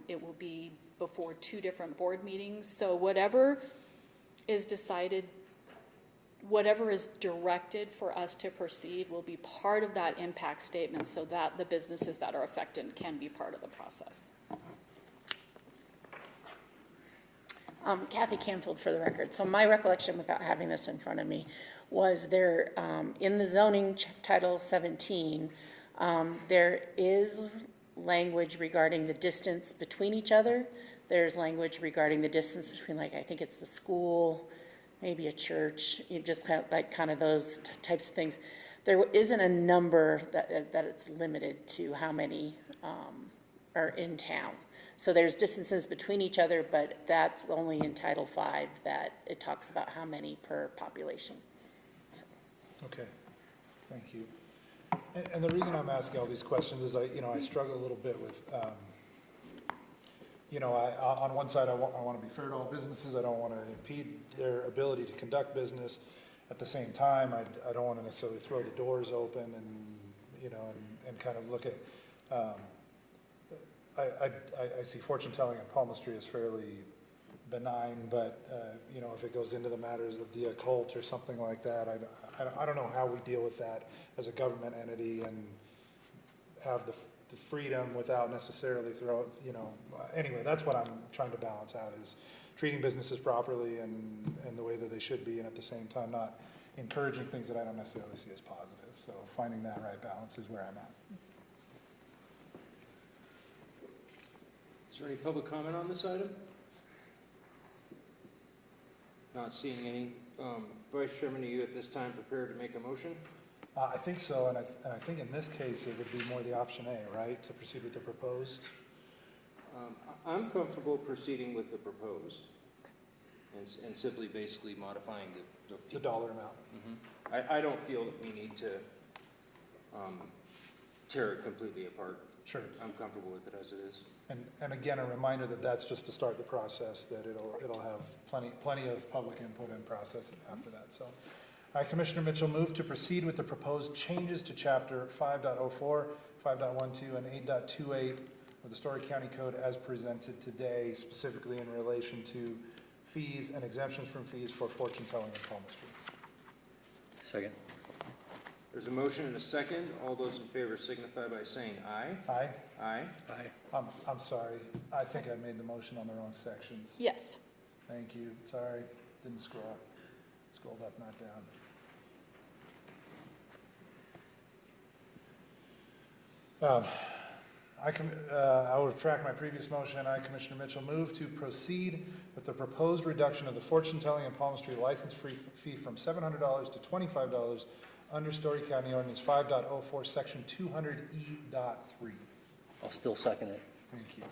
Speaker 3: It will be before 2 different board meetings. So whatever is decided, whatever is directed for us to proceed will be part of that impact statement, so that the businesses that are affected can be part of the process.
Speaker 11: Kathy Canfield for the record. So my recollection, without having this in front of me, was there, in the zoning Title 17, there is language regarding the distance between each other. There's language regarding the distance between, like, I think it's the school, maybe a church, just kind of those types of things. There isn't a number that it's limited to how many are in town. So there's distances between each other, but that's only in Title V that it talks about how many per population.
Speaker 7: Okay, thank you. And the reason I'm asking all these questions is I struggle a little bit with, on one side, I want to be fair to all businesses. I don't want to impede their ability to conduct business. At the same time, I don't want to necessarily throw the doors open and kind of look at, I see fortune telling and palmistry as fairly benign, but if it goes into the matters of the occult or something like that, I don't know how we deal with that as a government entity and have the freedom without necessarily anyway, that's what I'm trying to balance out, is treating businesses properly and the way that they should be, and at the same time not encouraging things that I don't necessarily see as positive. So finding that right balance is where I'm at.
Speaker 1: Is there any public comment on this item? Not seeing any. Vice Chairman, are you at this time prepared to make a motion?
Speaker 7: I think so, and I think in this case it would be more the option A, right, to proceed with the proposed?
Speaker 1: I'm comfortable proceeding with the proposed and simply basically modifying the
Speaker 7: dollar amount.
Speaker 1: Mm-hmm. I don't feel that we need to tear it completely apart.
Speaker 7: Sure.
Speaker 1: I'm comfortable with it as it is.
Speaker 7: And again, a reminder that that's just to start the process, that it'll have plenty of public input and process after that. So, Commissioner Mitchell, move to proceed with the proposed changes to Chapter 5.04, 5.12, and 8.28 of the Storey County Code as presented today, specifically in relation to fees and exemptions from fees for fortune telling and palmistry.
Speaker 6: Second.
Speaker 1: There's a motion and a second. All those in favor signify by saying aye.
Speaker 7: Aye.
Speaker 1: Aye.
Speaker 6: Aye.
Speaker 7: I'm sorry. I think I made the motion on the wrong sections.
Speaker 3: Yes.
Speaker 7: Thank you. Sorry. Didn't scroll up. Scrolled up, not down. I will retract my previous motion. I, Commissioner Mitchell, move to proceed with the proposed reduction of the fortune telling and palmistry license fee from $700 to $25 under Storey County Ordinance 5.04, Section 200E.3.
Speaker 6: I'll still second it.
Speaker 7: Thank you.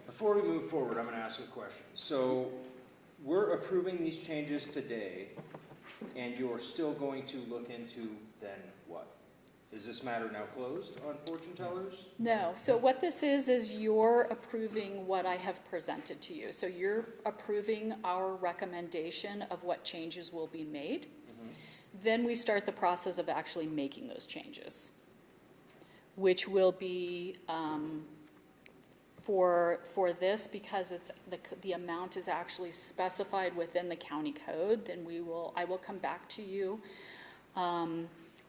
Speaker 1: Before we move forward, I'm going to ask a question. So we're approving these changes today, and you're still going to look into then what? Is this matter now closed on fortune tellers?
Speaker 3: No. So what this is you're approving what I have presented to you. So you're approving our recommendation of what changes will be made. Mm-hmm. Then we start the process of actually making those changes, which will be for this, because it's the amount is actually specified within the county code. Then I will come back to you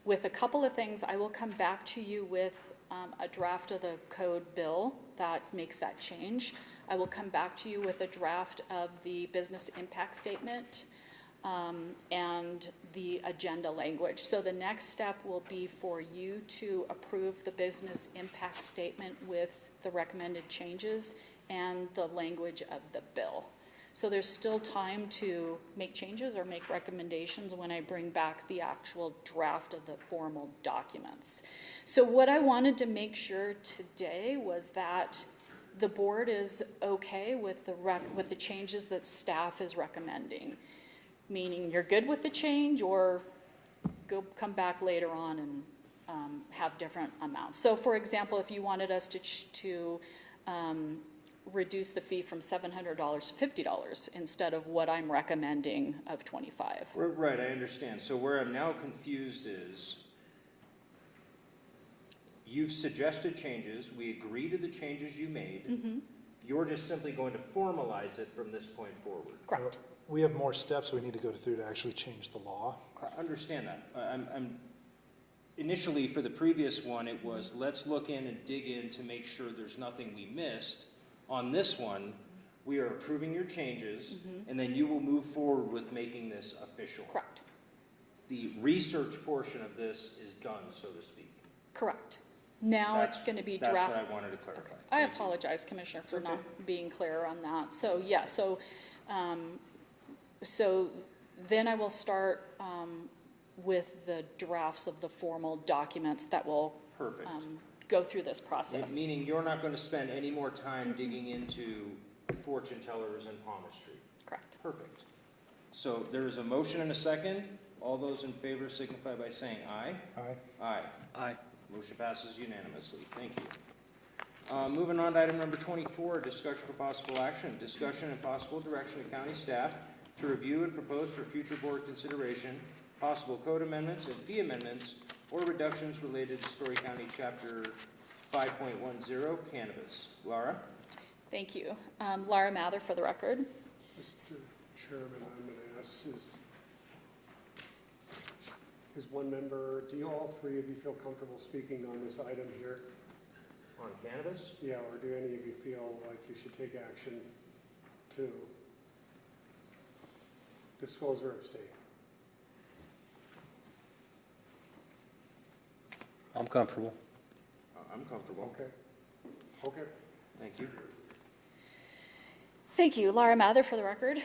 Speaker 3: with a couple of things. I will come back to you with a draft of the code bill that makes that change. I will come back to you with a draft of the business impact statement and the agenda language. So the next step will be for you to approve the business impact statement with the recommended changes and the language of the bill. So there's still time to make changes or make recommendations when I bring back the actual draft of the formal documents. So what I wanted to make sure today was that the board is okay with the changes that staff is recommending. Meaning you're good with the change, or come back later on and have different amounts. So for example, if you wanted us to reduce the fee from $700 to $50 instead of what I'm recommending of $25.
Speaker 1: Right, I understand. So where I'm now confused is, you've suggested changes, we agree to the changes you made, you're just simply going to formalize it from this point forward.
Speaker 3: Correct.
Speaker 7: We have more steps we need to go through to actually change the law.
Speaker 1: I understand that. Initially, for the previous one, it was, let's look in and dig in to make sure there's nothing we missed. On this one, we are approving your changes, and then you will move forward with making this official.
Speaker 3: Correct.
Speaker 1: The research portion of this is done, so to speak.
Speaker 3: Correct. Now it's going to be draft.
Speaker 1: That's what I wanted to clarify.
Speaker 3: Okay. I apologize, Commissioner, for not being clear on that. So yeah, so then I will start with the drafts of the formal documents that will go through this process.
Speaker 1: Meaning you're not going to spend any more time digging into fortune tellers and palmistry.
Speaker 3: Correct.
Speaker 1: Perfect. So there is a motion and a second. All those in favor signify by saying aye.
Speaker 7: Aye.
Speaker 1: Aye.
Speaker 6: Aye.
Speaker 1: Motion passes unanimously. Thank you. Moving on to item number 24, discussion for possible action. Discussion and possible direction of county staff to review and propose for future board consideration possible code amendments and fee amendments or reductions related to Storey County Chapter 5.10 Cannabis. Laura?
Speaker 3: Thank you. Laura Mather for the record.
Speaker 5: Mr. Chairman, I'm going to ask, is one member, do you all three of you feel comfortable speaking on this item here?
Speaker 1: On cannabis?
Speaker 5: Yeah, or do any of you feel like you should take action to disclose or abstain?
Speaker 6: I'm comfortable.
Speaker 1: I'm comfortable.
Speaker 5: Okay. Okay.
Speaker 1: Thank you.
Speaker 3: Thank you. Laura Mather for the record.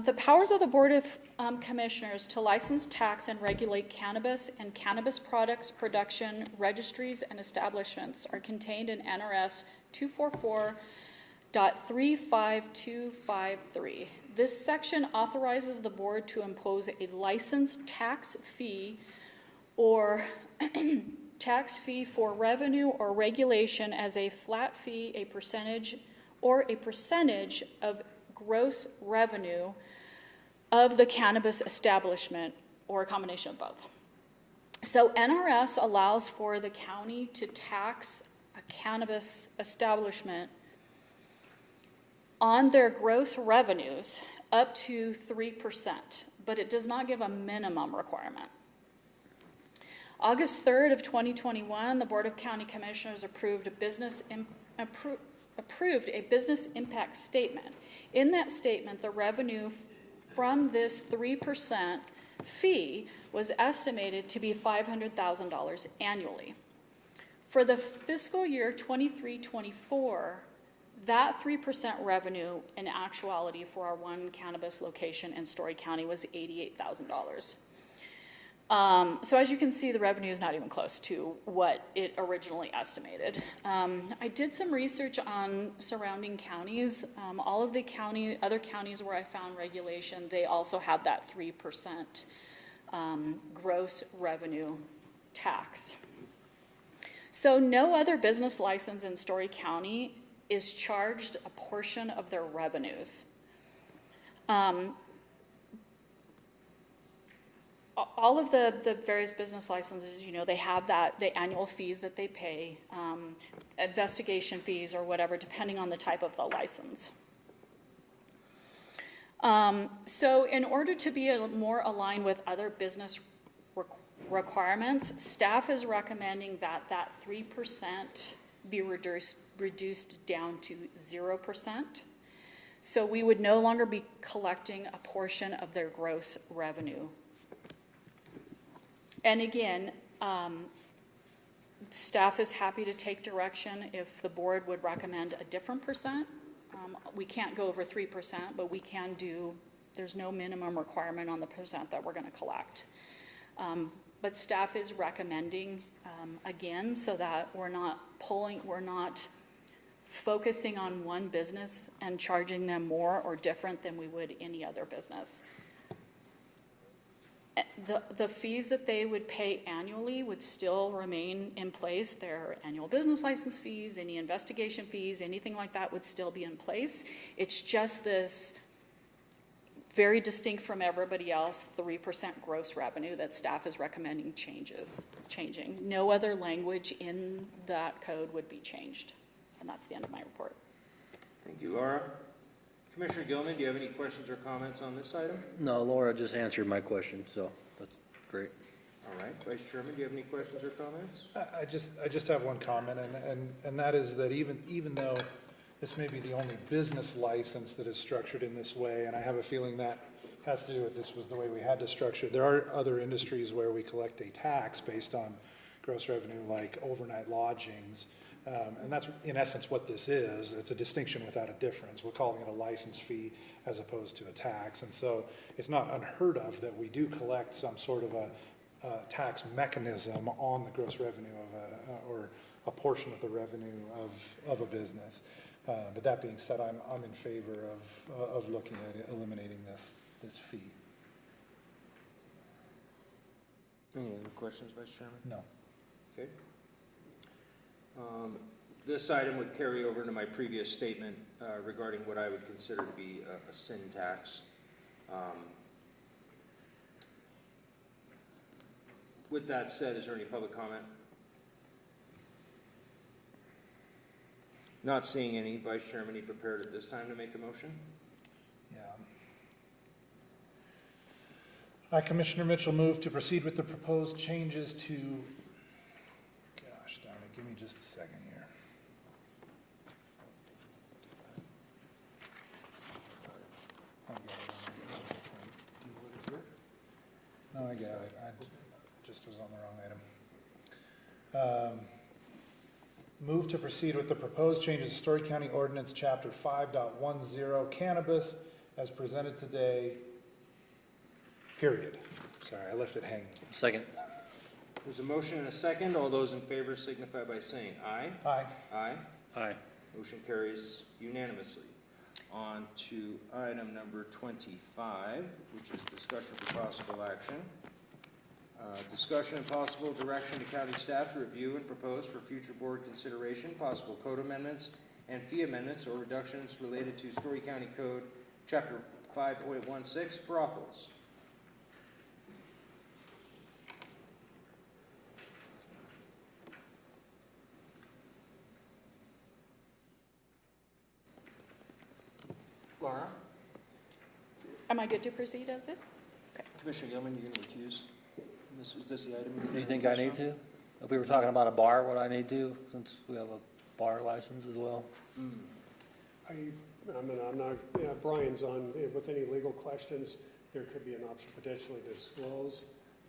Speaker 3: The powers of the Board of Commissioners to license, tax, and regulate cannabis and cannabis products, production, registries, and establishments are contained in NRS 244.35253. This section authorizes the board to impose a license tax fee or tax fee for revenue or regulation as a flat fee, a percentage of gross revenue of the cannabis establishment, or a combination of both. So NRS allows for the county to tax a cannabis establishment on their gross revenues up to 3%, but it does not give a minimum requirement. August 3rd of 2021, the Board of County Commissioners approved a business impact statement. In that statement, the revenue from this 3% fee was estimated to be $500,000 annually. For the fiscal year 23-24, that 3% revenue in actuality for our one cannabis location in Storey County was $88,000. So as you can see, the revenue is not even close to what it originally estimated. I did some research on surrounding counties. All of the other counties where I found regulation, they also have that 3% gross revenue tax. So no other business license in Storey County is charged a portion of their revenues. All of the various business licenses, they have the annual fees that they pay, investigation fees or whatever, depending on the type of the license. So in order to be more aligned with other business requirements, staff is recommending that 3% be reduced down to 0%. So we would no longer be collecting a portion of their gross revenue. And again, staff is happy to take direction if the board would recommend a different percent. We can't go over 3%, but we can do, there's no minimum requirement on the percent that we're going to collect. But staff is recommending, again, so that we're not focusing on one business and charging them more or different than we would any other business. The fees that they would pay annually would still remain in place. Their annual business license fees, any investigation fees, anything like that would still be in place. It's just this very distinct from everybody else, 3% gross revenue that staff is recommending changing. No other language in that code would be changed. And that's the end of my report.
Speaker 1: Thank you, Laura. Commissioner Gilman, do you have any questions or comments on this item?
Speaker 6: No, Laura just answered my question, so that's great.
Speaker 1: All right, Vice Chairman, do you have any questions or comments?
Speaker 7: I just have one comment, and that is that even though this may be the only business license that is structured in this way, and I have a feeling that has to do with this was the way we had to structure it. There are other industries where we collect a tax based on gross revenue, like overnight lodgings. And that's in essence what this is. It's a distinction without a difference. We're calling it a license fee as opposed to a tax. And so it's not unheard of that we do collect some sort of a tax mechanism on the gross revenue of or a portion of the revenue of a business. But that being said, I'm in favor of looking at eliminating this fee.
Speaker 1: Any other questions, Vice Chairman?
Speaker 7: No.
Speaker 1: Okay. This item would carry over to my previous statement regarding what I would consider to be a sin tax. With that said, is there any public comment? Not seeing any. Vice Chairman, are you prepared at this time to make a motion?
Speaker 7: Yeah. I, Commissioner Mitchell, move to proceed with the proposed changes to, gosh darn it, give me just a second here. No, I got it. I just was on the wrong item. Move to proceed with the proposed changes to Storey County Ordinance Chapter 5.10 Cannabis as presented today, period. Sorry, I left it hanging.
Speaker 6: Second.
Speaker 1: There's a motion and a second. All those in favor signify by saying aye.
Speaker 7: Aye.
Speaker 1: Aye.
Speaker 6: Aye.
Speaker 1: Motion carries unanimously. On to item number 25, which is discussion for possible action. Discussion and possible direction to county staff to review and propose for future board consideration possible code amendments and fee amendments or reductions related to Storey County Code Chapter 5.16 brothels. Laura?
Speaker 3: Am I good to proceed as is? Okay.
Speaker 1: Commissioner Gilman, you're going to recuse? Is this the item?
Speaker 6: Do you think I need to? If we were talking about a bar, would I need to, since we have a bar license as well?
Speaker 5: I'm not, yeah, Brian's on, with any legal questions, there could be an option potentially to disclose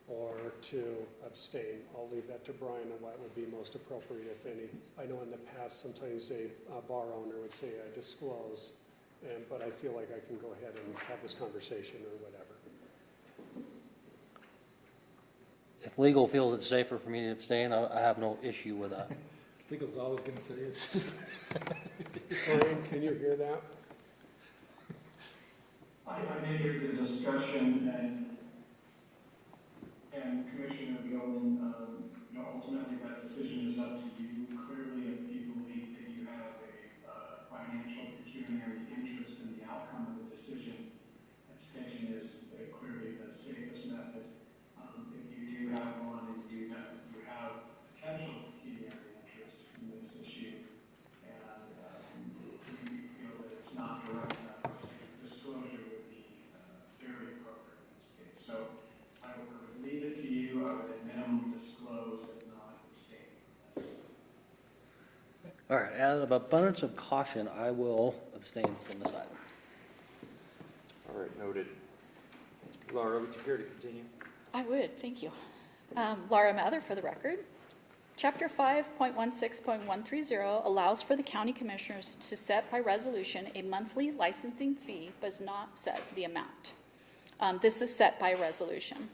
Speaker 5: or to abstain. I'll leave that to Brian on what would be most appropriate, if any. I know in the past, sometimes a bar owner would say disclose, but I feel like I can go ahead and have this conversation or whatever.
Speaker 6: If legal feels it's safer for me to abstain, I have no issue with that.
Speaker 7: Legal's always going to say it's.
Speaker 5: Brian, can you hear that?
Speaker 8: I did hear the discussion, and Commissioner Gilman, ultimately that decision is up to you. Clearly, if you believe that you have a financial pecuniary interest in the outcome of the decision, abstention is clearly the safest method. If you do have one, and you have potential pecuniary interest in this issue, and you feel that it's not direct enough, disclosure would be very appropriate in this case. So I would leave it to you. I would at minimum disclose, if not abstain from this.
Speaker 6: All right, out of abundance of caution, I will abstain from this item.
Speaker 1: All right, noted. Laura, would you care to continue?
Speaker 3: I would, thank you. Laura Mather for the record. Chapter 5.16.130 allows for the county commissioners to set by resolution a monthly licensing fee, but does not set the amount. This is set by resolution.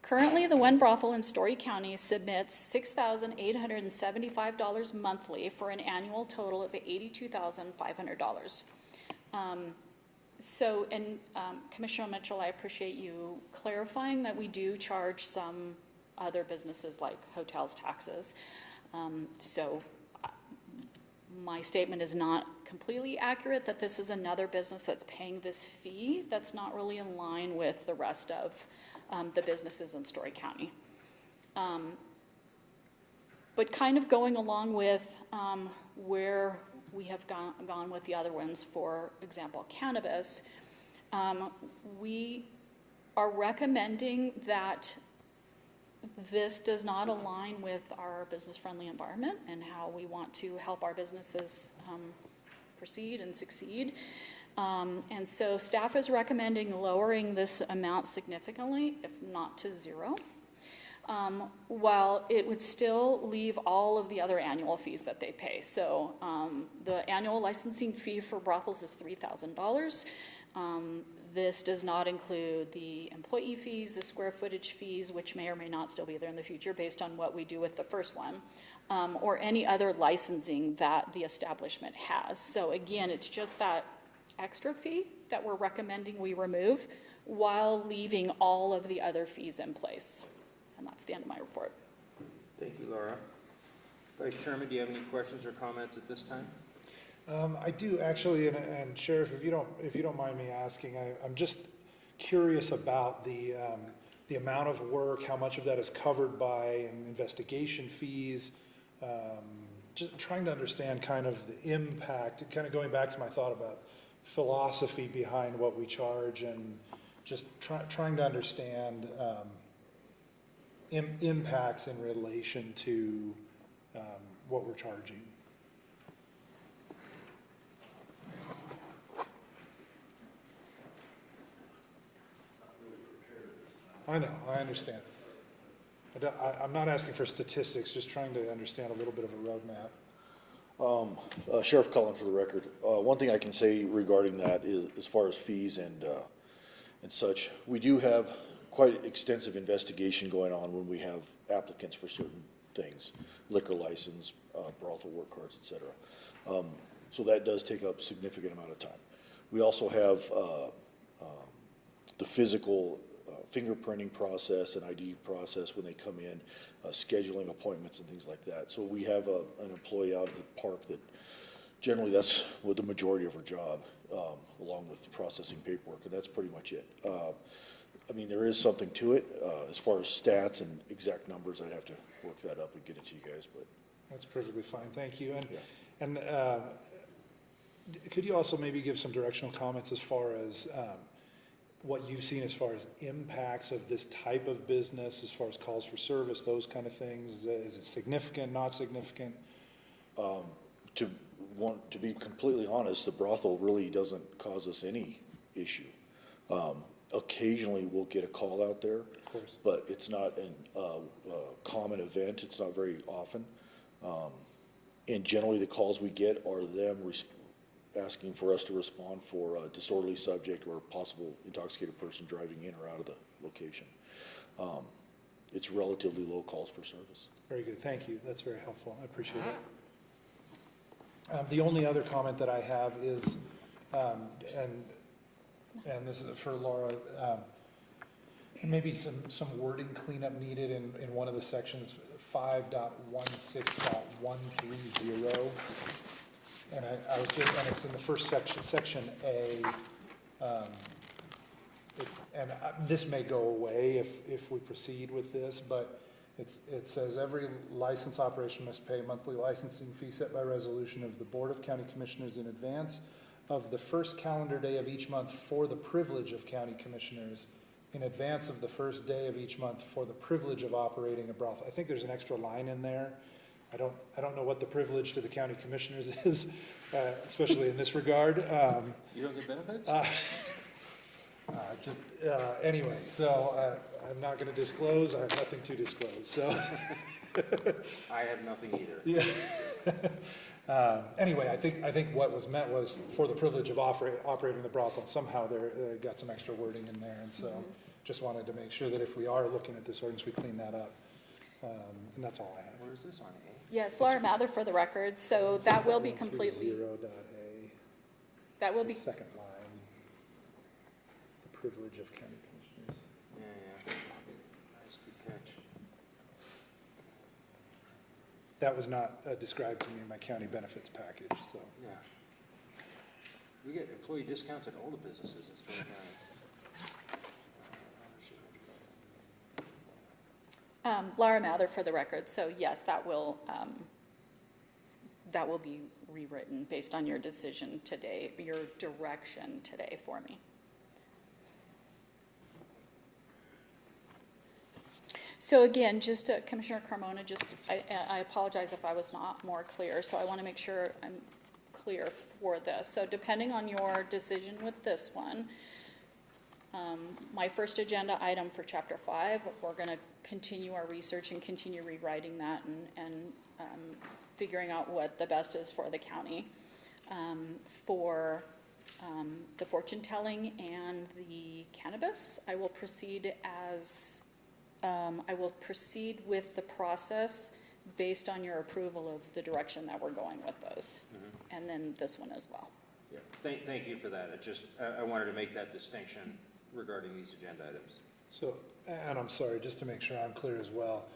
Speaker 3: Currently, the one brothel in Storey County submits $6,875 monthly for an annual total of $82,500. Commissioner Mitchell, I appreciate you clarifying that we do charge some other businesses like hotels taxes. My statement is not completely accurate that this is another business that's paying this fee. That's not really in line with the rest of the businesses in Storey County. But kind of going along with where we have gone with the other ones, for example, cannabis, we are recommending that this does not align with our business-friendly environment and how we want to help our businesses proceed and succeed. And so staff is recommending lowering this amount significantly, if not to zero, while it would still leave all of the other annual fees that they pay. So the annual licensing fee for brothels is $3,000. This does not include the employee fees, the square footage fees, which may or may not still be there in the future based on what we do with the first one, or any other licensing that the establishment has. So again, it's just that extra fee that we're recommending we remove while leaving all of the other fees in place. And that's the end of my report.
Speaker 1: Thank you, Laura. Vice Chairman, do you have any questions or comments at this time?
Speaker 7: I do actually, and Sheriff, if you don't mind me asking, I'm just curious about the amount of work, how much of that is covered by investigation fees, just trying to understand kind of the impact, kind of going back to my thought about philosophy behind what we charge, and just trying to understand impacts in relation to what we're charging. I know, I understand. I'm not asking for statistics, just trying to understand a little bit of a roadmap.
Speaker 22: Sheriff Cullen, for the record. One thing I can say regarding that is, as far as fees and such, we do have quite extensive investigation going on when we have applicants for certain things, liquor license, brothel work cards, et cetera. So that does take up a significant amount of time. We also have the physical fingerprinting process and ID process when they come in, scheduling appointments and things like that. So we have an employee out at the park that generally that's what the majority of her job, along with processing paperwork, and that's pretty much it. I mean, there is something to it. As far as stats and exact numbers, I'd have to work that up and get it to you guys, but.
Speaker 7: That's perfectly fine, thank you. And could you also maybe give some directional comments as far as what you've seen as far as impacts of this type of business, as far as calls for service, those kind of things? Is it significant, not significant?
Speaker 22: To be completely honest, the brothel really doesn't cause us any issue. Occasionally we'll get a call out there, of course, but it's not a common event. It's not very often. And generally the calls we get are them asking for us to respond for a disorderly subject or a possible intoxicated person driving in or out of the location. It's relatively low calls for service.
Speaker 7: Very good, thank you. That's very helpful. I appreciate it. The only other comment that I have is, and this is for Laura, maybe some wording cleanup needed in one of the sections, 5.16.130. And I was just, and it's in the first section A, this may go away if we proceed with this, but it says every license operation must pay a monthly licensing fee set by resolution of the Board of County Commissioners in advance of the first calendar day of each month for the privilege of county commissioners, in advance of the first day of each month for the privilege of operating a brothel. I think there's an extra line in there. I don't know what the privilege to the county commissioners is, especially in this regard.
Speaker 1: You don't get benefits?
Speaker 7: Anyway, so I'm not going to disclose. I have nothing to disclose. So,
Speaker 1: I have nothing either.
Speaker 7: Yeah. Anyway, I think what was meant was for the privilege of operating the brothel, somehow there got some extra wording in there, and so just wanted to make sure that if we are looking at this ordinance, we clean that up. And that's all I have.
Speaker 1: Where is this on A?
Speaker 3: Yes, Laura Mather for the record, so that will be completely,
Speaker 7: 0.A,
Speaker 3: that will be,
Speaker 7: second line, the privilege of county commissioners.
Speaker 1: Yeah. Nice, good catch.
Speaker 7: That was not described to me in my county benefits package, so.
Speaker 1: Yeah. We get employee discounts at all the businesses in Storey County.
Speaker 3: Laura Mather for the record, so yes, that will be rewritten based on your decision today, your direction today for me. So again, just Commissioner Carmona, I apologize if I was not more clear, so I want to make sure I'm clear for this. So depending on your decision with this one, my first agenda item for Chapter 5, we're going to continue our research and continue rewriting that and figuring out what the best is for the county. For the fortune telling and the cannabis, I will proceed with the process based on your approval of the direction that we're going with those. And then this one as well.
Speaker 1: Yeah, thank you for that. I wanted to make that distinction regarding these agenda items.
Speaker 7: So, and I'm sorry, just to make sure I'm clear as well,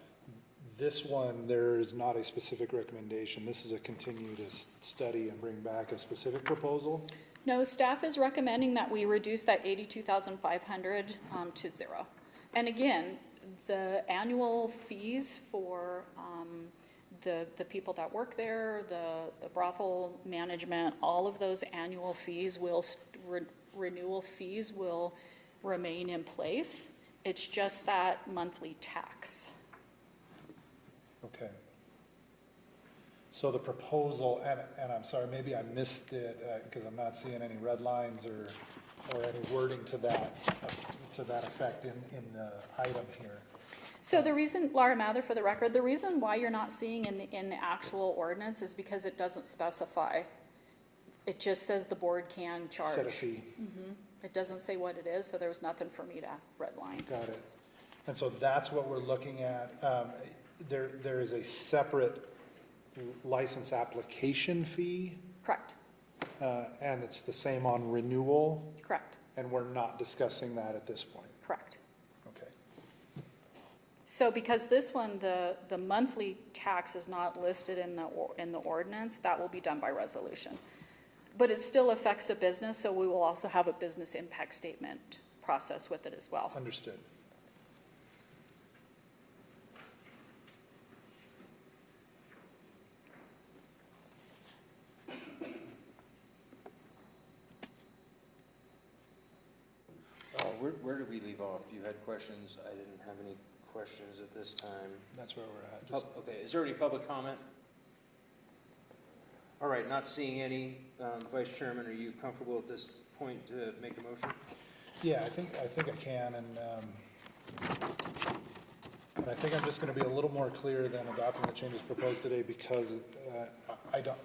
Speaker 7: this one, there is not a specific recommendation. This is a continue to study and bring back a specific proposal?
Speaker 3: No, staff is recommending that we reduce that 82,500 to zero. And again, the annual fees for the people that work there, the brothel management, all of those annual fees renewal fees will remain in place. It's just that monthly tax.
Speaker 7: Okay. So the proposal, and I'm sorry, maybe I missed it because I'm not seeing any red lines or any wording to that effect in the item here.
Speaker 3: So the reason, Laura Mather for the record, the reason why you're not seeing in the actual ordinance is because it doesn't specify. It just says the board can charge.
Speaker 7: Set a fee.
Speaker 3: It doesn't say what it is, so there was nothing for me to redline.
Speaker 7: Got it. And so that's what we're looking at. There is a separate license application fee.
Speaker 3: Correct.
Speaker 7: And it's the same on renewal.
Speaker 3: Correct.
Speaker 7: And we're not discussing that at this point.
Speaker 3: Correct.
Speaker 7: Okay.
Speaker 3: So because this one, the monthly tax is not listed in the ordinance, that will be done by resolution. But it still affects a business, so we will also have a business impact statement process with it as well.
Speaker 7: Understood.
Speaker 1: Where did we leave off? You had questions. I didn't have any questions at this time.
Speaker 7: That's where we're at. Just
Speaker 1: Okay, is there any public comment? All right, not seeing any. Vice Chairman, are you comfortable at this point to make a motion?
Speaker 7: Yeah, I think I can, and I think I'm just going to be a little more clear than adopting the changes proposed today because I don't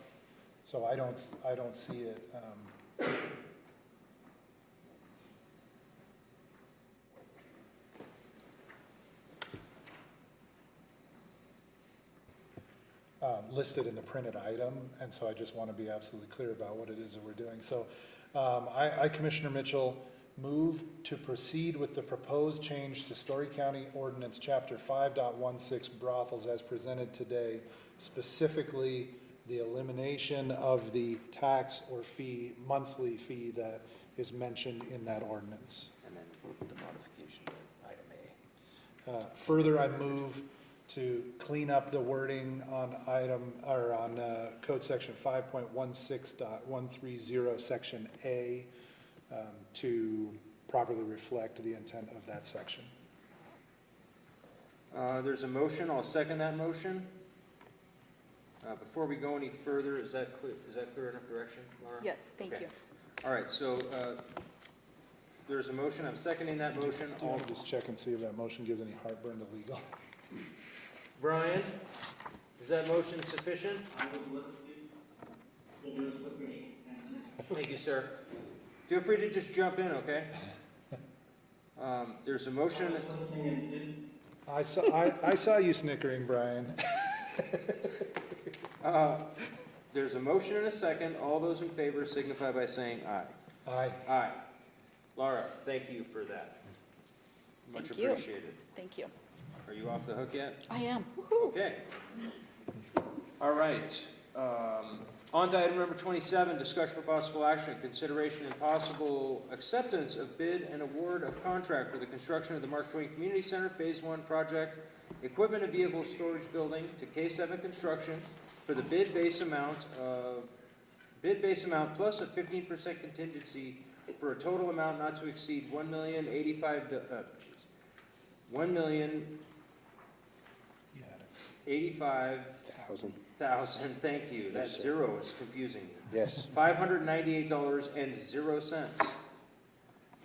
Speaker 7: see it. Listed in the printed item, and so I just want to be absolutely clear about what it is that we're doing. So I, Commissioner Mitchell, move to proceed with the proposed change to Storey County Ordinance Chapter 5.16 brothels as presented today, specifically the elimination of the tax or fee, monthly fee that is mentioned in that ordinance.
Speaker 1: And then the modification to item A.
Speaker 7: Further, I move to clean up the wording on code section 5.16.130 section A to properly reflect the intent of that section.
Speaker 1: There's a motion. I'll second that motion. Before we go any further, is that clear enough direction, Laura?
Speaker 3: Yes, thank you.
Speaker 1: All right, so there's a motion. I'm seconding that motion.
Speaker 7: Do you want to just check and see if that motion gives any heartburn to legal?
Speaker 1: Brian, is that motion sufficient?
Speaker 8: It is sufficient.
Speaker 1: Thank you, sir. Feel free to just jump in, okay? There's a motion.
Speaker 7: I saw you snickering, Brian.
Speaker 1: There's a motion and a second. All those in favor signify by saying aye.
Speaker 7: Aye.
Speaker 1: Aye. Laura, thank you for that. Much
Speaker 3: Thank you.
Speaker 1: appreciated.
Speaker 3: Thank you.
Speaker 1: Are you off the hook yet?
Speaker 3: I am.
Speaker 1: Okay. All right. On to item number 27, discussion for possible action, consideration and possible acceptance of bid and award of contract for the construction of the Mark Twain Community Center Phase 1 project, equipment and vehicle storage building to K7 Construction for the bid base amount plus a 15% contingency for a total amount not to exceed $1,085,000. Thank you. That zero is confusing me.
Speaker 4: Yes.
Speaker 1: $598.00.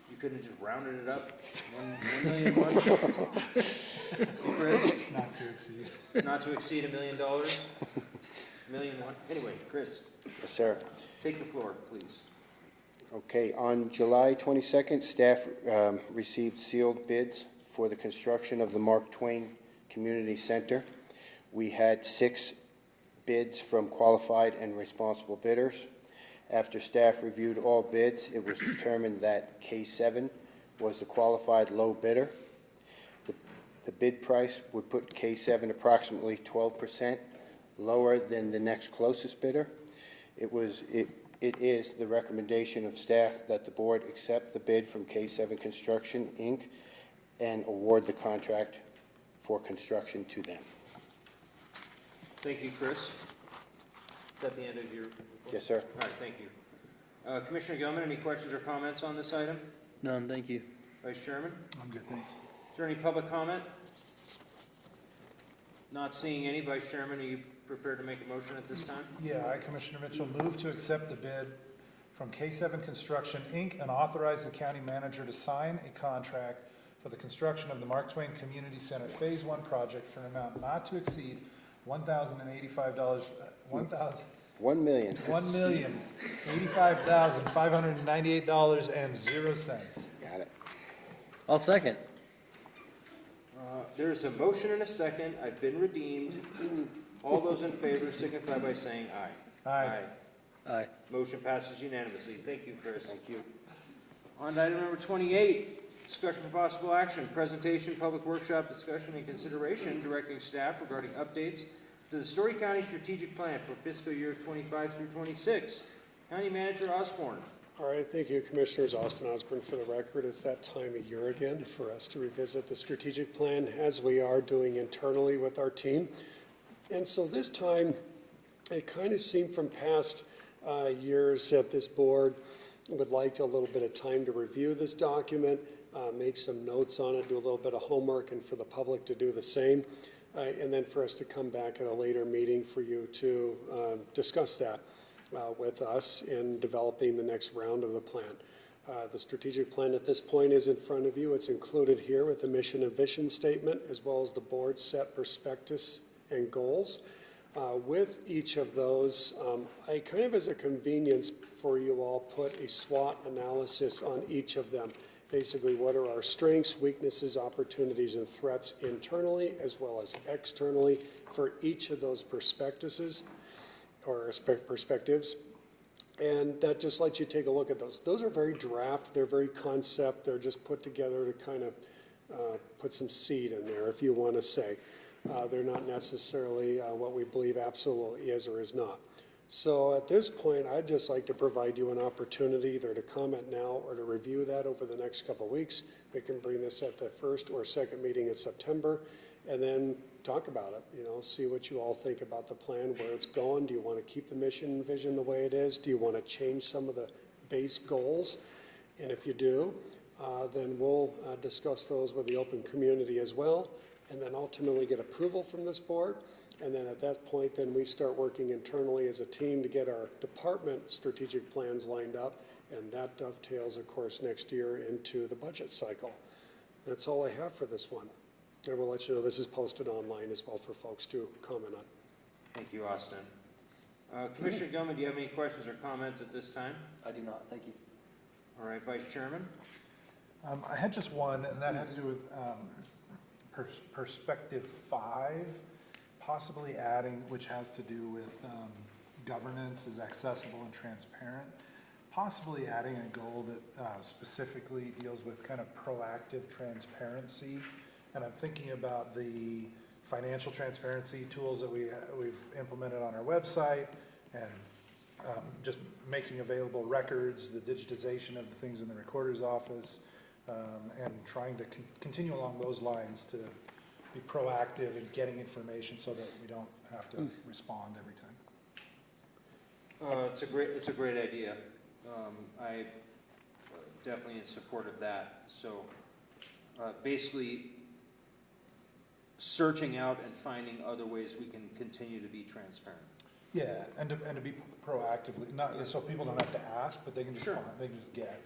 Speaker 1: You couldn't have just rounded it up? $1,000,001? Chris?
Speaker 7: Not to exceed.
Speaker 1: Not to exceed $1 million? $1,000,001? Anyway, Chris,
Speaker 4: Yes, sir.
Speaker 1: take the floor, please.
Speaker 4: Okay, on July 22nd, staff received sealed bids for the construction of the Mark Twain Community Center. We had 6 bids from qualified and responsible bidders. After staff reviewed all bids, it was determined that K7 was the qualified low bidder. The bid price would put K7 approximately 12% lower than the next closest bidder. It is the recommendation of staff that the board accept the bid from K7 Construction, Inc. and award the contract for construction to them.
Speaker 1: Thank you, Chris. Is that the end of your report?
Speaker 4: Yes, sir.
Speaker 1: All right, thank you. Commissioner Gilman, any questions or comments on this item?
Speaker 6: None, thank you.
Speaker 1: Vice Chairman?
Speaker 7: I'm good, thanks.
Speaker 1: Is there any public comment? Not seeing any. Vice Chairman, are you prepared to make a motion at this time?
Speaker 7: Yeah, I, Commissioner Mitchell, move to accept the bid from K7 Construction, Inc. and authorize the county manager to sign a contract for the construction of the Mark Twain Community Center Phase 1 project for an amount not to exceed $1,085. $1,085,598.00.
Speaker 4: Got it.
Speaker 6: I'll second.
Speaker 1: There's a motion and a second. I've been redeemed. All those in favor signify by saying aye.
Speaker 7: Aye.
Speaker 6: Aye.
Speaker 1: Motion passes unanimously. Thank you, Chris. Thank you. On to item number 28, discussion for possible action, presentation, public workshop, discussion, and consideration directing staff regarding updates to the Storey County Strategic Plan for fiscal year 25 through 26. County Manager Osborne.
Speaker 5: All right, thank you, Commissioners. Austin Osborne for the record. It's that time of year again for us to revisit the strategic plan as we are doing internally with our team. And so this time, it kind of seemed from past years that this board would like a little bit of time to review this document, make some notes on it, do a little bit of homework, and for the public to do the same. And then for us to come back at a later meeting for you to discuss that with us in developing the next round of the plan. The strategic plan at this point is in front of you. It's included here with the mission and vision statement, as well as the board set prospectus and goals. With each of those, I kind of, as a convenience for you all, put a SWOT analysis on each of them. Basically, what are our strengths, weaknesses, opportunities, and threats internally as well as externally for each of those prospectuses or perspectives. And that just lets you take a look at those. Those are very draft, they're very concept, they're just put together to kind of put some seed in there, if you want to say. They're not necessarily what we believe absolutely is or is not. So at this point, I'd just like to provide you an opportunity either to comment now or to review that over the next couple of weeks. We can bring this at the first or second meeting in September and then talk about it, see what you all think about the plan, where it's going. Do you want to keep the mission and vision the way it is? Do you want to change some of the base goals? And if you do, then we'll discuss those with the open community as well, and then ultimately get approval from this board. And then at that point, then we start working internally as a team to get our department strategic plans lined up. And that dovetails, of course, next year into the budget cycle. That's all I have for this one. And we'll let you know, this is posted online as well for folks to comment on.
Speaker 1: Thank you, Austin. Commissioner Gilman, do you have any questions or comments at this time?
Speaker 6: I do not, thank you.
Speaker 1: All right, Vice Chairman?
Speaker 7: I had just one, and that had to do with perspective 5, possibly adding, which has to do with governance is accessible and transparent, possibly adding a goal that specifically deals with kind of proactive transparency. And I'm thinking about the financial transparency tools that we've implemented on our website, and just making available records, the digitization of the things in the recorder's office, and trying to continue along those lines to be proactive in getting information so that we don't have to respond every time.
Speaker 1: It's a great idea. I definitely in support of that. So basically, searching out and finding other ways we can continue to be transparent.
Speaker 7: Yeah, and to be proactively, not so people don't have to ask, but they can just find, they can just get.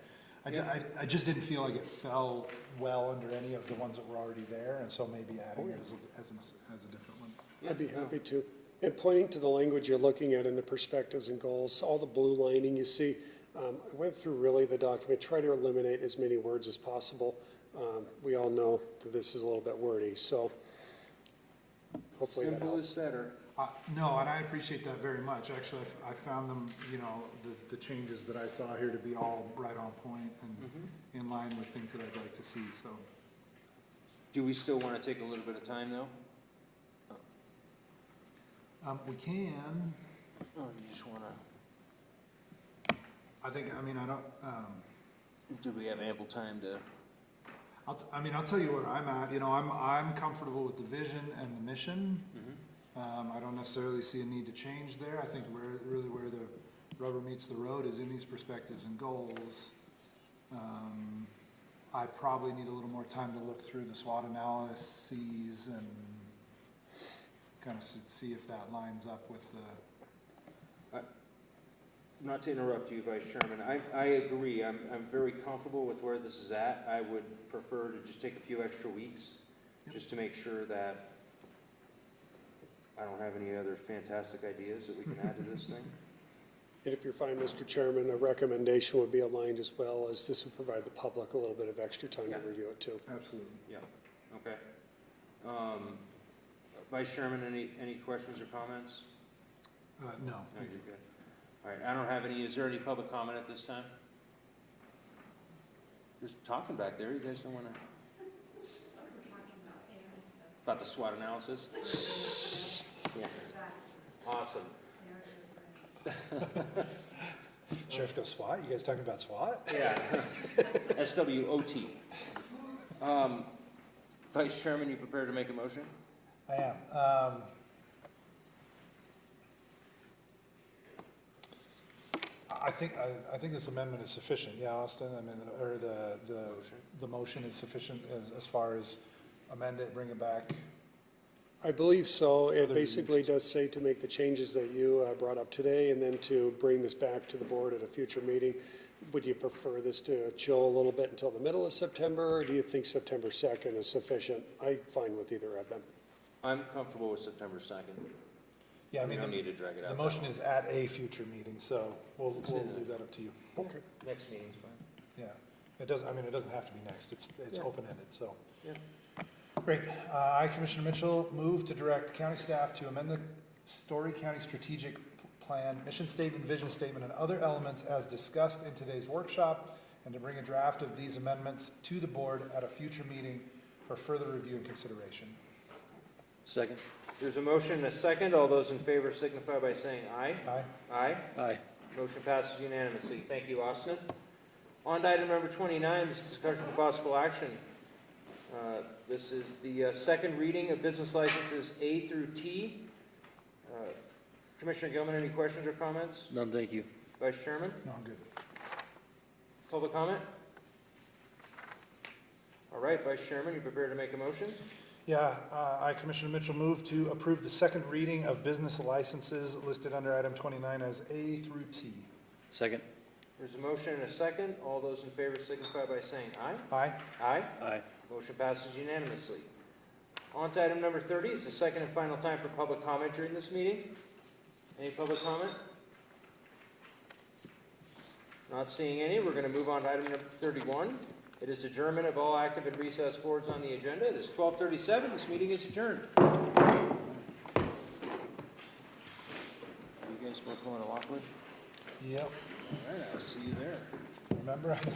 Speaker 7: I just didn't feel like it fell well under any of the ones that were already there, and so maybe adding it as a different one.
Speaker 5: I'd be happy to. And pointing to the language you're looking at in the perspectives and goals, all the blue lining you see, I went through really the document, try to eliminate as many words as possible. We all know that this is a little bit wordy, so hopefully that
Speaker 1: Simple
Speaker 5: helps.
Speaker 1: is better.
Speaker 7: No, and I appreciate that very much. Actually, I found them, you know, the changes that I saw here to be all right on point and in line with things that I'd like to see, so.
Speaker 1: Do we still want to take a little bit of time, though?
Speaker 7: We can.
Speaker 1: Oh, you just want to...
Speaker 7: I think, I mean, I don't,
Speaker 1: Do we have ample time to...
Speaker 7: I'll tell you where I'm at. You know, I'm comfortable with the vision and the mission. I don't necessarily see a need to change there. I think where the rubber meets the road is in these perspectives and goals. I probably need a little more time to look through the SWOT analyses and kind of see if that lines up with the...
Speaker 1: Not to interrupt you, Vice Chairman, I agree. I'm very comfortable with where this is at. I would prefer to just take a few extra weeks just to make sure that I don't have any other fantastic ideas that we can add to this thing.
Speaker 5: And if you're fine, Mr. Chairman, a recommendation would be aligned as well, as this would provide the public a little bit of extra time to review it too.
Speaker 7: Absolutely.
Speaker 1: Yeah, okay. Vice Chairman, any questions or comments?
Speaker 7: No.
Speaker 1: No, you're good. All right, I don't have any. Is there any public comment at this time? There's talking back there. You guys don't want to... About the SWOT analysis? Yeah. Awesome.
Speaker 7: Sheriff goes, SWAT? You guys talking about SWAT?
Speaker 1: Yeah. SWOT. Vice Chairman, you prepared to make a motion?
Speaker 7: I am. I think this amendment is sufficient. Yeah, Austin. I mean, or the motion is sufficient as far as amend it, bring it back.
Speaker 5: I believe so. It basically does say to make the changes that you brought up today, and then to bring this back to the board at a future meeting. Would you prefer this to chill a little bit until the middle of September, or do you think September 2nd is sufficient? I'm fine with either of them.
Speaker 1: I'm comfortable with September 2nd.
Speaker 7: Yeah, I
Speaker 1: We
Speaker 7: mean,
Speaker 1: don't need to drag it out.
Speaker 7: the motion is at a future meeting, so we'll leave that up to you.
Speaker 5: Okay.
Speaker 1: Next meeting's fine.
Speaker 7: Yeah, it doesn't. I mean, it doesn't have to be next. It's
Speaker 1: Yeah.
Speaker 7: open-ended. So.
Speaker 1: Yeah.
Speaker 7: Great. I, Commissioner Mitchell, move to direct county staff to amend the Storey County Strategic Plan, mission statement, vision statement, and other elements as discussed in today's workshop, and to bring a draft of these amendments to the board at a future meeting for further review and consideration.
Speaker 6: Second.
Speaker 1: There's a motion and a second. All those in favor signify by saying aye.
Speaker 7: Aye.
Speaker 1: Aye.
Speaker 6: Aye.
Speaker 1: Motion passes unanimously. Thank you, Austin. On to item number 29, this is discussion for possible action. This is the second reading of business licenses A through T. Commissioner Gilman, any questions or comments?
Speaker 6: None, thank you.
Speaker 1: Vice Chairman?
Speaker 7: No, I'm good.
Speaker 1: Public comment? All right, Vice Chairman, you prepared to make a motion?
Speaker 7: Yeah, I, Commissioner Mitchell, move to approve the second reading of business licenses listed under item 29 as A through T.
Speaker 6: Second.
Speaker 1: There's a motion and a second. All those in favor signify by saying aye.
Speaker 7: Aye.
Speaker 1: Aye.
Speaker 6: Aye.
Speaker 1: Motion passes unanimously. On to item number 30. It's the second and final time for public comment during this meeting. Any public comment? Not seeing any. We're going to move on to item number 31. It is adjournment of all active and recessed boards on the agenda. It is 12:37. This meeting is adjourned.
Speaker 6: You guys both going to Lockwood?
Speaker 7: Yep.
Speaker 6: All right, I'll see you there.
Speaker 7: Remember,